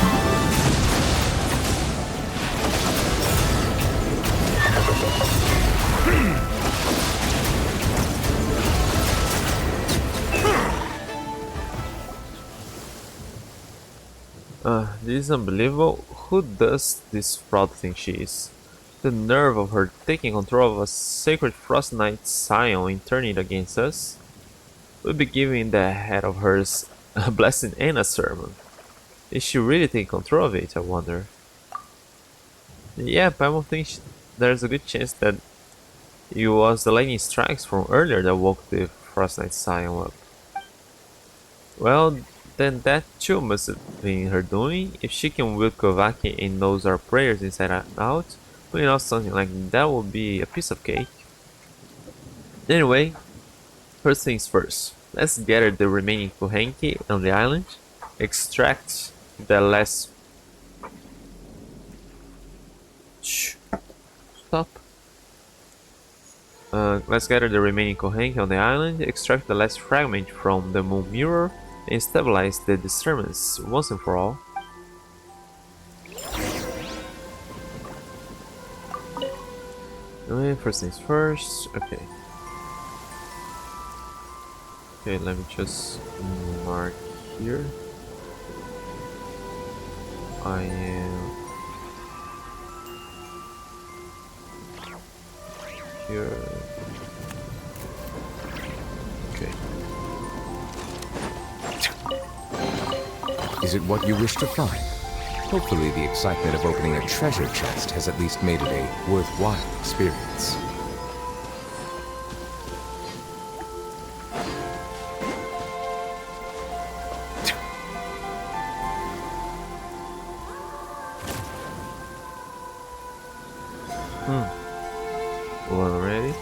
This is unbelievable. Who does this fraud think she is? The nerve of her taking control of a sacred Frost Knight Scion and turning it against us. We'll be giving that head of hers a blessing and a sermon. Is she really taking control of it, I wonder? Yeah, Paimon thinks there's a good chance that it was the lightning strikes from earlier that woke the Frost Knight Scion up. Well, then that too must have been her doing. If she can wield Kovaki and knows our prayers inside and out, pulling off something like that would be a piece of cake. Anyway, first things first. Let's gather the remaining Kohenki on the island, extract the last... Shh. Stop. Let's gather the remaining Kohenki on the island, extract the last fragment from the moon mirror, and stabilize the disturbance once and for all. Anyway, first things first. Okay. Okay, let me just mark here. I am here. Okay. Is it what you wish to find? Hopefully the excitement of opening a treasure chest has at least made it a worthwhile experience. We're ready.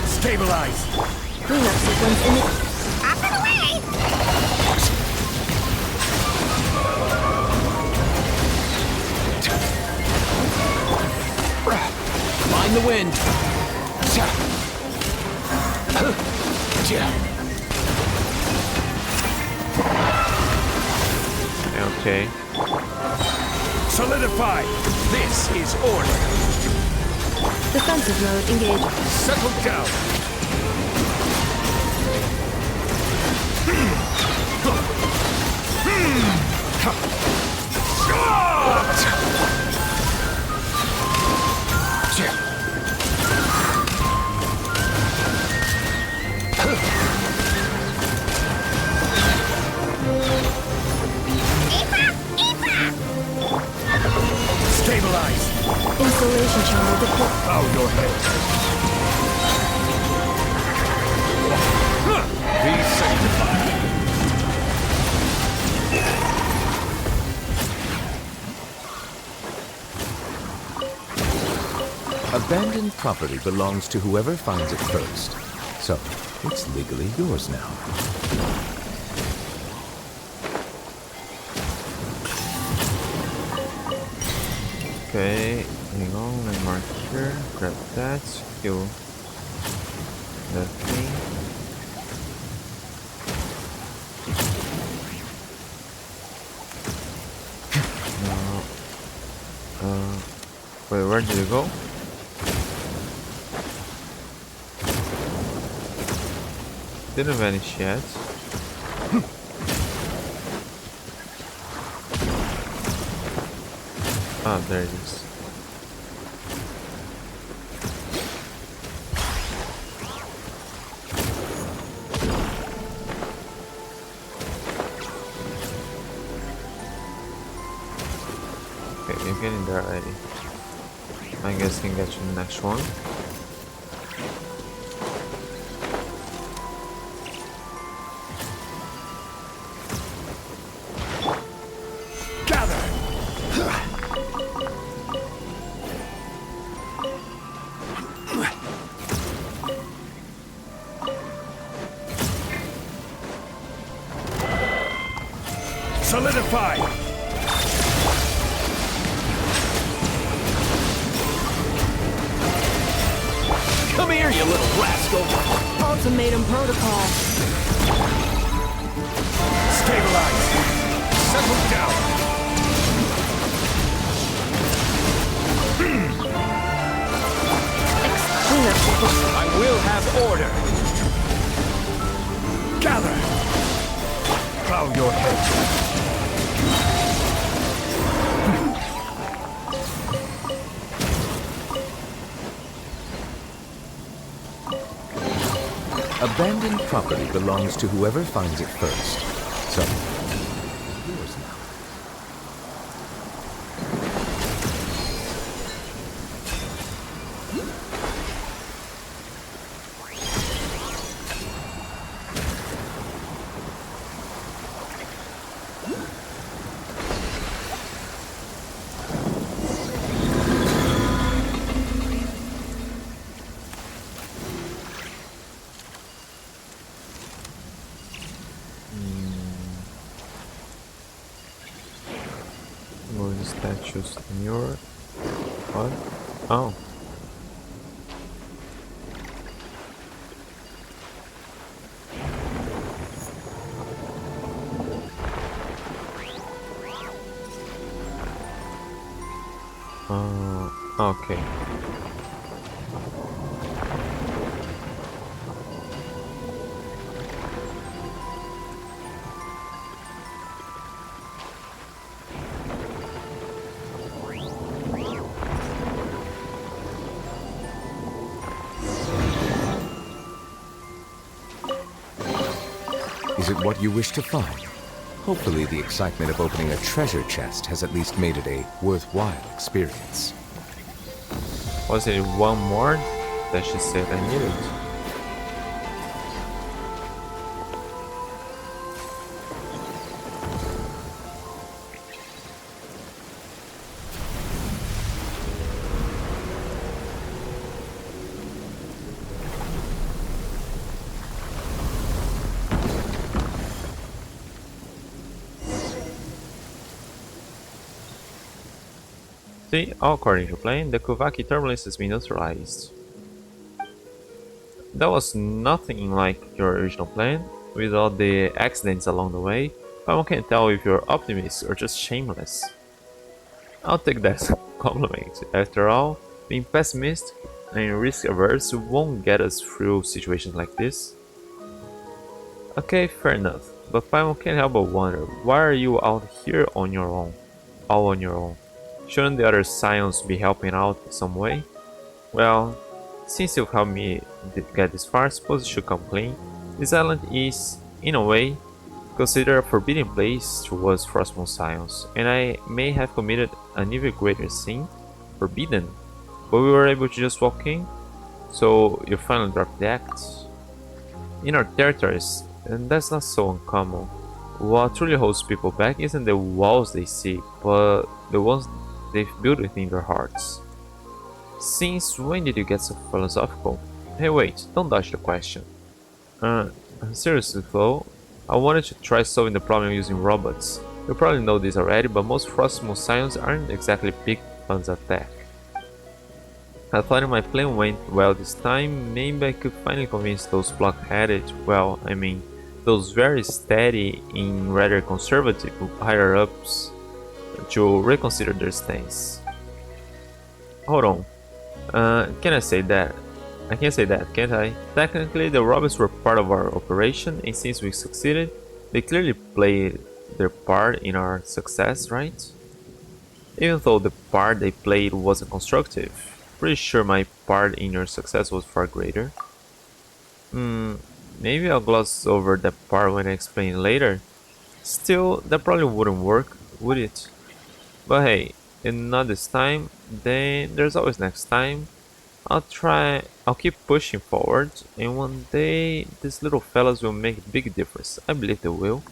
Stabilize! Cleanup sequence in it. Mind the wind. Okay. Solidify! This is order! Defensive mode engaged. Settle down! Stabilize! Installation channel deployed. Bow your head. Be sanctified. Abandoned property belongs to whoever finds it first. So, it's legally yours now. Okay, hang on, let me mark here, grab that, kill that thing. Wait, where did it go? Didn't vanish yet. Ah, there it is. Okay, you're getting there already. I guess I can get to the next one. Solidify! Come here, you little rascal. Ultimatum protocol. Stabilize! Settle down! I will have order. Gather! Bow your head. Abandoned property belongs to whoever finds it first. So, yours now. Golden statues in your... What? Oh. Okay. Is it what you wish to find? Hopefully the excitement of opening a treasure chest has at least made it a worthwhile experience. Was it one more that she said I needed? See, all according to plan, the Kuvaki turbulence has been neutralized. That was nothing like your original plan, with all the accidents along the way. Paimon can't tell if you're optimistic or just shameless. I'll take that as a compliment. After all, being pessimistic and risk-averse won't get us through situations like this. Okay, fair enough, but Paimon can't help but wonder, why are you out here on your own? All on your own? Shouldn't the other Scions be helping out in some way? Well, since you've helped me get this far, I suppose you should come clean. This island is, in a way, considered a forbidden place towards Frostmourne Scions, and I may have committed an even greater sin, forbidden, but we were able to just walk in, so you finally dropped the act. In our territories, and that's not so uncommon. What truly holds people back isn't the walls they see, but the ones they've built within their hearts. Since when did you get so philosophical? Hey wait, don't dodge the question. Seriously though, I wanted to try solving the problem using robots. You probably know this already, but most Frostmourne Scions aren't exactly big fans of tech. I thought if my plan went well this time, maybe I could finally convince those block-headed, well, I mean, those very steady and rather conservative higher-ups to reconsider their stance. Hold on. Can I say that? I can't say that, can't I? Technically, the robots were part of our operation, and since we succeeded, they clearly played their part in our success, right? Even though the part they played wasn't constructive, pretty sure my part in your success was far greater. Maybe I'll gloss over that part when I explain later. Still, that probably wouldn't work, would it? But hey, if not this time, then there's always next time. I'll keep pushing forward, and one day these little fellas will make a big difference. I believe they will.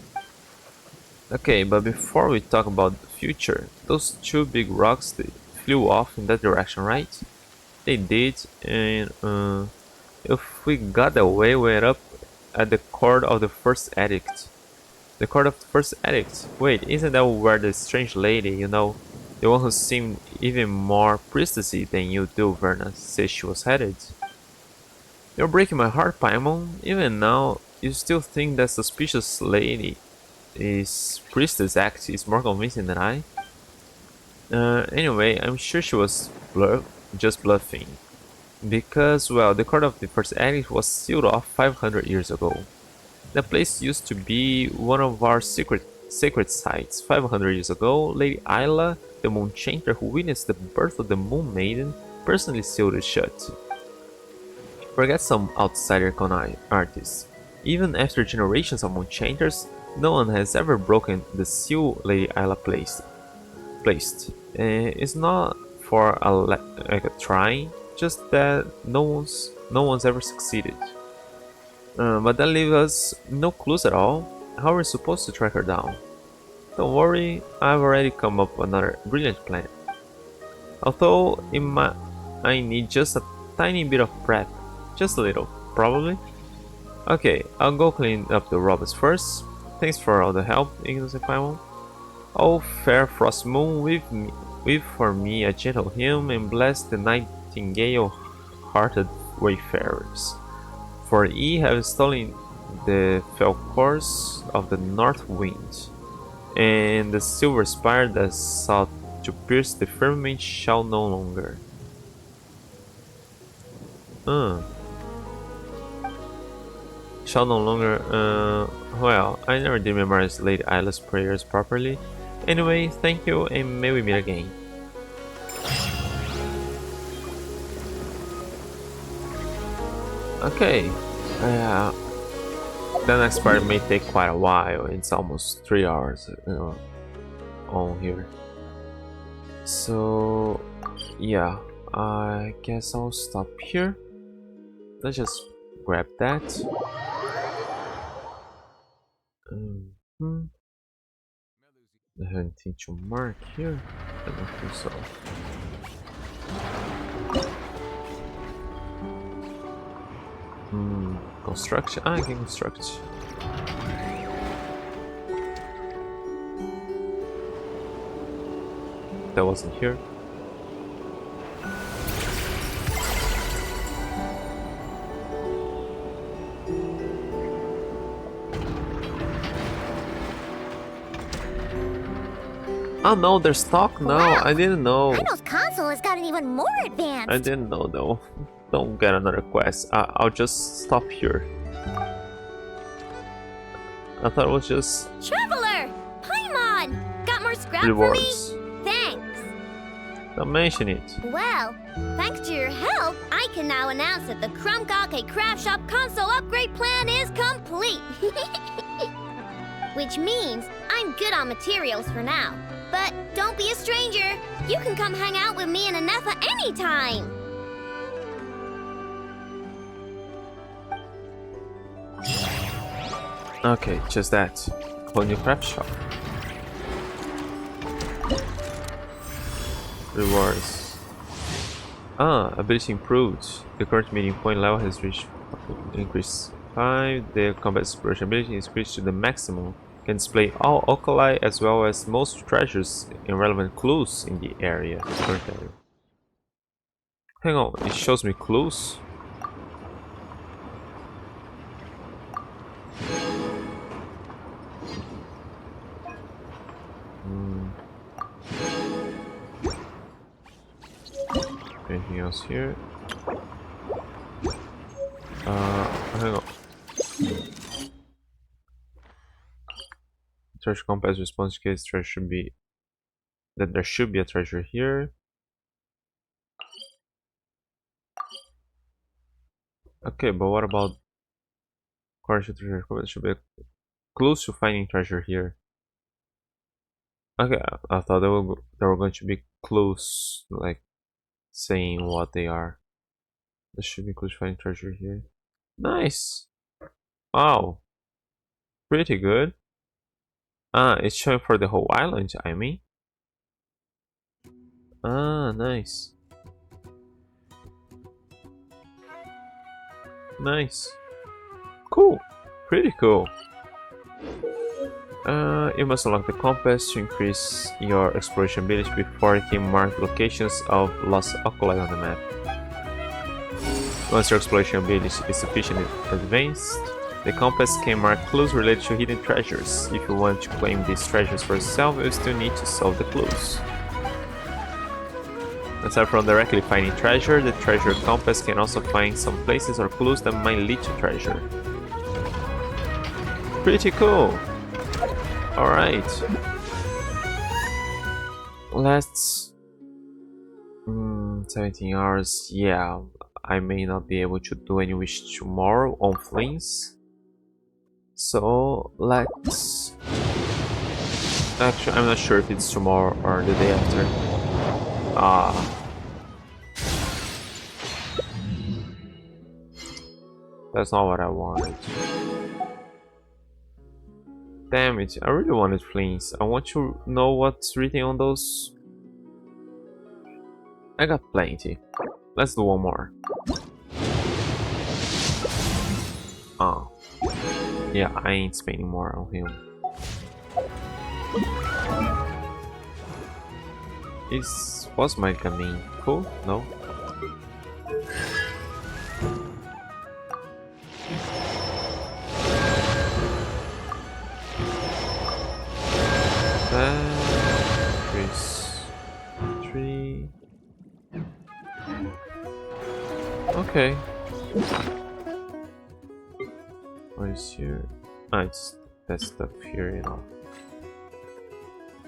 Okay, but before we talk about the future, those two big rocks they flew off in that direction, right? They did, and if we got away, we went up at the court of the first edict. The court of the first edict? Wait, isn't that where the strange lady, you know, the one who seemed even more priestessy than you do, Verna, says she was headed? You're breaking my heart, Paimon. Even now, you still think that suspicious lady is priestess act is more convincing than I? Anyway, I'm sure she was just bluffing. Because, well, the court of the first edict was sealed off 500 years ago. The place used to be one of our sacred sites. 500 years ago, Lady Isla, the Moon Chanter who witnessed the birth of the Moon Maiden, personally sealed it shut. Forget some outsider con artists. Even after generations of Moon Chanters, no one has ever broken the seal Lady Isla placed. It's not for like a trying, just that no one's ever succeeded. But that leaves us no clues at all. How are we supposed to track her down? Don't worry, I've already come up with another brilliant plan. Although I need just a tiny bit of prep, just a little, probably. Okay, I'll go clean up the robots first. Thanks for all the help, Ignis and Paimon. Oh, fair Frostmourne, weave for me a gentle hymn and bless the nightingale-hearted wayfarers. For ye have stolen the fell course of the north wind, and the silver spire that sought to pierce the firmament shall no longer. Shall no longer, well, I never did memorize Lady Isla's prayers properly. Anyway, thank you and may we meet again. Okay, the next part may take quite a while. It's almost 3 hours on here. So yeah, I guess I'll stop here. Let's just grab that. I have anything to mark here? I don't think so. Construction. I can construct. That wasn't here. Oh no, there's stock? No, Wow. I didn't know. Rhino's console has gotten even more advanced. I didn't know though. Don't get another quest. I'll just stop here. I thought it was just Traveler! Paimon! Got more scrap rewards. for me? Thanks. Don't mention it. Well, thanks to your help, I can now announce that the Krumgake Craft Shop console upgrade plan is complete. Which means I'm good on materials for now. But don't be a stranger. You can come hang out with me and Anefa anytime. Okay, just that. Clone your craft shop. Rewards. Ability improved. The current meeting point level has reached increase 5. The combat exploration ability is increased to the maximum. Can display all alkali as well as most treasures and relevant clues in the area. Hang on, it shows me clues? Anything else here? Hang on. Treasure compass response case treasure should be that there should be a treasure here. Okay, but what about commercial treasure compass? Should be close to finding treasure here. Okay, I thought they were going to be clues, like saying what they are. There should be clues to finding treasure here. Nice. Wow. Pretty good. It's showing for the whole island, I mean. Nice. Nice. Cool. Pretty cool. You must unlock the compass to increase your exploration ability before you can mark locations of lost alkali on the map. Once your exploration ability is sufficiently advanced, the compass can mark clues related to hidden treasures. If you want to claim these treasures for yourself, you still need to solve the clues. Aside from directly finding treasure, the treasure compass can also find some places or clues that might lead to treasure. Pretty cool! Alright. Let's... 17 hours, yeah. I may not be able to do any wish tomorrow on Flames. So let's... Actually, I'm not sure if it's tomorrow or the day after. That's not what I wanted. Damn it, I really wanted Flames. I want to know what's written on those. I got plenty. Let's do one more. Oh. Yeah, I ain't spending more on him. Was my gaming cool? No? Tree. Okay. What is here? It's that stuff here, you know.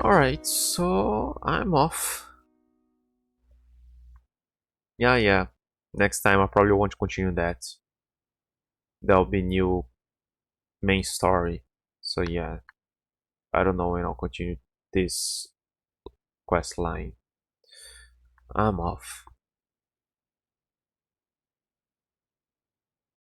Alright, so I'm off. Yeah. Next time I probably won't continue that. There'll be new main story. So yeah. I don't know when I'll continue this quest line. I'm off.